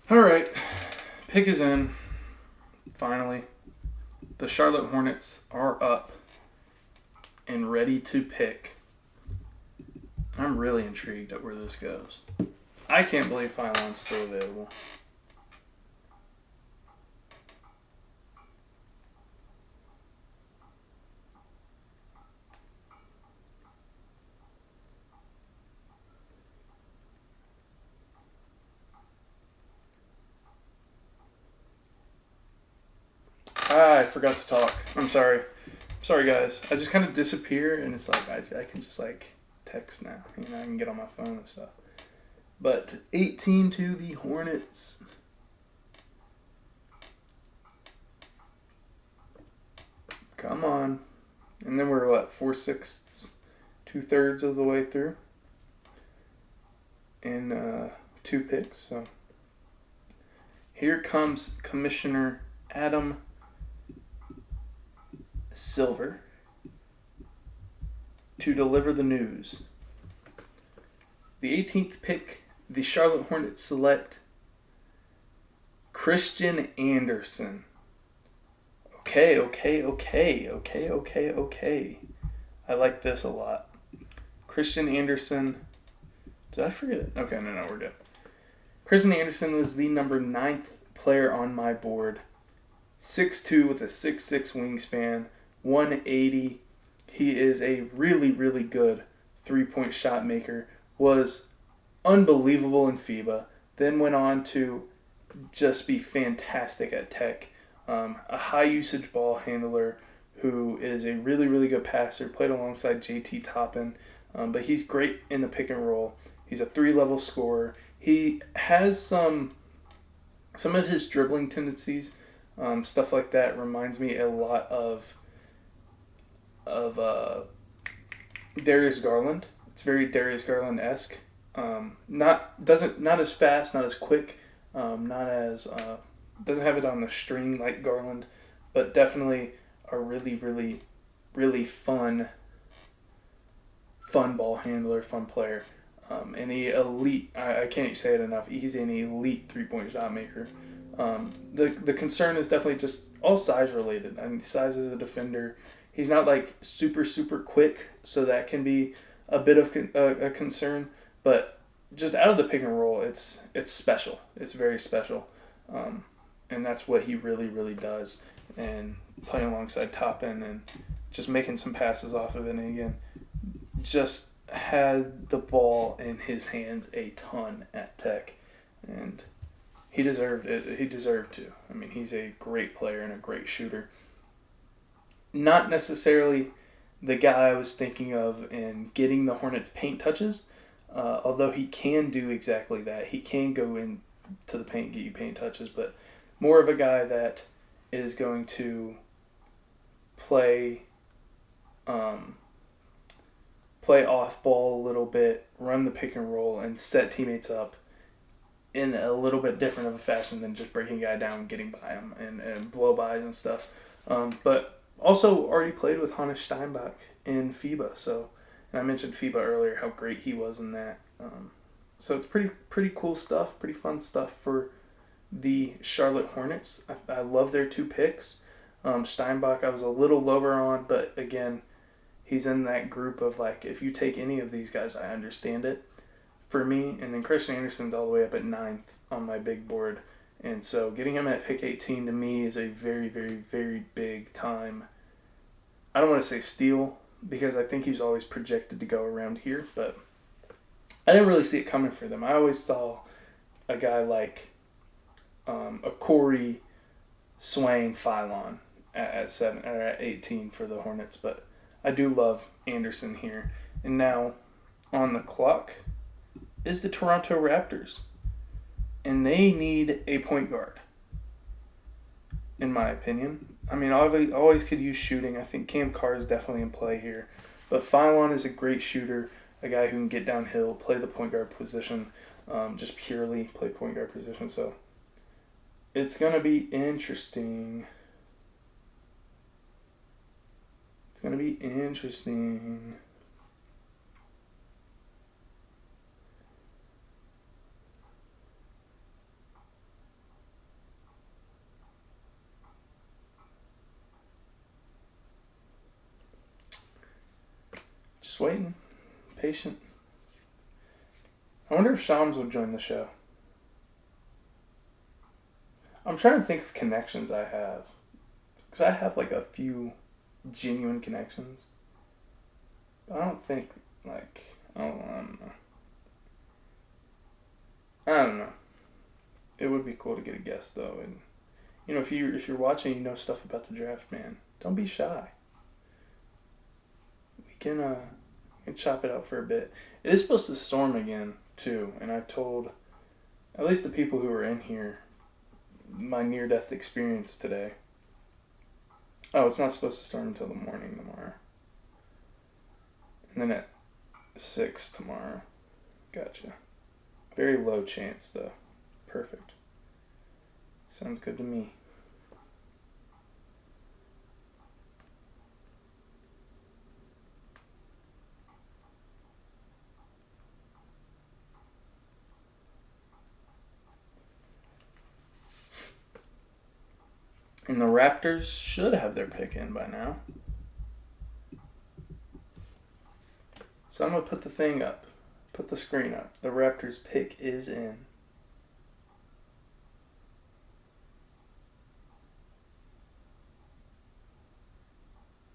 All right, pick is in. Finally, the Charlotte Hornets are up and ready to pick. I'm really intrigued at where this goes. I can't believe Phylon's still available. I forgot to talk. I'm sorry. Sorry, guys. I just kind of disappear, and it's like I can just like text now. You know, I can get on my phone and stuff. But 18 to the Hornets. Come on. And then we're what, 4/6, 2/3 of the way through. And 2 picks. So here comes Commissioner Adam Silver to deliver the news. The 18th pick, the Charlotte Hornets select Christian Anderson. Okay. I like this a lot. Christian Anderson. Did I forget it? Okay, no, we're good. Christian Anderson was the number 9th player on my board. 6'2" with a 6'6" wingspan, 180. He is a really, really good three-point shot maker. Was unbelievable in FIBA. Then went on to just be fantastic at Tech. A high-usage ball handler who is a really, really good passer. Played alongside JT Toppin. But he's great in the pick and roll. He's a 3-level scorer. He has some of his dribbling tendencies, stuff like that, reminds me a lot of Darius Garland. It's very Darius Garland-esque. Not as fast, not as quick, not as doesn't have it on the string like Garland, but definitely a really, really, really fun ball handler, fun player. And he elite, I can't say it enough, he's an elite three-point shot maker. The concern is definitely just all size related. I mean, size as a defender. He's not like super, super quick, so that can be a bit of a concern. But just out of the pick and roll, it's special. It's very special. And that's what he really, really does. And playing alongside Toppin and just making some passes off of it. And again, just had the ball in his hands a ton at Tech. And he deserved it. He deserved to. I mean, he's a great player and a great shooter. Not necessarily the guy I was thinking of in getting the Hornets paint touches, although he can do exactly that. He can go into the paint, get you paint touches, but more of a guy that is going to play off ball a little bit, run the pick and roll, and set teammates up in a little bit different of a fashion than just breaking a guy down and getting by him and blow-bys and stuff. But also already played with Hannes Steinbach in FIBA. So, and I mentioned FIBA earlier, how great he was in that. So it's pretty cool stuff, pretty fun stuff for the Charlotte Hornets. I love their 2 picks. Steinbach I was a little lower on, but again, he's in that group of like, if you take any of these guys, I understand it. For me, and then Christian Anderson's all the way up at 9th on my big board. And so getting him at pick 18 to me is a very, very, very big time. I don't want to say steal because I think he's always projected to go around here, but I didn't really see it coming for them. I always saw a guy like a Corey Swain Phylon at 7 or at 18 for the Hornets, but I do love Anderson here. And now on the clock is the Toronto Raptors. And they need a point guard, in my opinion. I mean, I always could use shooting. I think Cam Carr is definitely in play here. But Phylon is a great shooter, a guy who can get downhill, play the point guard position, just purely play point guard position. So it's going to be interesting. It's going to be interesting. Just waiting. Patient. I wonder if Shams will join the show. I'm trying to think of connections I have. Because I have like a few genuine connections. But I don't think, like, I don't know. I don't know. It would be cool to get a guest though, and you know, if you're watching, you know stuff about the draft, man. Don't be shy. We can chop it out for a bit. It is supposed to storm again too, and I told at least the people who were in here my near-death experience today. Oh, it's not supposed to storm until the morning tomorrow, and then at 6 tomorrow. Gotcha. Very low chance though. Perfect. Sounds good to me. And the Raptors should have their pick in by now. So I'm going to put the thing up. Put the screen up. The Raptors pick is in.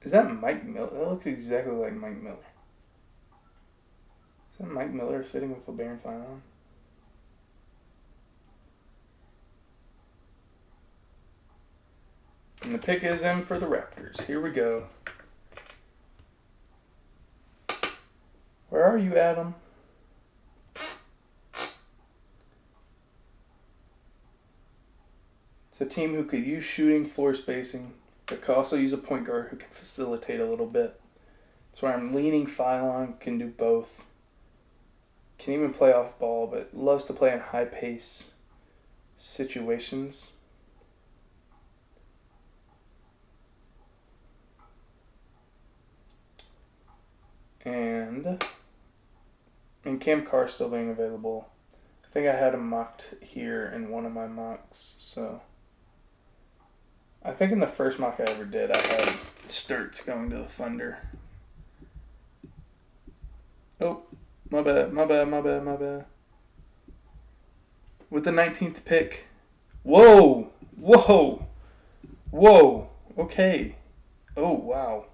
Is that Mike Miller? That looks exactly like Mike Miller. Is that Mike Miller sitting with LeBaron Fillon? And the pick is in for the Raptors. Here we go. Where are you, Adam? It's a team who could use shooting, floor spacing, but could also use a point guard who can facilitate a little bit. That's why I'm leaning Fillon, can do both. Can even play off ball, but loves to play in high pace situations. And Cam Carr still being available. I think I had him mocked here in one of my mocks, so I think in the first mock I ever did, I had Sturts going to the Thunder. Oh, my bad. With the 19th pick. Whoa! Okay. Oh, wow.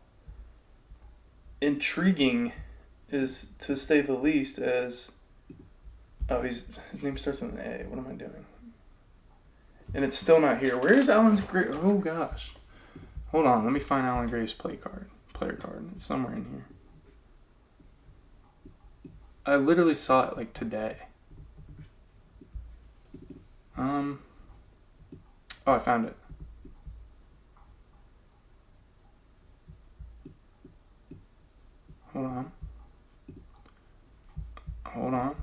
Intriguing is to say the least as... Oh, his name starts with an A. What am I doing? And it's still not here. Where is Allen Graves? Oh, gosh. Hold on. Let me find Allen Graves' player card. It's somewhere in here. I literally saw it, like, today. Oh, I found it. Hold on.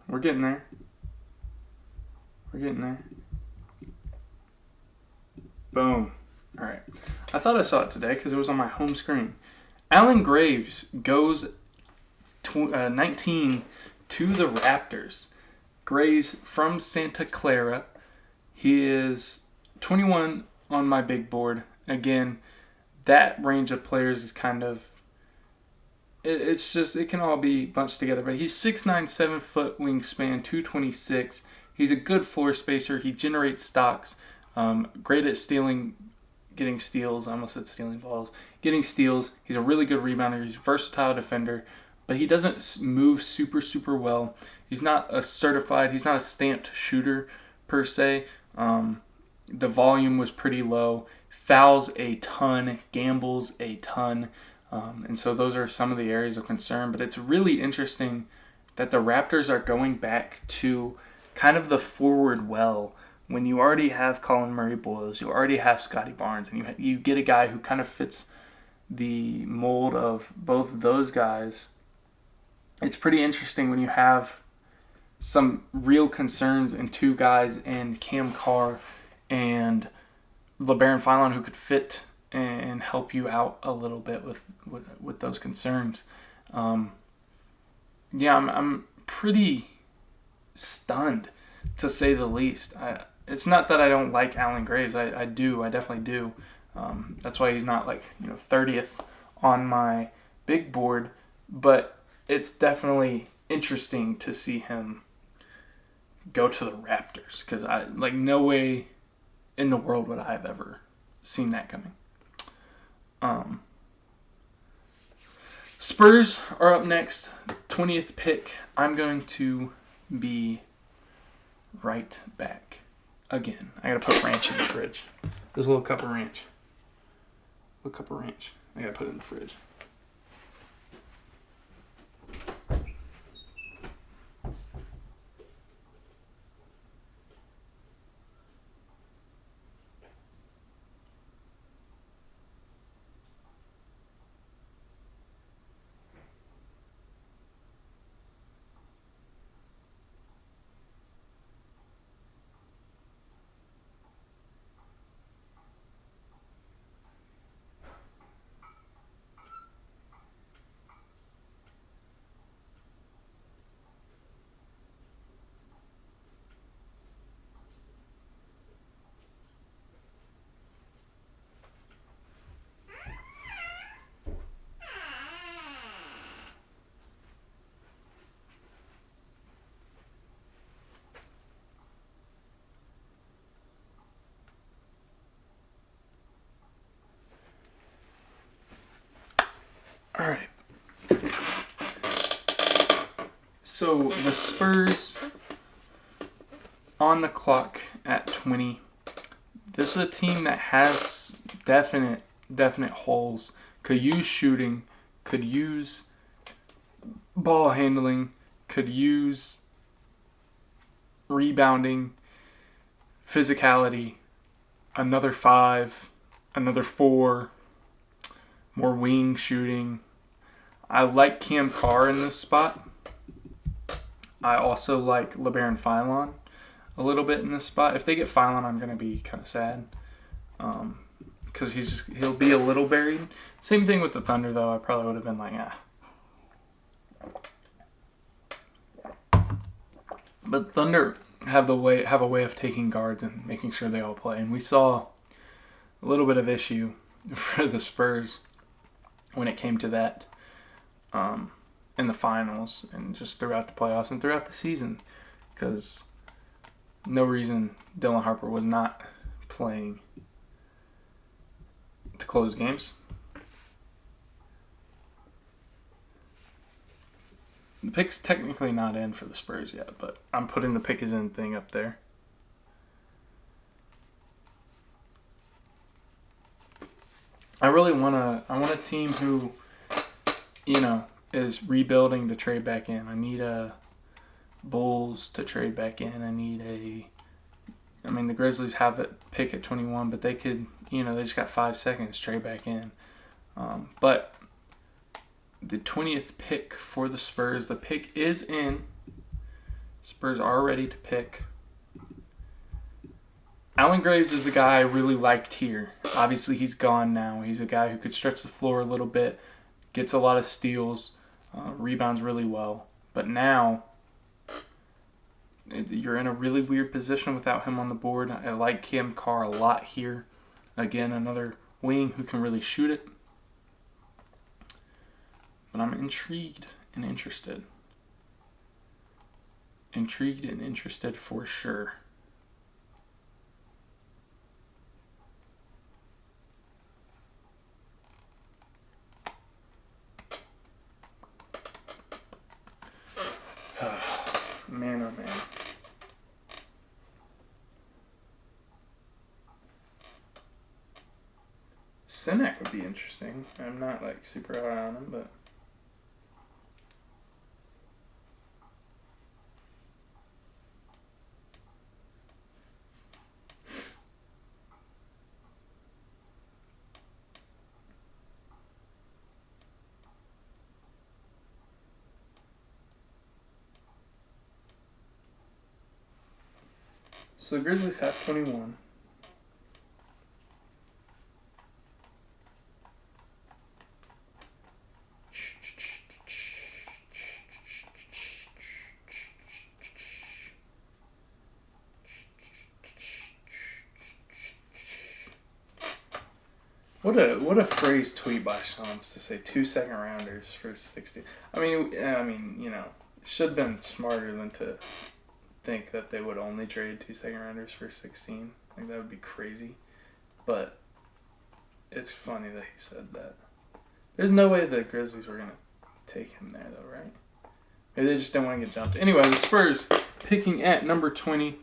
We're getting there. Boom. All right. I thought I saw it today because it was on my home screen. Allen Graves goes 19 to the Raptors. Graves from Santa Clara. He is 21 on my big board. Again, that range of players is kind of... It's just, it can all be bunched together. But he's 6'9", 7-foot wingspan, 226. He's a good floor spacer. He generates stocks. Great at getting steals. I almost said stealing balls. Getting steals. He's a really good rebounder. He's a versatile defender. But he doesn't move super, super well. He's not a stamped shooter per se. The volume was pretty low. Fouls a ton. Gambles a ton. And so those are some of the areas of concern. But it's really interesting that the Raptors are going back to kind of the forward well when you already have Colin Murray-Boyles, you already have Scotty Barnes, and you get a guy who kind of fits the mold of both those guys. It's pretty interesting when you have some real concerns in two guys in Cam Carr and LeBaron Fillon who could fit and help you out a little bit with those concerns. I'm pretty stunned, to say the least. It's not that I don't like Allen Graves. I definitely do. That's why he's not 30th on my big board. but it's definitely interesting to see him go to the Raptors because no way in the world would I have ever seen that coming. Spurs are up next, 20th pick. I'm going to be right back again. I gotta put ranch in the fridge. There's a little cup of ranch. I gotta put it in the fridge. All right. So the Spurs on the clock at 20. This is a team that has definite holes. Could use shooting, could use ball handling, could use rebounding, physicality, another 5, another 4, more wing shooting. I like Cam Carr in this spot. I also like LeBaron Philon a little bit in this spot. If they get Philon, I'm going to be kind of sad. Because he'll be a little buried. Same thing with the Thunder, though. I probably would have been like, But Thunder have a way of taking guards and making sure they all play. And we saw a little bit of issue for the Spurs when it came to that in the finals and just throughout the playoffs and throughout the season. Because no reason Dylan Harper was not playing to close games. The pick's technically not in for the Spurs yet, but I'm putting the pick is in thing up there. I want a team who, is rebuilding to trade back in. I need a Bulls to trade back in. The Grizzlies have that pick at 21, but they could, they just got 5 seconds to trade back in. But the 20th pick for the Spurs, the pick is in. Spurs are ready to pick. Allen Graves is the guy I really liked here. Obviously, he's gone now. He's a guy who could stretch the floor a little bit, gets a lot of steals, rebounds really well. But now, you're in a really weird position without him on the board. I like Cam Carr a lot here. Again, another wing who can really shoot it. But I'm intrigued and interested. Intrigued and interested for sure. Man, oh man. Sinek would be interesting. I'm not super high on him, but so the Grizzlies have 21. What a phrase tweet by Shams to say 2 second rounders for 60. I mean, you know, should have been smarter than to think that they would only trade 2 second rounders for 16. Like, that would be crazy. But it's funny that he said that. There's no way the Grizzlies were gonna take him there though, right? Maybe they just didn't want to get jumped. Anyway, the Spurs picking at number 20.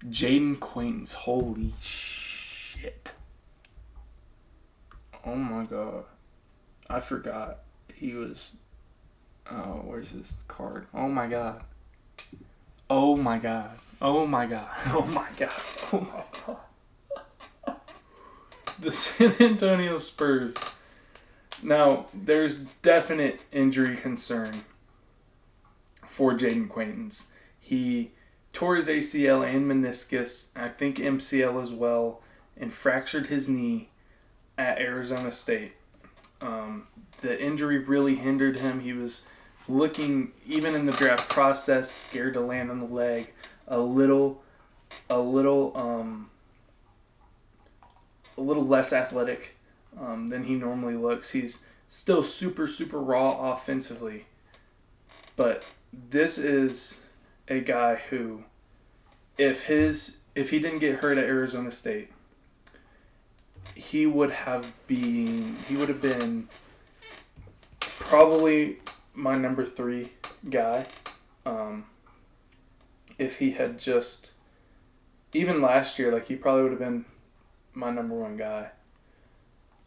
Jaden Quaintance. Holy shit. Oh my god. I forgot he was... Oh, where's his card? Oh my god. Oh my god. Oh my god. Oh my god. Oh my god. The San Antonio Spurs. Now, there's definite injury concern for Jaden Quaintance. He tore his ACL and meniscus, I think MCL as well, and fractured his knee at Arizona State. The injury really hindered him. He was looking, even in the draft process, scared to land on the leg, a little less athletic than he normally looks. He's still super, super raw offensively, but this is a guy who, if he didn't get hurt at Arizona State, he would have been probably my number 3 guy. If he had just, even last year, like, he probably would have been my number 1 guy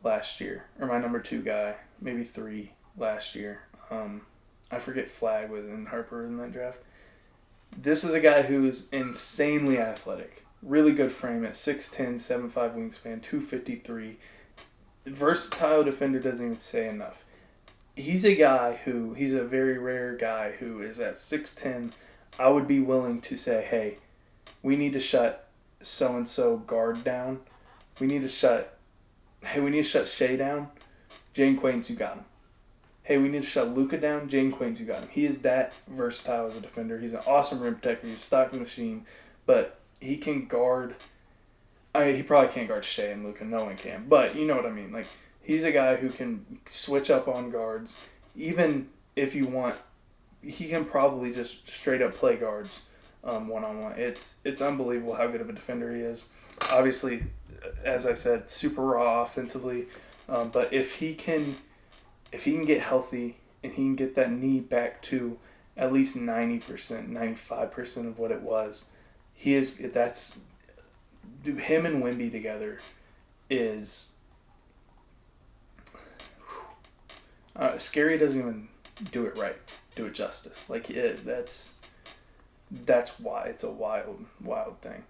last year, or my number 2 guy, maybe 3 last year. I forget Flagg was in Harper in that draft. This is a guy who's insanely athletic. Really good frame at 6'10", 7'5" wingspan, 253. Versatile defender doesn't even say enough. He's a very rare guy who is at 6'10". I would be willing to say, hey, we need to shut so-and-so guard down. We need to shut Shea down. Jaden Quaintance, you got him. Hey, we need to shut Luka down. Jaden Quaintance, you got him. He is that versatile as a defender. He's an awesome rim protector. He's a stocking machine. But he can guard... he probably can't guard Shea and Luka. No one can. But you know what I mean. Like, he's a guy who can switch up on guards. Even if you want, he can probably just straight up play guards one-on-one. It's unbelievable how good of a defender he is. Obviously, as I said, super raw offensively. But if he can get healthy and he can get that knee back to at least 90%, 95% of what it was, him and Wemby together is... Scary doesn't even do it right, do it justice. Like, that's why it's a wild thing.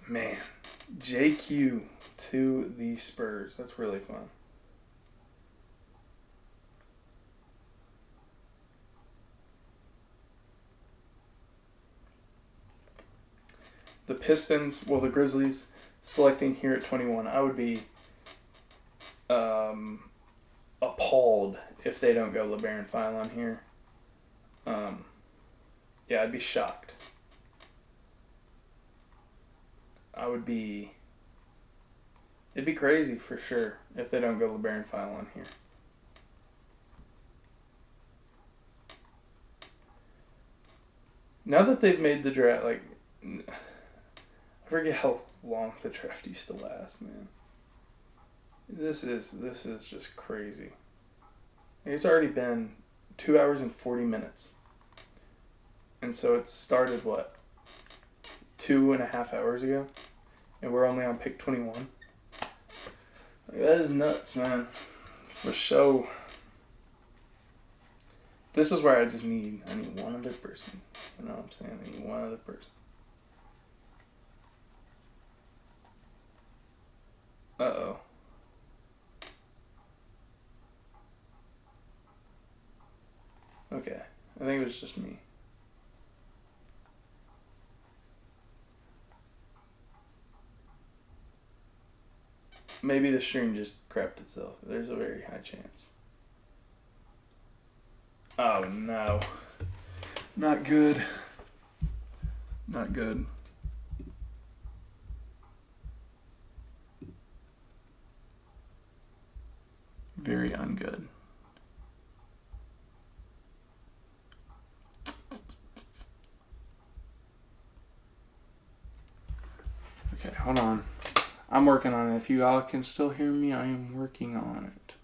Man, JQ to the Spurs. That's really fun. The Pistons, the Grizzlies selecting here at 21. I would be appalled if they don't go LeBaron Philon here. Yeah, I'd be shocked. It'd be crazy for sure if they don't go LeBaron Philon here. Now that they've made the draft, like, I forget how long the draft used to last, man. This is just crazy. It's already been 2 hours and 40 minutes. And so it started, 2.5 hours ago? And we're only on pick 21. Like, that is nuts, man. For sure. This is where I need one other person. You know what I'm saying? I need one other person. Uh-oh. Okay. I think it was just me. Maybe the stream just crapped itself. There's a very high chance. Oh no. Not good. Not good. Very ungood. Okay, hold on. I'm working on it. If you all can still hear me, I am working on it.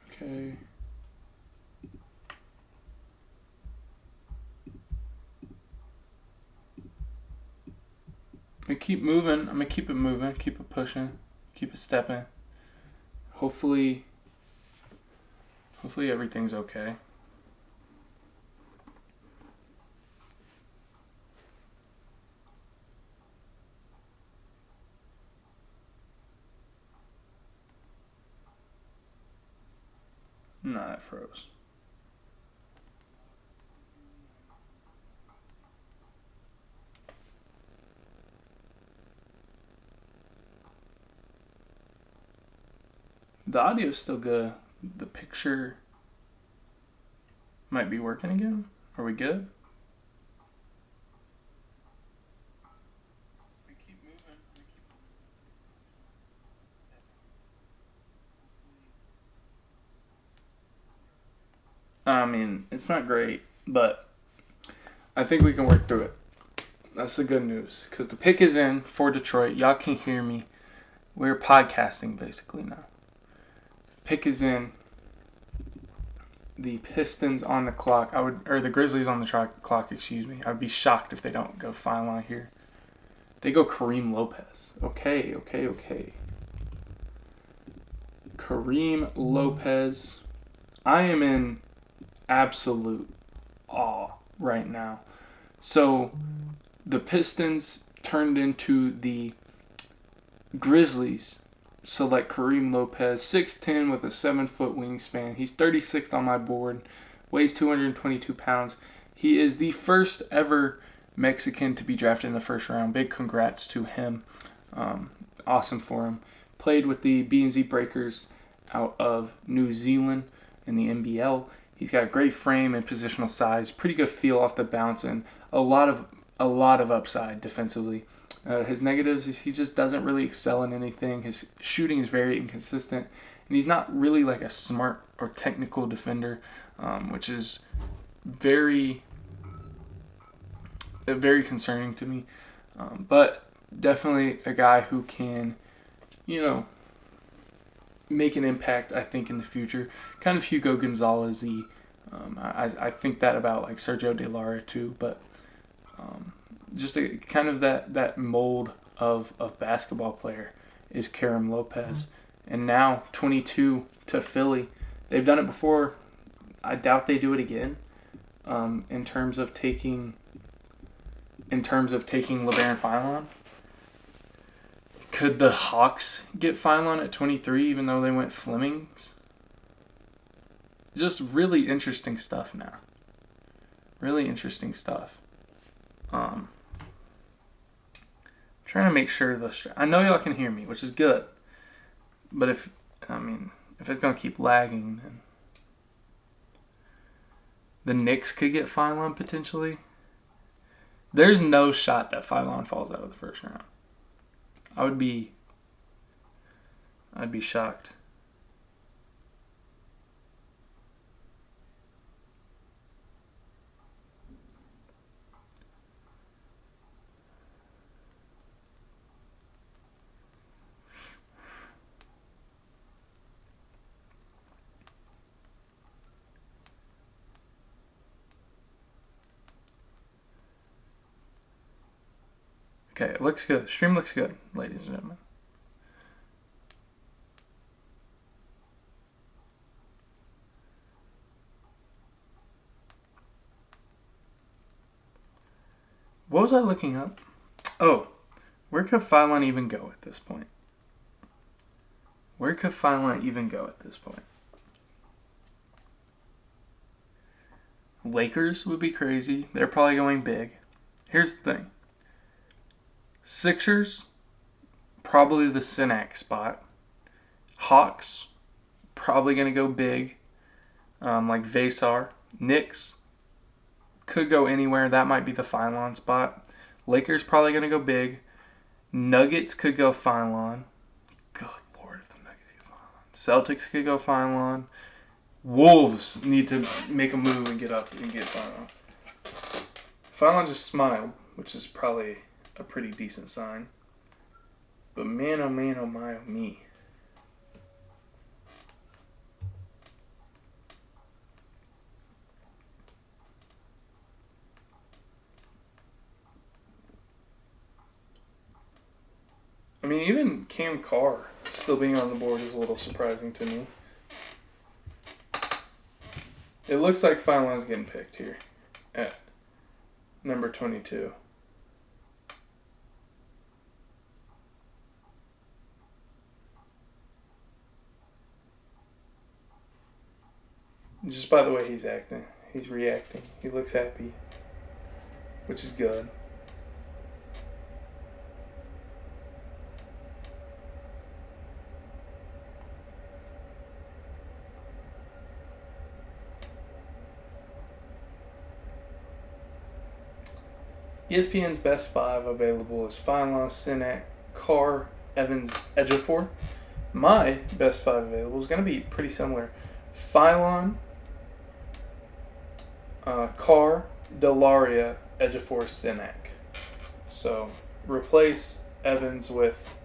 Okay. I'm gonna keep moving. I'm gonna keep it moving, keep it pushing, keep it stepping. Hopefully everything's okay. Nah, it froze. The audio's still good. The picture might be working again. Are we good? We keep moving. I mean, it's not great, but I think we can work through it. That's the good news. Because the pick is in for Detroit. Y'all can hear me. We're podcasting basically now. Pick is in. The Pistons on the clock. Or the Grizzlies on the clock, excuse me. I'd be shocked if they don't go final line here. They go Kareem Lopez. Okay. Kareem Lopez. I am in absolute awe right now. So, the Pistons turned into the Grizzlies select Kareem Lopez, 6'10" with a 7-foot wingspan. He's 36th on my board, weighs 222 pounds. He is the first ever Mexican to be drafted in the first round. Big congrats to him. Awesome for him. Played with the B&Z Breakers out of New Zealand in the NBL. He's got a great frame and positional size, pretty good feel off the bounce, and a lot of upside defensively. His negatives is he just doesn't really excel in anything. His shooting is very inconsistent, and he's not really like a smart or technical defender, which is very concerning to me. But definitely a guy who can, make an impact, I think, in the future. Kind of Hugo Gonzalez-y. I think that about like Sergio De Lara too, but just a kind of that mold of basketball player is Kareem Lopez. And now 22 to Philly. They've done it before. I doubt they do it again. In terms of taking LeBaron Finelon. Could the Hawks get Finelon at 23 even though they went Flemings? Just really interesting stuff now. Really interesting stuff. Trying to make sure I know y'all can hear me, which is good. But if it's gonna keep lagging, then the Knicks could get Finelon potentially. There's no shot that Finelon falls out of the first round. I'd be shocked. Okay, it looks good. Stream looks good, ladies and gentlemen. What was I looking up? Oh, where could Finelon even go at this point? Lakers would be crazy. They're probably going big. Here's the thing. Sixers, probably the Sinak spot. Hawks, probably going to go big, like Vasar. Knicks, could go anywhere. That might be the Phylon spot. Lakers, probably going to go big. Nuggets could go Phylon. Good Lord, if the Nuggets go Phylon. Celtics could go Phylon. Wolves need to make a move and get up and get Phylon. Phylon just smiled, which is probably a pretty decent sign. But man, oh man, oh my, oh me. I mean, even Cam Carr still being on the board is a little surprising to me. It looks like Phylon's getting picked here at number 22. Just by the way he's acting, he's reacting. He looks happy, which is good. ESPN's best five available is Phylon, Sinak, Carr, Evans, Ejiofor. My best five available is going to be pretty similar. Phylon, Carr, Delaria, Ejiofor, Sinak. So replace Evans with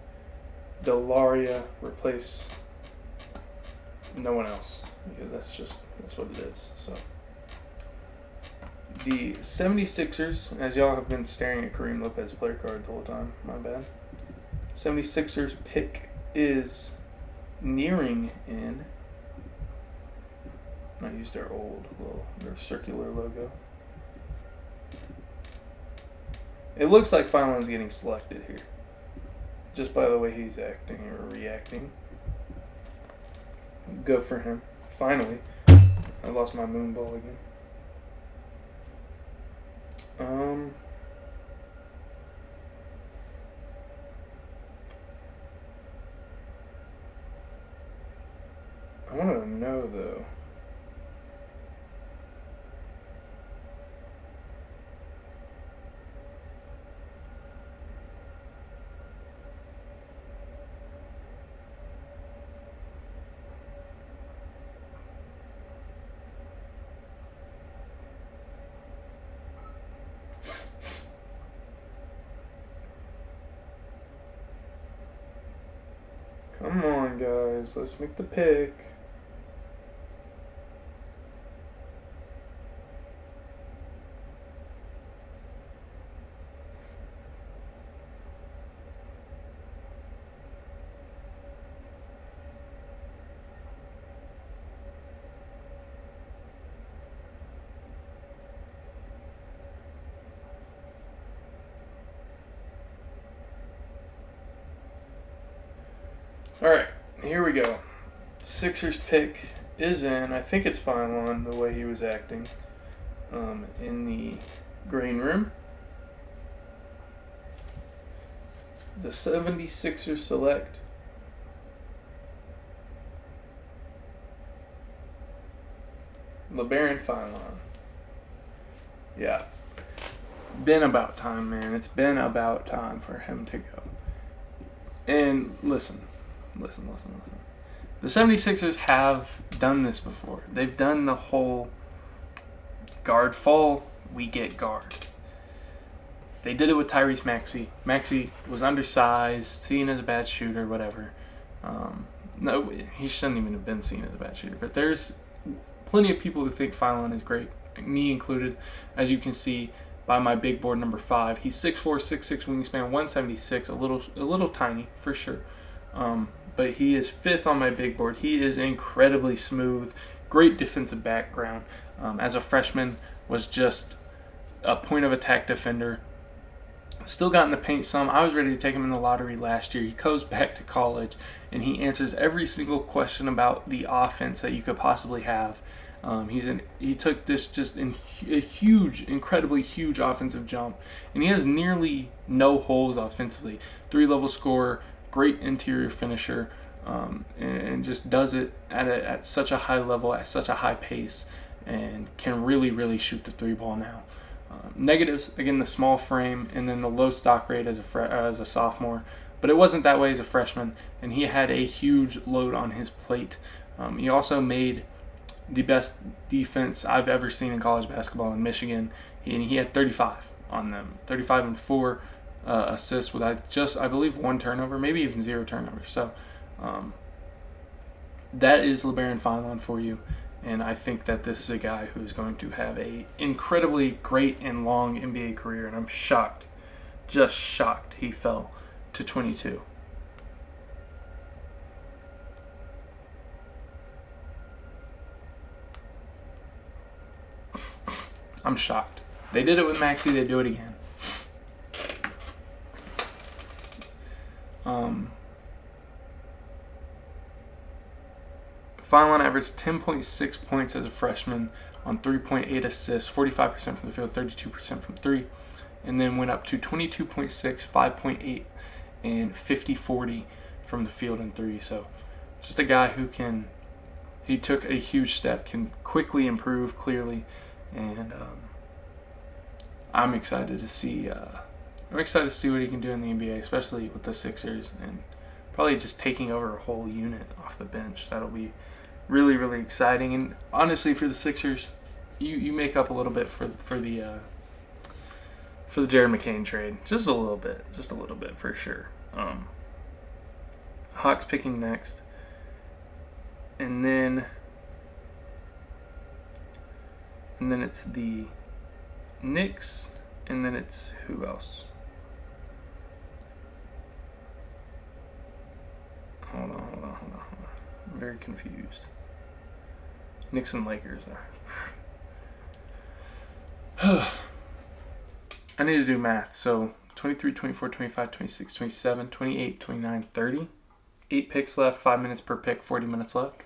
Delaria, replace no one else, because that's what it is. So the 76ers, as y'all have been staring at Kareem Lopez player card the whole time, my bad. 76ers pick is nearing in. I use their their circular logo. It looks like Phylon's getting selected here, just by the way he's acting or reacting. Good for him. Finally, I lost my moon ball again. I want to know though. Come on, guys. Let's make the pick. Alright, here we go. Sixers pick is in. I think it's Phylon, the way he was acting in the green room. The 76ers select LeBaron Phylon. Yeah. Been about time, man. It's been about time for him to go. And listen. The 76ers have done this before. They've done the whole guard fall, we get guard. They did it with Tyrese Maxey. Maxey was undersized, seen as a bad shooter, whatever. No, he shouldn't even have been seen as a bad shooter. But there's plenty of people who think Phylon is great, me included. As you can see by my big board number 5, he's 6'4", 6'6", wingspan, 176, a little tiny for sure. But he is 5th on my big board. He is incredibly smooth, great defensive background. As a freshman, was just a point of attack defender. Still got in the paint some. I was ready to take him in the lottery last year. He goes back to college, and he answers every single question about the offense that you could possibly have. He took this just in a huge, incredibly huge offensive jump, and he has nearly no holes offensively. 3-level scorer, great interior finisher, and just does it at such a high level, at such a high pace, and can really, really shoot the 3 ball now. Negatives, again, the small frame and then the low stock rate as a sophomore, but it wasn't that way as a freshman, and he had a huge load on his plate. He also made the best defense I've ever seen in college basketball in Michigan. He had 35 on them, 35 and 4 assists with I believe 1 turnover, maybe even 0 turnovers. So that is LeBaron Feinlein for you, and I think that this is a guy who is going to have a incredibly great and long NBA career, and I'm shocked, just shocked he fell to 22. I'm shocked. They did it with Maxey, they do it again. Feinlein averaged 10.6 points as a freshman on 3.8 assists, 45% from the field, 32% from 3, and then went up to 22.6, 5.8, and 50-40 from the field and 3. So just a guy who he took a huge step, can quickly improve, clearly. And I'm excited to see. I'm excited to see what he can do in the NBA, especially with the Sixers, and probably just taking over a whole unit off the bench. That'll be really, really exciting. And honestly, for the Sixers, you make up a little bit for the Jared McCain trade, just a little bit for sure. Hawks picking next, and then it's the Knicks, and then it's who else? Hold on. I'm very confused. Knicks and Lakers are. I need to do math. So 23, 24, 25, 26, 27, 28, 29, 30. 8 picks left, 5 minutes per pick, 40 minutes left.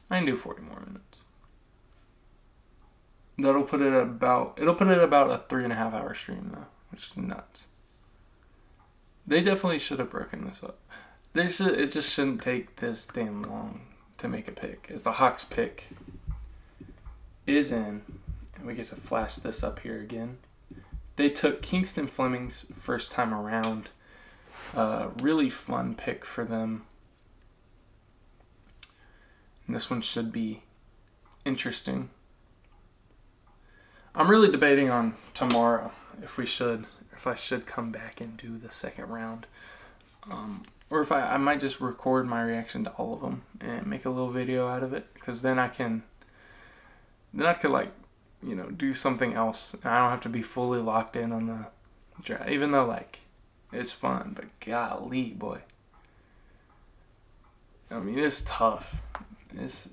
I can do 40 more minutes. It'll put it at about a 3.5 hour stream though, which is nuts. They definitely should have broken this up. It just shouldn't take this damn long to make a pick. As the Hawks pick is in, and we get to flash this up here again. They took Kingston Fleming's first time around. Really fun pick for them. And this one should be interesting. I'm really debating on tomorrow if I should come back and do the second round. Or if I might just record my reaction to all of them and make a little video out of it, because then I could do something else, and I don't have to be fully locked in on the draft, even though it's fun, but golly, boy. I mean, it's tough. It's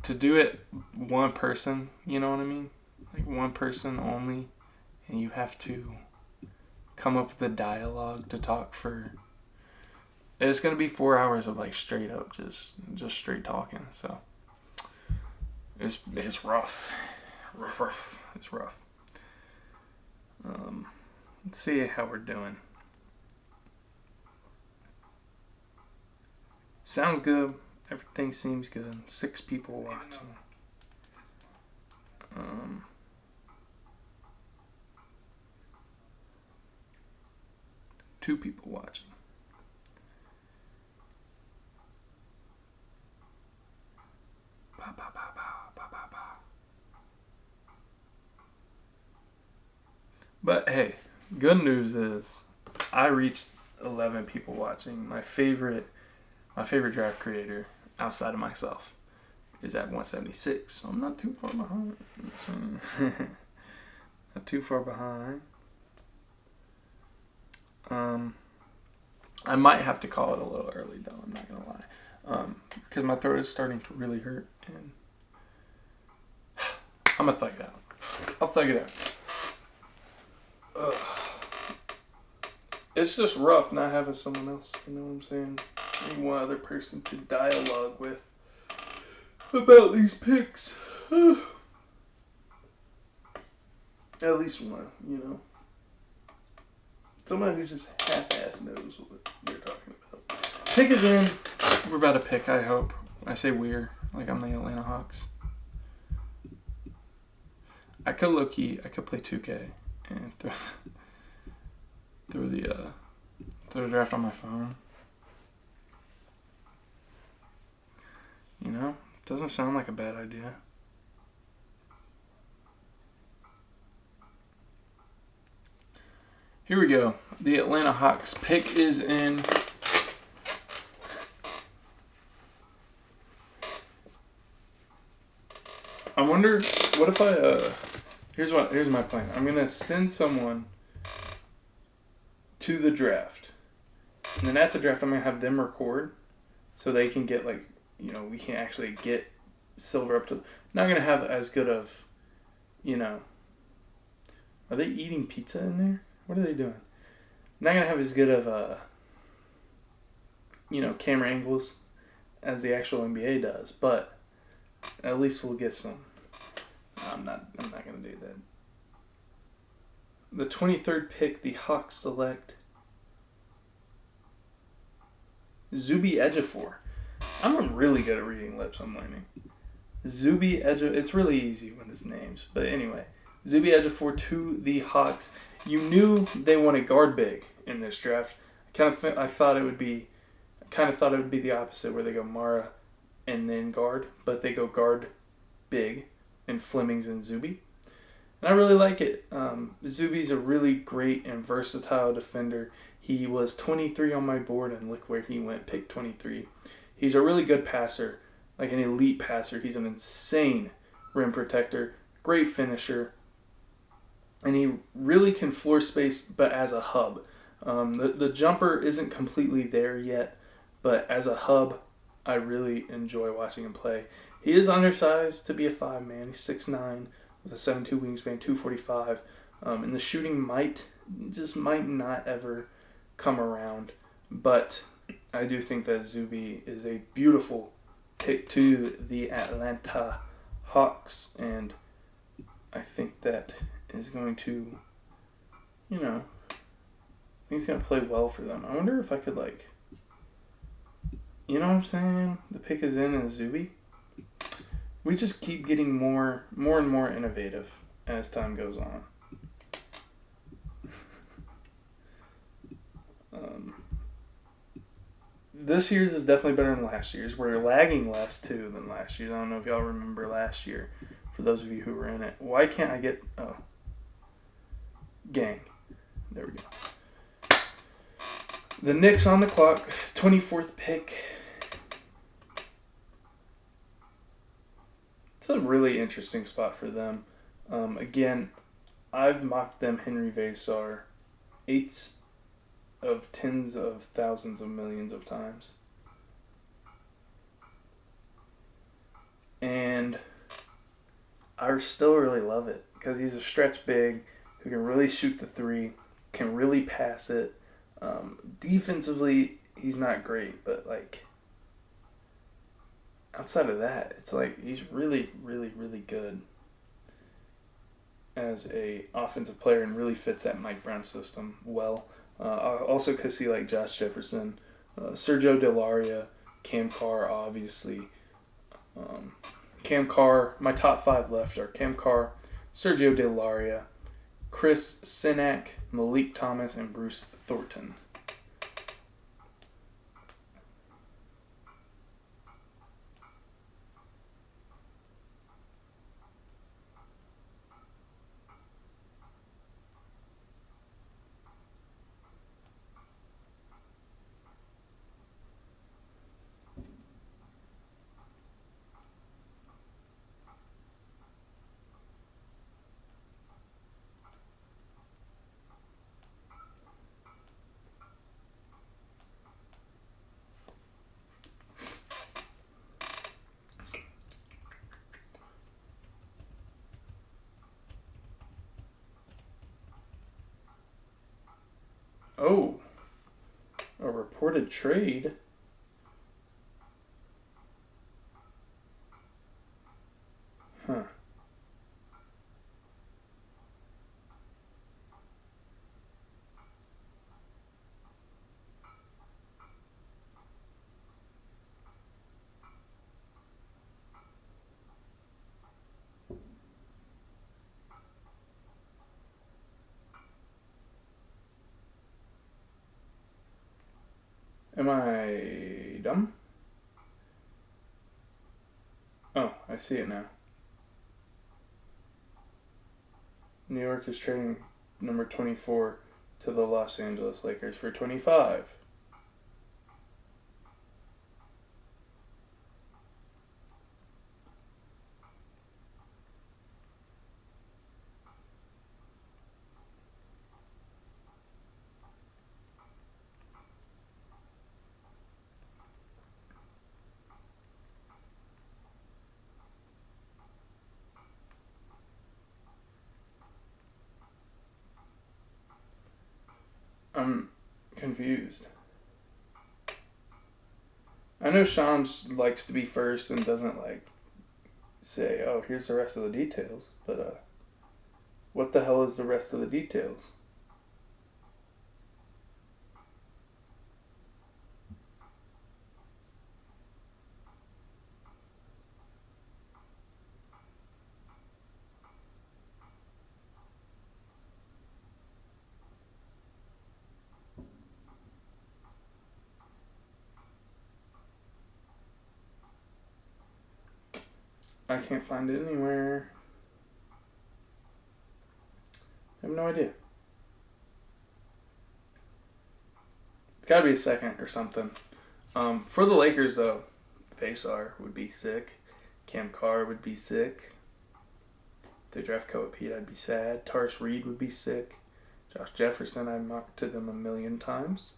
to do it one person, you know what I mean? One person only, and you have to come up with a dialogue to talk for. It's gonna be 4 hours of straight up just straight talking. So it's rough. It's rough. Let's see how we're doing. Sounds good. Everything seems good. 6 people watching. 2 people watching. But hey, good news is I reached 11 people watching. My favorite draft creator outside of myself is at 176, so I'm not too far behind. Not too far behind. I might have to call it a little early though, I'm not gonna lie. Because my throat is starting to really hurt, and I'm gonna thug it out. I'll thug it out. Ugh. It's just rough not having someone else, you know what I'm saying? One other person to dialogue with about these picks. At least one, Someone who just half-ass knows what they're talking about. Pick is in. We're about to pick, I hope. I say we're, like I'm the Atlanta Hawks. I could low-key, I could play 2K and throw the draft on my phone. Doesn't sound like a bad idea. Here we go. The Atlanta Hawks pick is in. I wonder, what if I, here's my plan. I'm going to send someone to the draft. And then at the draft, I'm going to have them record so they can get, we can actually get Silver up to, not going to have as good of, are they eating pizza in there? What are they doing? Not going to have as good of, camera angles as the actual NBA does, but at least we'll get some. I'm not going to do that. The 23rd pick, the Hawks select Zuby Ejiofor. I'm really good at reading lips, I'm learning. Zuby Ejiofor, it's really easy when it's names. But anyway, Zuby Ejiofor to the Hawks. You knew they wanted guard big in this draft. I thought it would be the opposite, where they go Mara and then guard, but they go guard big and Flemings and Zuby. And I really like it. Zuby's a really great and versatile defender. He was 23 on my board, and look where he went, pick 23. He's a really good passer, like an elite passer. He's an insane rim protector, great finisher, and he really can floor space, but as a hub. The jumper isn't completely there yet, but as a hub, I really enjoy watching him play. He is undersized to be a 5-man. He's 6'9", with a 7'2" wingspan, 245. And the shooting might not ever come around. But I do think that Zuby is a beautiful pick to the Atlanta Hawks. And I think that is going to, I think he's going to play well for them. I wonder if I could, you know what I'm saying? The pick is in and Zuby. We just keep getting more and more innovative as time goes on. This year's is definitely better than last year's. We're lagging less, too, than last year's. I don't know if y'all remember last year, for those of you who were in it. Why can't I get... Oh. Gang. There we go. The Knicks on the clock. 24th pick. It's a really interesting spot for them. Again, I've mocked them Henry Vesar 8s of tens of thousands of millions of times. And I still really love it because he's a stretch big who can really shoot the three, can really pass it. Defensively, he's not great, but outside of that, it's he's really, really, really good as a offensive player and really fits that Mike Brown system well. I also could see Josh Jefferson, Sergio Delaria, Cam Carr, obviously. Cam Carr, my top 5 left are Cam Carr, Sergio Delaria, Chris Sinak, Malik Thomas, and Bruce Thornton. Oh, a reported trade. Huh. Am I dumb? Oh, I see it now. New York is trading number 24 to the Los Angeles Lakers for 25. I'm confused. I know Sean likes to be first and doesn't like say, "Oh, here's the rest of the details." But what the hell is the rest of the details? I can't find it anywhere. I have no idea. It's got to be a second or something. For the Lakers, though, Vasar would be sick. Cam Carr would be sick. If they draft Koa Pete, I'd be sad. Taurus Reed would be sick. Josh Jefferson, I'd mock to them a million times.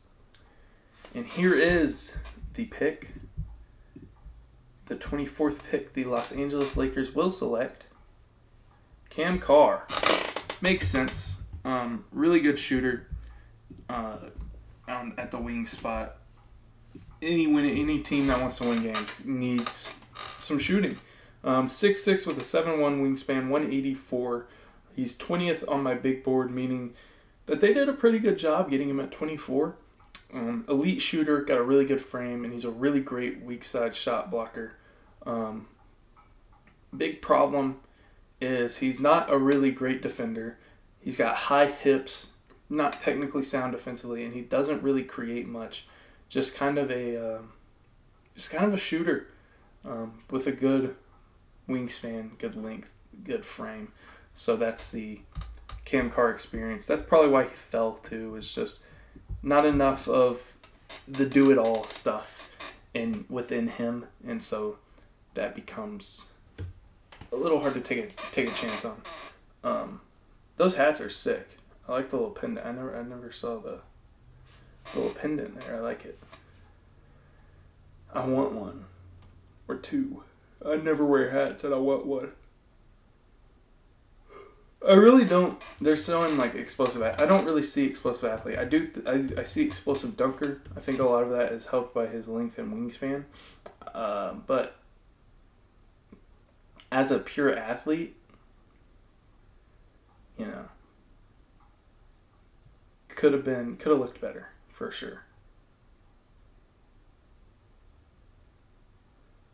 And here is the pick. The 24th pick, the Los Angeles Lakers will select Cam Carr. Makes sense. Really good shooter at the wing spot. Any team that wants to win games needs some shooting. 6'6" with a 7'1" wingspan, 184. He's 20th on my big board, meaning that they did a pretty good job getting him at 24. Elite shooter, got a really good frame, and he's a really great weak side shot blocker. Big problem is he's not a really great defender. He's got high hips, not technically sound defensively, and he doesn't really create much. Just kind of a shooter with a good wingspan, good length, good frame. So that's the Cam Carr experience. That's probably why he fell too. Is just not enough of the do-it-all stuff within him, and so that becomes a little hard to take a chance on. Those hats are sick. I like the little pendant. I never saw the little pendant there. I like it. I want one or two. I never wear hats, and I want one. I really don't. They're showing like explosive. I don't really see explosive athlete. I see explosive dunker. I think a lot of that is helped by his length and wingspan. But as a pure athlete, could have looked better for sure.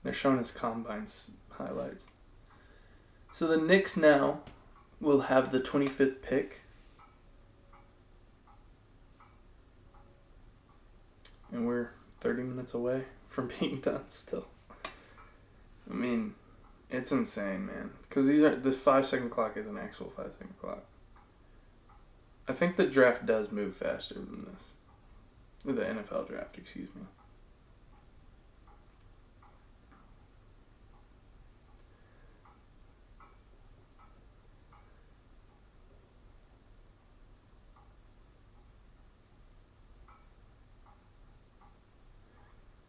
They're showing his combines highlights. So the Knicks now will have the 25th pick. And we're 30 minutes away from being done still. I mean, it's insane, man. Because the 5-second clock is an actual 5-second clock. I think the draft does move faster than this. The NFL draft, excuse me.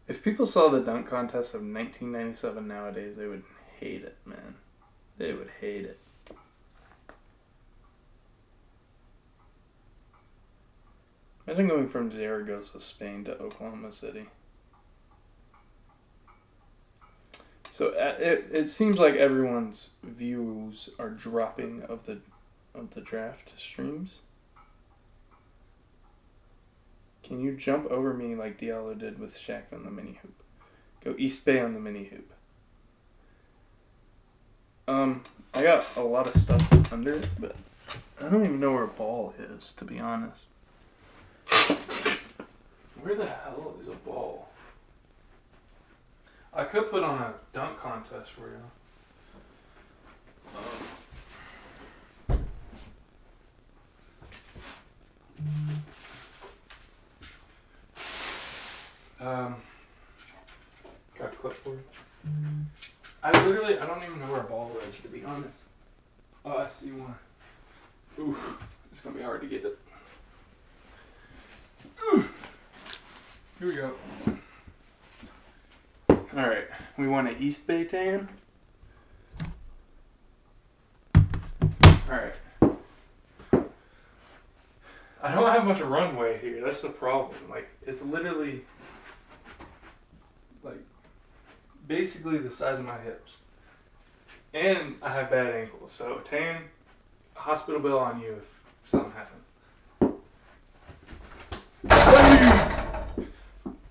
If people saw the dunk contest of 1997 nowadays, they would hate it, man. They would hate it. Imagine going from Zaragoza, Spain to Oklahoma City. So it seems like everyone's views are dropping of the draft streams. Can you jump over me like Diallo did with Shaq on the mini hoop? Go East Bay on the mini hoop. I got a lot of stuff under it, but I don't even know where a ball is, to be honest. Where the hell is a ball? I could put on a dunk contest for you. Got a clipboard. I don't even know where a ball is, to be honest. Oh, I see one. Oof, it's gonna be hard to get it. Here we go. Alright, we want an East Bay tan. Alright. I don't have much runway here, that's the problem. Like, it's literally, like, basically the size of my hips. And I have bad ankles, so tan, hospital bill on you if something happens.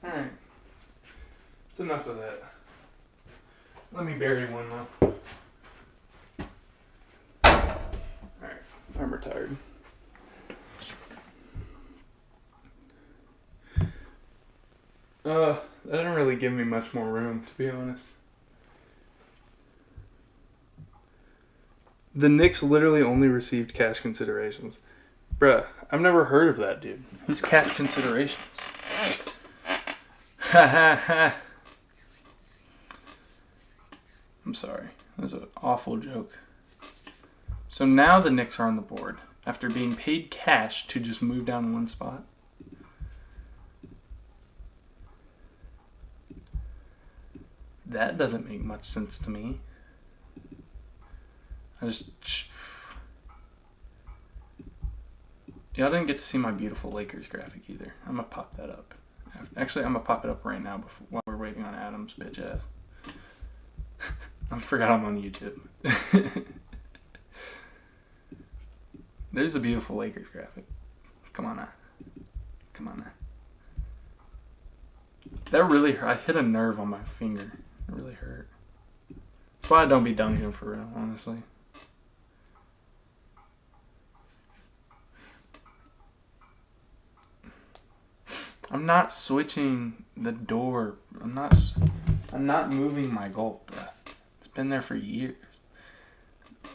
Alright. It's enough of that. Let me bury one though. Alright, I'm retired. That didn't really give me much more room, to be honest. The Knicks literally only received cash considerations. Bruh, I've never heard of that dude. Who's cash considerations? Ha ha ha. I'm sorry. That was an awful joke. So now the Knicks are on the board after being paid cash to just move down one spot. That doesn't make much sense to me. Y'all didn't get to see my beautiful Lakers graphic either. I'm gonna pop that up. Actually, I'm gonna pop it up right now while we're waiting on Adam's bitch ass. I forgot I'm on YouTube. There's a beautiful Lakers graphic. Come on now. Come on now. That really hurt. I hit a nerve on my finger. It really hurt. That's why I don't be dunking for real, honestly. I'm not switching the door. I'm not moving my goal, bro. It's been there for years.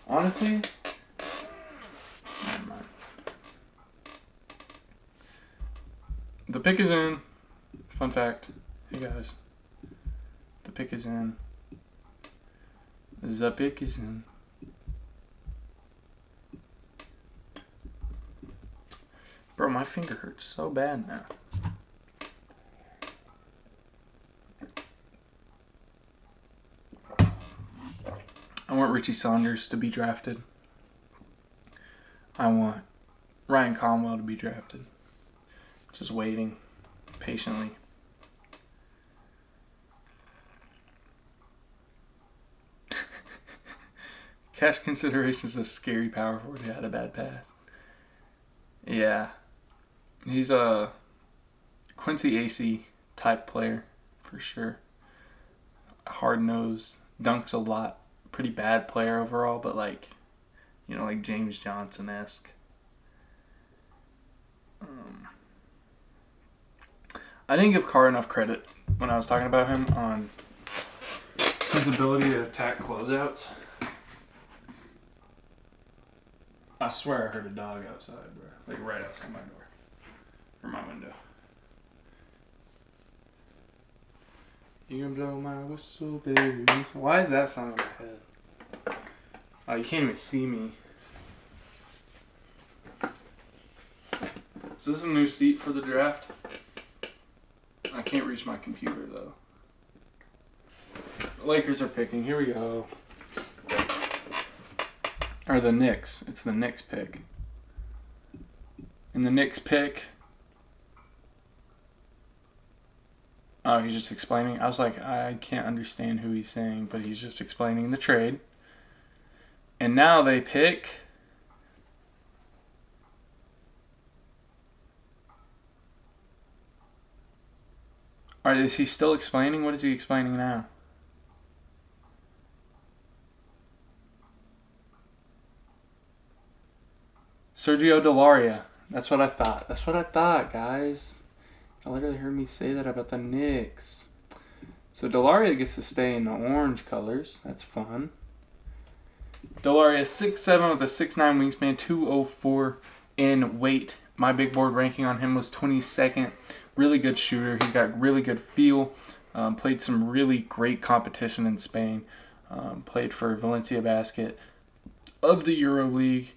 Honestly, never mind. The pick is in. Fun fact. Hey guys. The pick is in. The pick is in. Bro, my finger hurts so bad now. I want Richie Saunders to be drafted. I want Ryan Conwell to be drafted. Just waiting patiently. Cash consideration is a scary power forward who had a bad pass. Yeah. He's a Quincy AC type player for sure. Hard nosed, dunks a lot. Pretty bad player overall, but like James Johnson-esque. I didn't give Carr enough credit when I was talking about him on his ability to attack closeouts. I swear I heard a dog outside, bro. Like right outside my door. Or my window. You can blow my whistle, baby. Why is that song in my head? Oh, you can't even see me. Is this a new seat for the draft? I can't reach my computer, though. The Lakers are picking. Here we go. Or the Knicks. It's the Knicks pick. And the Knicks pick... Oh, he's just explaining. I was like, I can't understand who he's saying, but he's just explaining the trade. And now they pick... Or is he still explaining? What is he explaining now? Sergio Delaria. That's what I thought. That's what I thought, guys. I literally heard me say that about the Knicks. So Delaria gets to stay in the orange colors. That's fun. Delaria is 6'7" with a 6'9" wingspan, 204 in weight. My big board ranking on him was 22nd. Really good shooter. He's got really good feel. Played some really great competition in Spain. Played for Valencia Basket of the EuroLeague.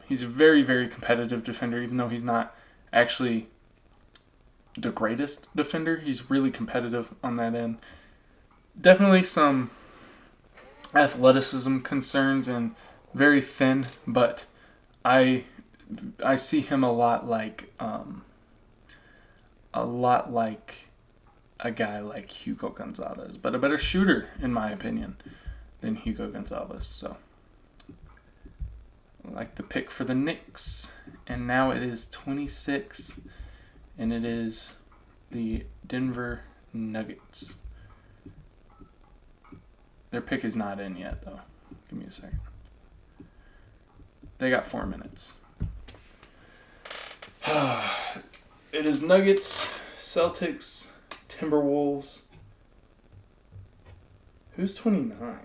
He's a very, very competitive defender, even though he's not actually the greatest defender. He's really competitive on that end. Definitely some athleticism concerns and very thin, but I see him a lot like a guy like Hugo Gonzalez, but a better shooter in my opinion than Hugo Gonzalez. So I like the pick for the Knicks, and now it is 26, and it is the Denver Nuggets. Their pick is not in yet, though. Give me a second. They got 4 minutes. It is Nuggets, Celtics, Timberwolves. Who's 29?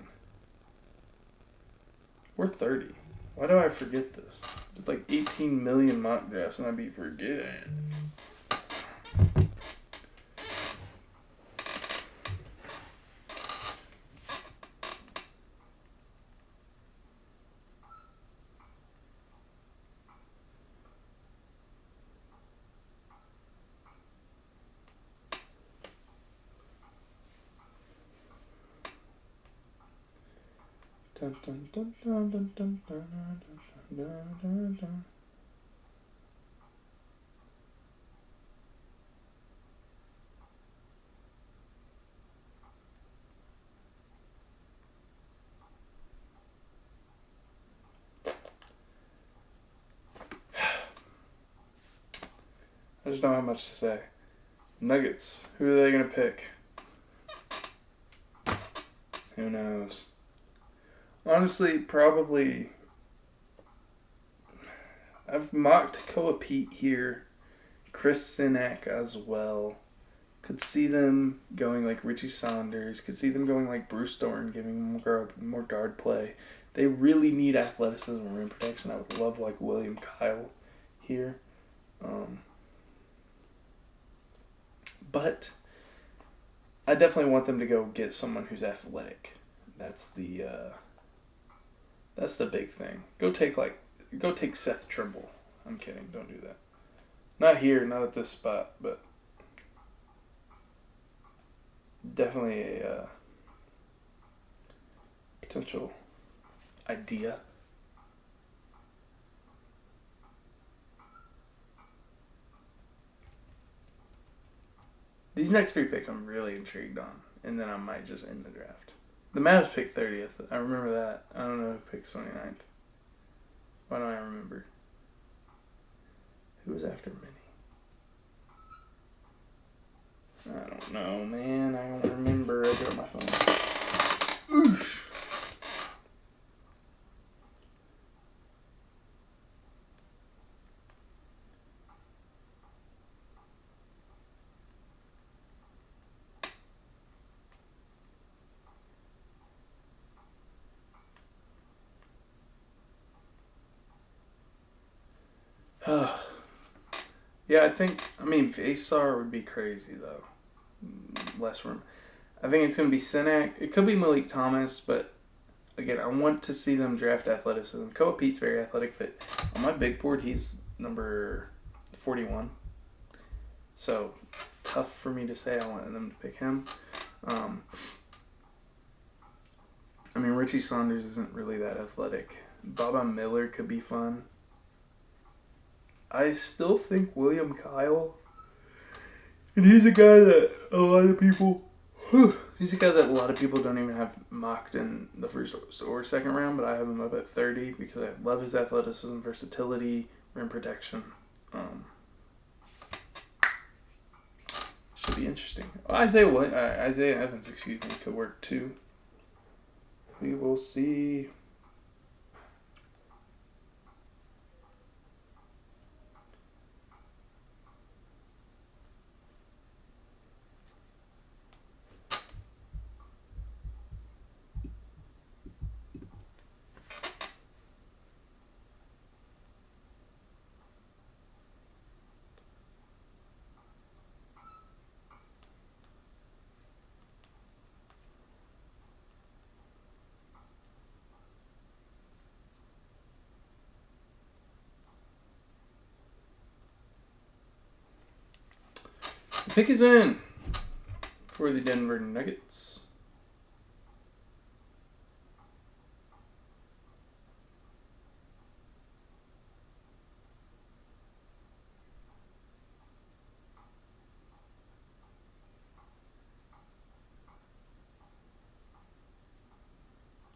We're 30. Why do I forget this? It's like 18 million mock drafts and I'd be forgetting. Dun, dun, dun, dun, dun, dun, dun, dun, dun, dun. I just don't have much to say. Nuggets. Who are they going to pick? Who knows? Honestly, probably. I've mocked Koa Pete here. Chris Sinek as well. Could see them going like Richie Saunders. Could see them going like Bruce Thornton, giving more guard play. They really need athleticism and rim protection. I would love like William Kyle here. But I definitely want them to go get someone who's athletic. That's the big thing. Go take Seth Trimble. I'm kidding. Don't do that. Not here, not at this spot, but definitely a potential idea. These next 3 picks I'm really intrigued on, and then I might just end the draft. The Mavs picked 30th. I remember that. I don't know who picked 29th. Why don't I remember? Who was after Minnie? I don't know, man. I don't remember. I dropped my phone. Oosh. Yeah, I mean, Vassar would be crazy, though. Less room. I think it's going to be Sinek. It could be Malik Thomas, but again, I want to see them draft athleticism. Koa Pete's very athletic, but on my big board, he's number 41. So, tough for me to say I want them to pick him. I mean, Richie Saunders isn't really that athletic. Baba Miller could be fun. I still think William Kyle, and he's a guy that a lot of people don't even have mocked in the first or second round, but I have him up at 30 because I love his athleticism, versatility, rim protection. Should be interesting. Isaiah Evans, could work too. We will see. Pick is in for the Denver Nuggets.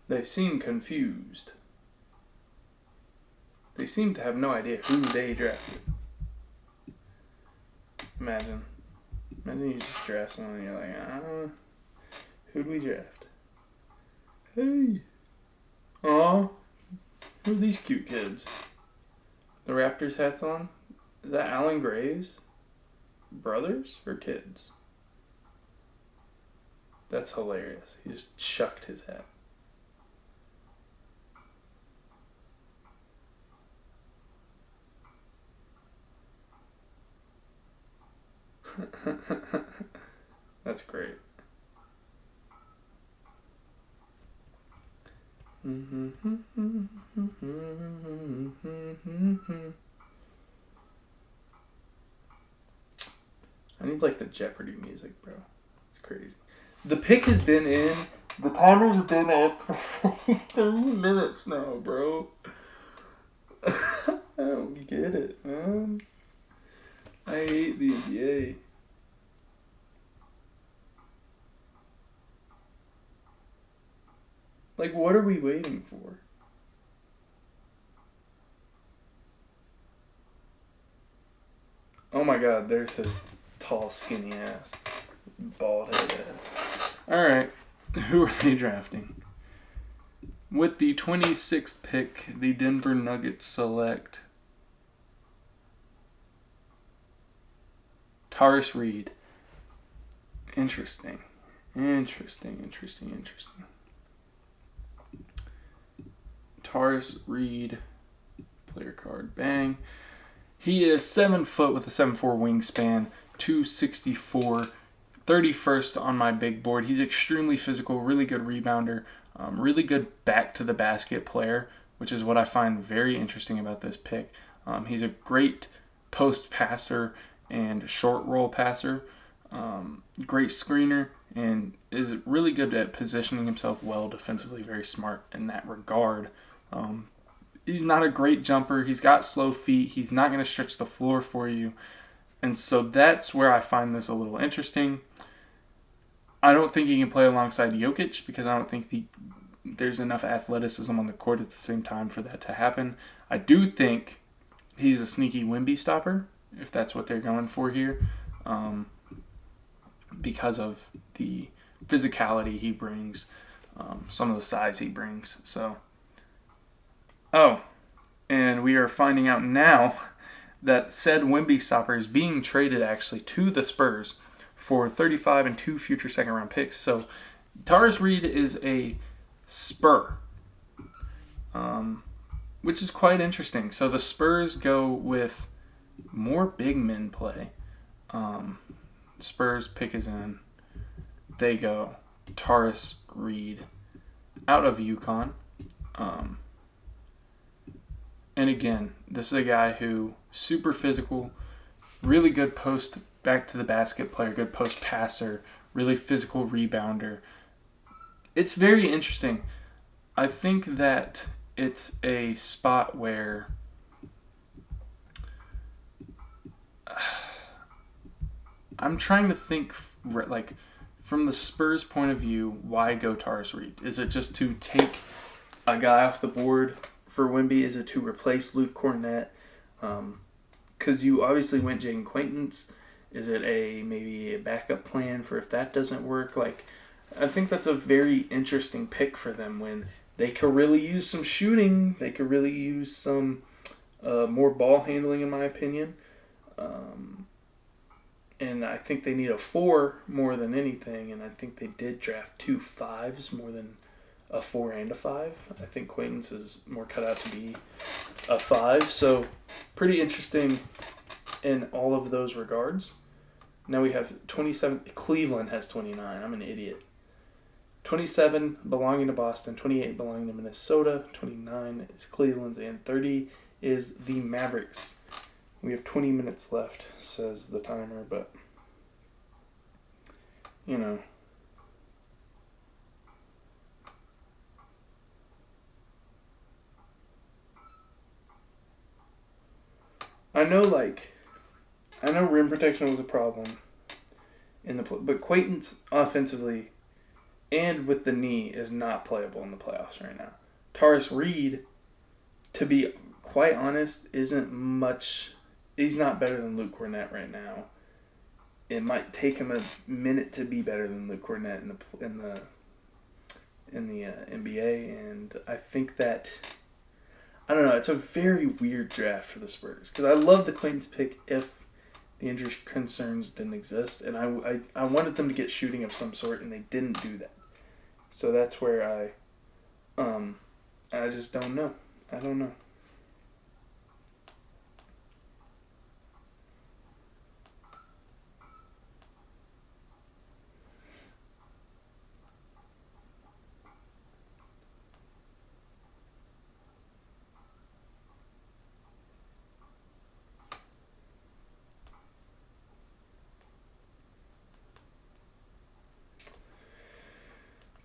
They seem confused. They seem to have no idea who they drafted. Imagine you just draft someone and you're like, who'd we draft? Hey. Aw. Who are these cute kids? The Raptors hats on? Is that Alan Graves? Brothers or kids? That's hilarious. He just chucked his hat. That's great. I need like the Jeopardy music, bro. It's crazy. The pick has been in. The timer's been up for 30 minutes now, bro. I don't get it, man. I hate the NBA. Like, what are we waiting for? Oh my god, there's his tall, skinny ass. Bald head. Alright, who are they drafting? With the 26th pick, the Denver Nuggets select Tarris Reed. Interesting. Tarris Reed, player card, bang. He is 7 foot with a 7'4" wingspan, 264, 31st on my big board. He's extremely physical, really good rebounder, really good back to the basket player, which is what I find very interesting about this pick. He's a great post passer and short roll passer, great screener, and is really good at positioning himself well defensively, very smart in that regard. He's not a great jumper. He's got slow feet. He's not going to stretch the floor for you. And so that's where I find this a little interesting. I don't think he can play alongside Jokic because I don't think there's enough athleticism on the court at the same time for that to happen. I do think he's a sneaky Wemby stopper, if that's what they're going for here, because of the physicality he brings, some of the size he brings. So, and we are finding out now that said Wemby stopper is being traded actually to the Spurs for 35 and 2 future second-round picks. So Tarris Reed is a Spur, which is quite interesting. So the Spurs go with more big men play. Spurs pick is in. They go Tarris Reed out of UConn. And again, this is a guy who super physical, really good post back to the basket player, good post passer, really physical rebounder. It's very interesting. I think that it's a spot where I'm trying to think, like, from the Spurs' point of view, why go Tarris Reed? Is it just to take a guy off the board for Wemby? Is it to replace Luke Cornett? Because you obviously went Jaden Quaintance. Is it maybe a backup plan for if that doesn't work? Like, I think that's a very interesting pick for them when they could really use some shooting. They could really use some more ball handling, in my opinion. And I think they need a 4 more than anything. And I think they did draft 2 5s more than a 4 and a 5. I think Quaintance is more cut out to be a 5. So pretty interesting in all of those regards. Now we have 27. Cleveland has 29. I'm an idiot. 27 belonging to Boston, 28 belonging to Minnesota, 29 is Cleveland's, and 30 is the Mavericks. We have 20 minutes left, says the timer, but you know, I know rim protection was a problem but Quayton's offensively and with the knee is not playable in the playoffs right now. Taurus Reed, to be quite honest, isn't much. He's not better than Luke Cornett right now. It might take him a minute to be better than Luke Cornett in the NBA, and I think that I don't know. It's a very weird draft for the Spurs because I love the Quayton's pick if the injury concerns didn't exist, and I wanted them to get shooting of some sort, and they didn't do that. So that's where I just don't know. I don't know.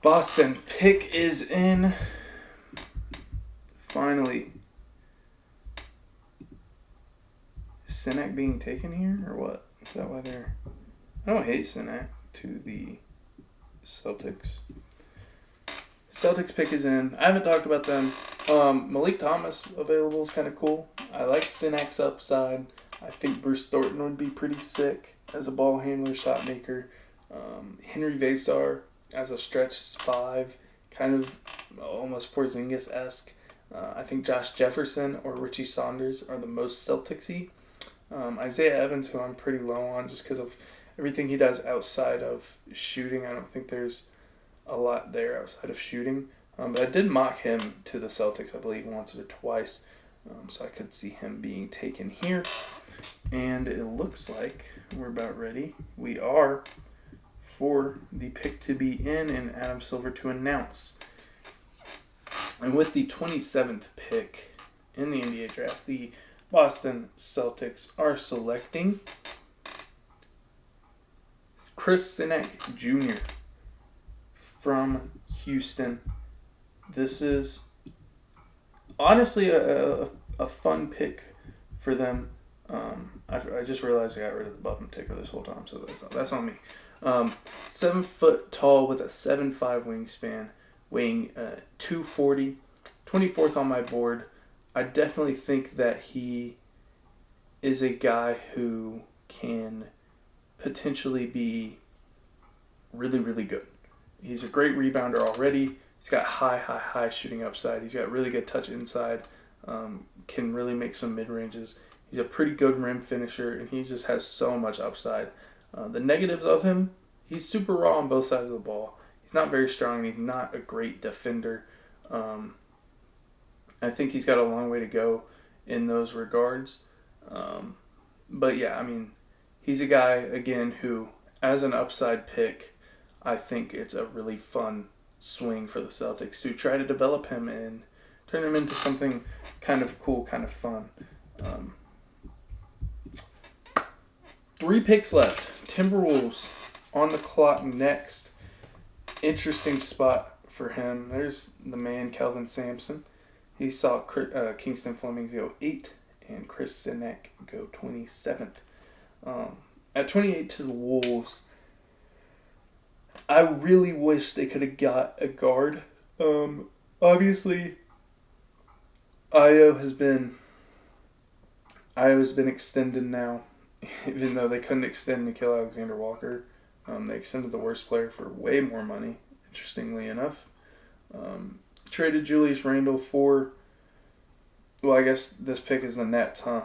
Boston pick is in. Finally. Is Sinek being taken here or what? Is that why they're... I don't hate Sinek to the Celtics. Celtics pick is in. I haven't talked about them. Malik Thomas available is kind of cool. I like Sinek's upside. I think Bruce Thornton would be pretty sick as a ball handler, shot maker. Henry Vasar as a stretch 5, kind of almost Porzingis-esque. I think Josh Jefferson or Richie Saunders are the most Celtics-y. Isaiah Evans, who I'm pretty low on just because of everything he does outside of shooting. I don't think there's a lot there outside of shooting. But I did mock him to the Celtics, I believe, once or twice. So I could see him being taken here. And it looks like we're about ready. We are for the pick to be in and Adam Silver to announce. And with the 27th pick in the NBA draft, the Boston Celtics are selecting Chris Sinek Jr. from Houston. This is honestly a fun pick for them. I just realized I got rid of the button ticker this whole time, so that's on me. 7 foot tall with a 7'5" wingspan, weighing 240, 24th on my board. I definitely think that he is a guy who can potentially be really, really good. He's a great rebounder already. He's got high shooting upside. He's got really good touch inside. Can really make some mid-ranges. He's a pretty good rim finisher, and he just has so much upside. The negatives of him, he's super raw on both sides of the ball. He's not very strong, and he's not a great defender. I think he's got a long way to go in those regards. But yeah, I mean, he's a guy, again, who, as an upside pick, I think it's a really fun swing for the Celtics to try to develop him and turn him into something kind of cool, kind of fun. 3 picks left. Timberwolves on the clock next. Interesting spot for him. There's the man, Kelvin Sampson. He saw Kingston Flemings go 8 and Chris Sinek go 27th. At 28 to the Wolves, I really wish they could have got a guard. Obviously, Ayo has been extended now, even though they couldn't extend Nickeil Alexander-Walker. They extended the worst player for way more money, interestingly enough. Traded Julius Randle for, well, I guess this pick is the Nets, huh?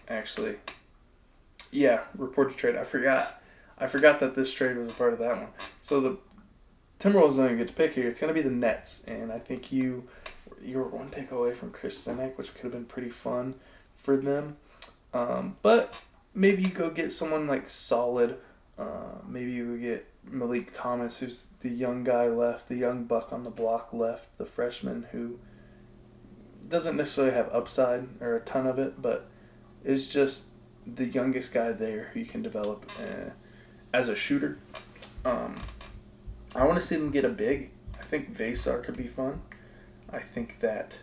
Actually. Yeah, reported trade. I forgot that this trade was a part of that one. So the Timberwolves don't even get to pick here. It's going to be the Nets, and I think you were 1 pick away from Chris Sinek, which could have been pretty fun for them. But maybe you go get someone like solid. Maybe you go get Malik Thomas, who's the young guy left, the young buck on the block left, the freshman who doesn't necessarily have upside or a ton of it, but is just the youngest guy there who you can develop as a shooter. I want to see them get a big. I think Vasar could be fun. I think that,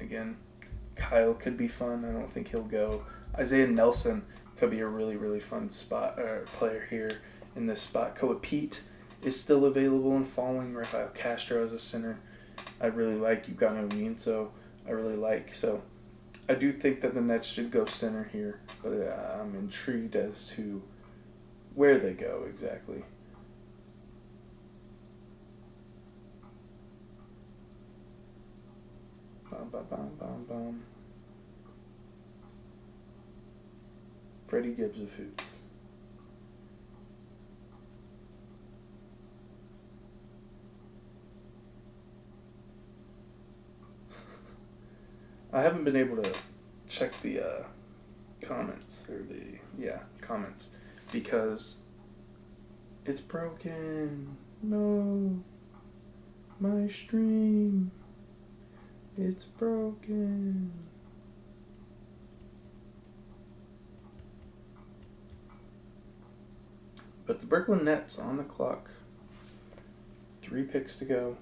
again, Kyle could be fun. I don't think he'll go. Isaiah Nelson could be a really, really fun spot player here in this spot. Koa Pete is still available and falling. Rafael Castro as a center. I really like Ugano Nienso. I really like. So I do think that the Nets should go center here. But I'm intrigued as to where they go exactly. Bum, bum, bum, bum, bum. Freddie Gibbs of Hoops. I haven't been able to check the comments comments because it's broken. No, my stream. It's broken. But the Brooklyn Nets on the clock. 3 picks to go.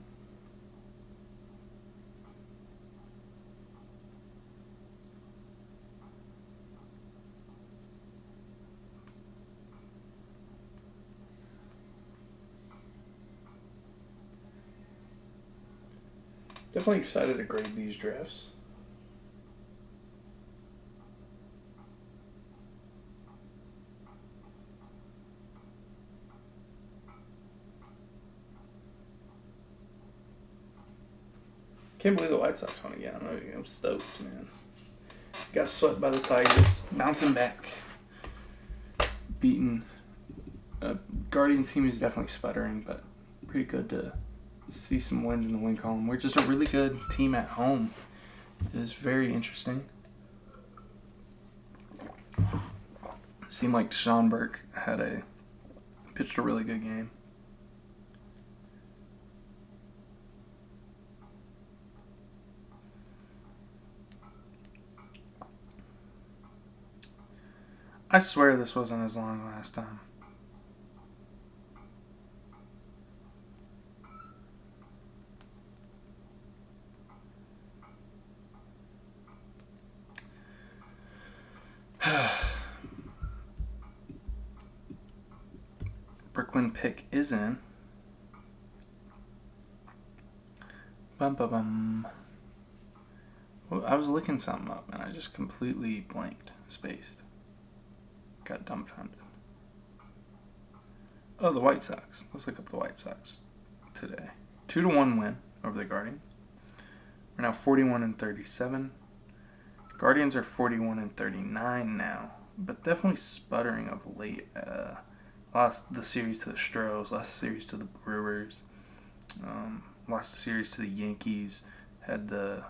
Definitely excited to grade these drafts. Can't believe the White Sox won again. I'm stoked, man. Got swept by the Tigers. Bouncing back. Beaten. Guardians team is definitely sputtering, but pretty good to see some wins in the win column. We're just a really good team at home. It is very interesting. It seemed like Sean Burke pitched a really good game. I swear this wasn't as long last time. Brooklyn pick is in. Bum bum bum. Well, I was looking something up and I just completely blanked, spaced. Got dumbfounded. Oh, the White Sox. Let's look up the White Sox today. 2-1 win over the Guardians. We're now 41-37. Guardians are 41-39 now, but definitely sputtering of late. Lost the series to the Stros, lost the series to the Brewers, lost the series to the Yankees, had the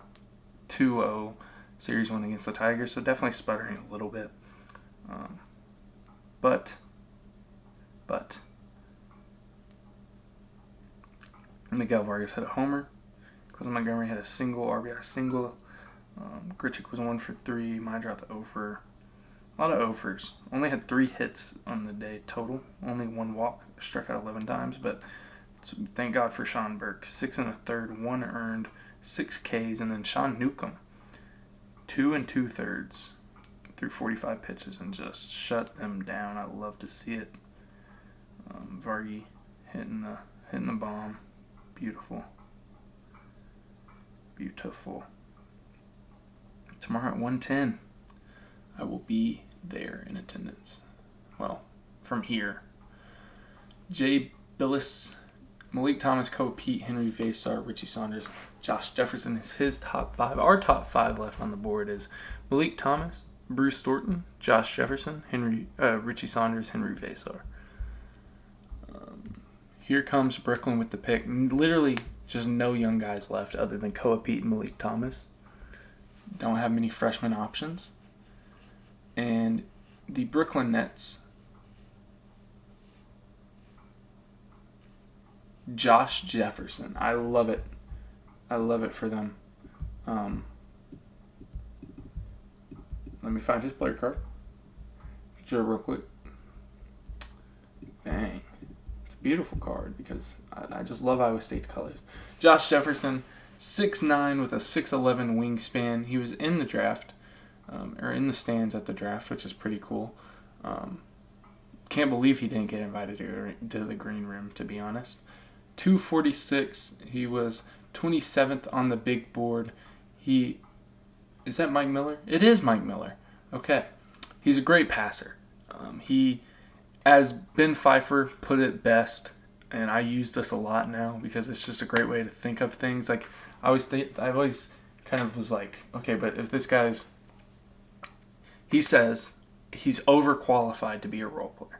2-0 series win against the Tigers, so definitely sputtering a little bit. But Miguel Vargas had a homer. Close Montgomery had a single, RBI single. Grichuk was 1 for 3. Meidroth 0 for. A lot of offers. Only had 3 hits on the day total. Only 1 walk. Struck out 11 times, but thank God for Sean Burke. 6 1/3, 1 earned, 6 Ks, and then Sean Newcomb, 2 2/3 through 45 pitches and just shut them down. I love to see it. Vargy hitting the bomb. Beautiful. Beautiful. Tomorrow at 1:10, I will be there in attendance. Well, from here. Jay Billis, Malik Thomas, Koa Pete, Henry Vasar, Richie Saunders, Josh Jefferson is his top 5. Our top 5 left on the board is Malik Thomas, Bruce Thornton, Josh Jefferson, Richie Saunders, Henry Vasar. Here comes Brooklyn with the pick. Literally just no young guys left other than Koa Pete and Malik Thomas. Don't have many freshman options. And the Brooklyn Nets, Josh Jefferson. I love it. I love it for them. Let me find his player card. Sure, real quick. Bang. It's beautiful card because I just love Iowa State's colors. Josh Jefferson, 6'9" with a 6'11" wingspan. He was in the draft, or in the stands at the draft, which is pretty cool. Can't believe he didn't get invited to the green room, to be honest. 246. He was 27th on the big board. Is that Mike Miller? It is Mike Miller. Okay. He's a great passer. He, as Ben Pfeiffer put it best, and I use this a lot now because it's just a great way to think of things. Like, I always kind of was like, okay, but if this guy's, he says he's overqualified to be a role player.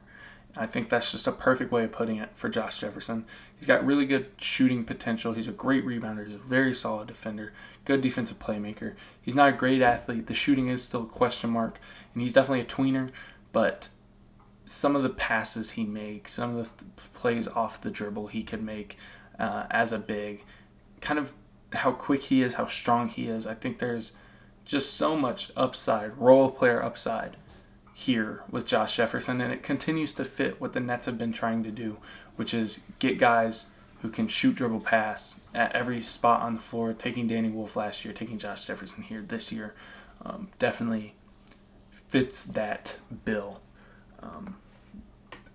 I think that's just a perfect way of putting it for Josh Jefferson. He's got really good shooting potential. He's a great rebounder. He's a very solid defender. Good defensive playmaker. He's not a great athlete. The shooting is still a question mark. And he's definitely a tweener. But some of the passes he makes, some of the plays off the dribble he can make as a big, kind of how quick he is, how strong he is. I think there's just so much upside, role player upside here with Josh Jefferson, and it continues to fit what the Nets have been trying to do, which is get guys who can shoot, dribble, pass at every spot on the floor. Taking Danny Wolf last year, taking Josh Jefferson here this year, definitely fits that bill.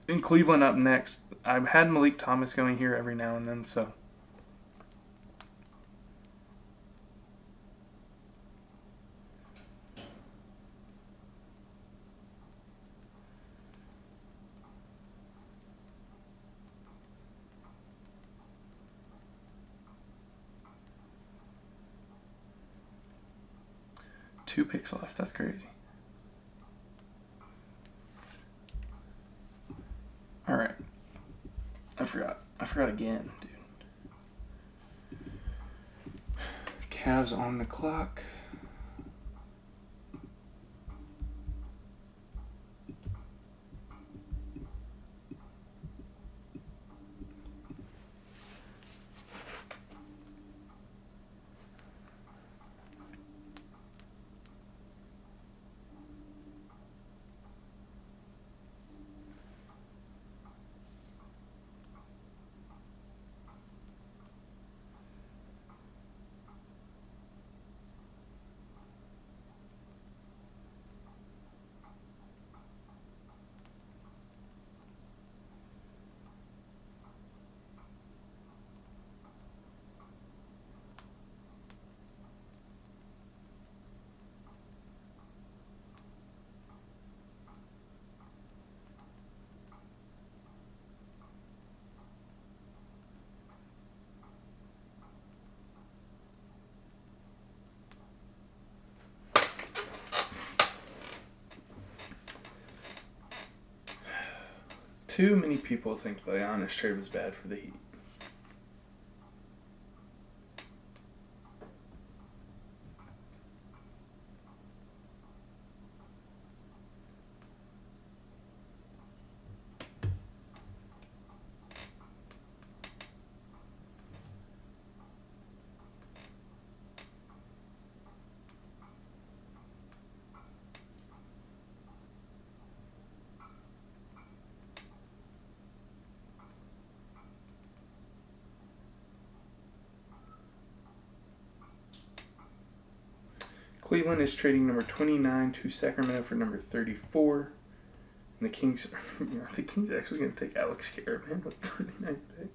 In Cleveland up next, I've had Malik Thomas going here every now and then, so two picks left. That's crazy. All right. I forgot again, dude. Cavs on the clock. Too many people think the Giannis trade was bad for the Heat. Cleveland is trading number 29 to Sacramento for number 34. And the Kings are the Kings actually going to take Alex Caravan with 39th pick?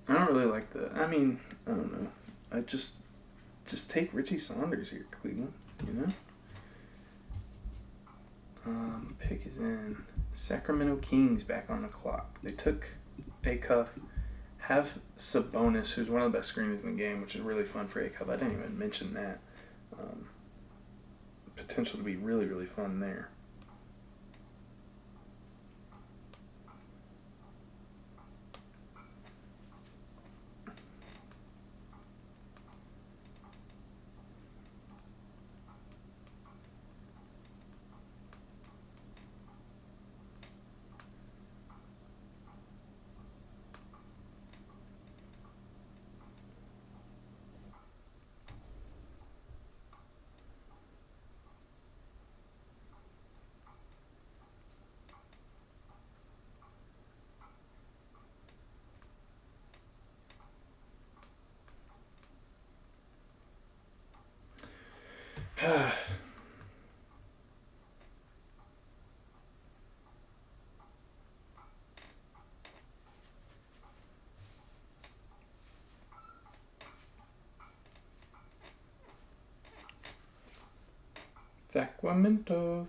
I don't really like the. I mean, I don't know. I just take Richie Saunders here, Cleveland. You know. Pick is in. Sacramento Kings back on the clock. They took Acuff. Have Sabonis, who's one of the best screeners in the game, which is really fun for Acuff. I didn't even mention that. Potential to be really, really fun there.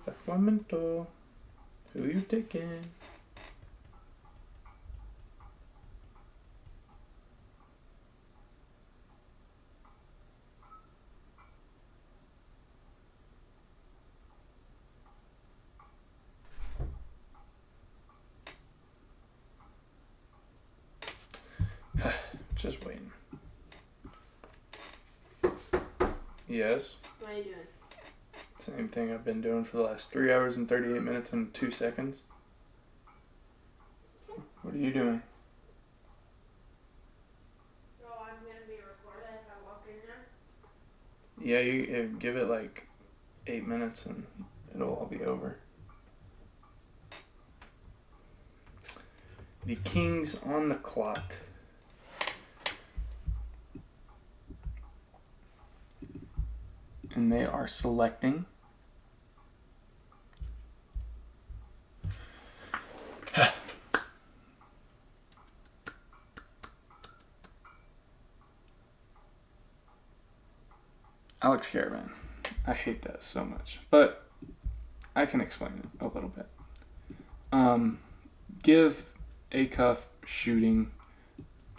Sacramento. Who you taking? Just waiting. Yes. What are you doing? Same thing I've been doing for the last 3 hours and 38 minutes and 2 seconds. What are you doing? So I'm gonna be recorded if I walk in there. Yeah, you give it like 8 minutes and it'll all be over. The Kings on the clock. And they are selecting. Alex Caravan. I hate that so much. But I can explain it a little bit. Give Acuff shooting.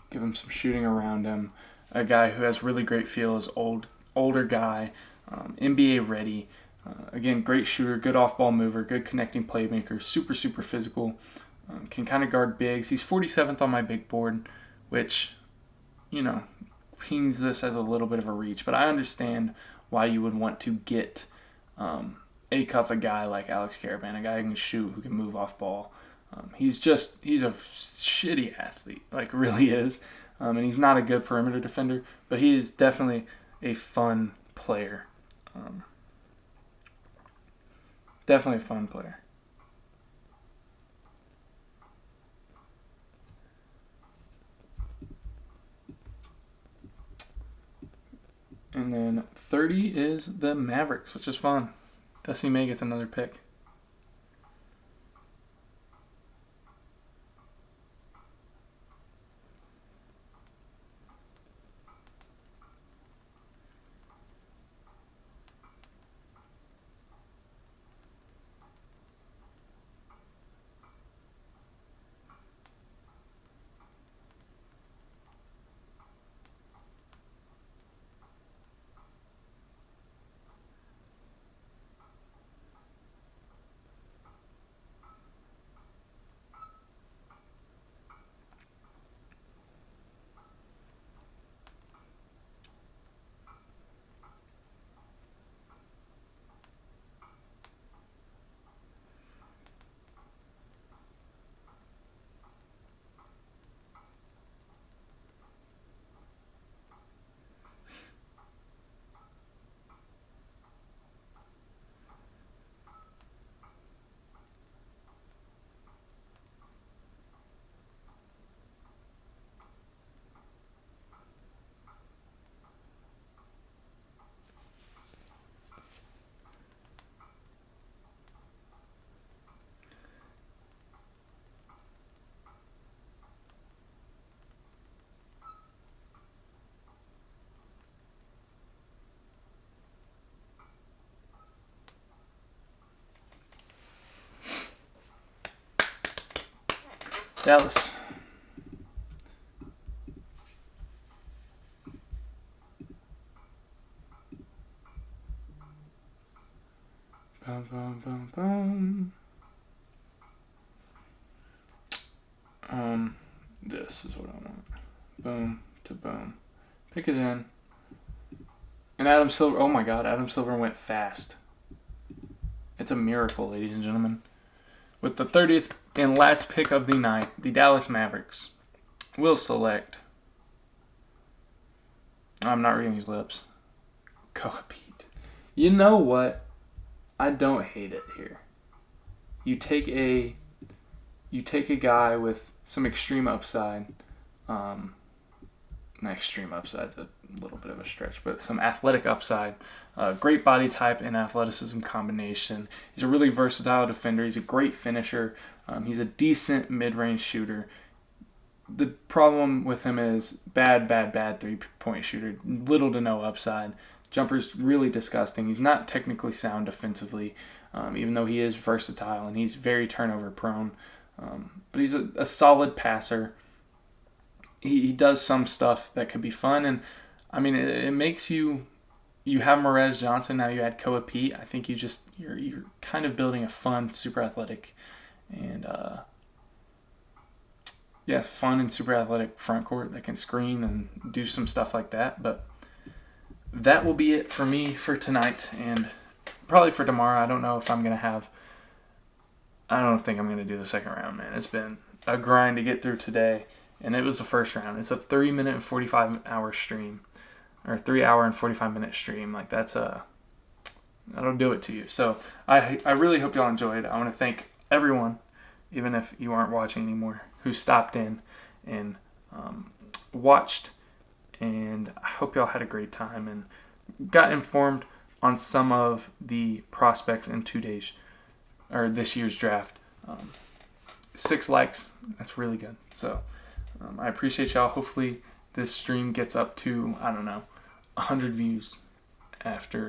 Give him some shooting around him. A guy who has really great feel is older guy. NBA ready. Again, great shooter, good off-ball mover, good connecting playmaker, super physical. Can kind of guard bigs. He's 47th on my big board, which, pings this as a little bit of a reach. But I understand why you would want to get a guy like Alex Caravan, a guy who can shoot, who can move off ball. He's a shitty athlete, like really is. And he's not a good perimeter defender, but he is definitely a fun player. Definitely a fun player. And then 30 is the Mavericks, which is fun. Dusty May gets another pick. Dallas. Bum, bum. This is what I want. Boom to boom. Pick is in. And Adam Silver. Oh my God, Adam Silver went fast. It's a miracle, ladies and gentlemen. With the 30th and last pick of the night, the Dallas Mavericks will select. I'm not reading his lips. Cohabit. You know what? I don't hate it here. You take a guy with some extreme upside, extreme upside's a little bit of a stretch, but some athletic upside. Great body type and athleticism combination. He's a really versatile defender. He's a great finisher. He's a decent mid-range shooter. The problem with him is bad 3-point shooter. Little to no upside. Jumper's really disgusting. He's not technically sound defensively, even though he is versatile and he's very turnover prone. But he's a solid passer. He does some stuff that could be fun, and I mean it makes you have Morez Johnson, now you add Koa Pete. I think you're kind of building a fun, super athletic and fun and super athletic front court that can screen and do some stuff like that. But that will be it for me for tonight and probably for tomorrow. I don't know if I'm going to have – I don't think I'm going to do the second round, man. It's been a grind to get through today, and it was the first round. It's a 3-minute and 45-hour stream, or 3-hour and 45-minute stream. Like, that'll do it to you. So I really hope y'all enjoyed. I want to thank everyone, even if you aren't watching anymore, who stopped in and watched. And I hope y'all had a great time and got informed on some of the prospects in this year's draft. 6 likes, that's really good. So I appreciate y'all. Hopefully this stream gets up to, 100 views after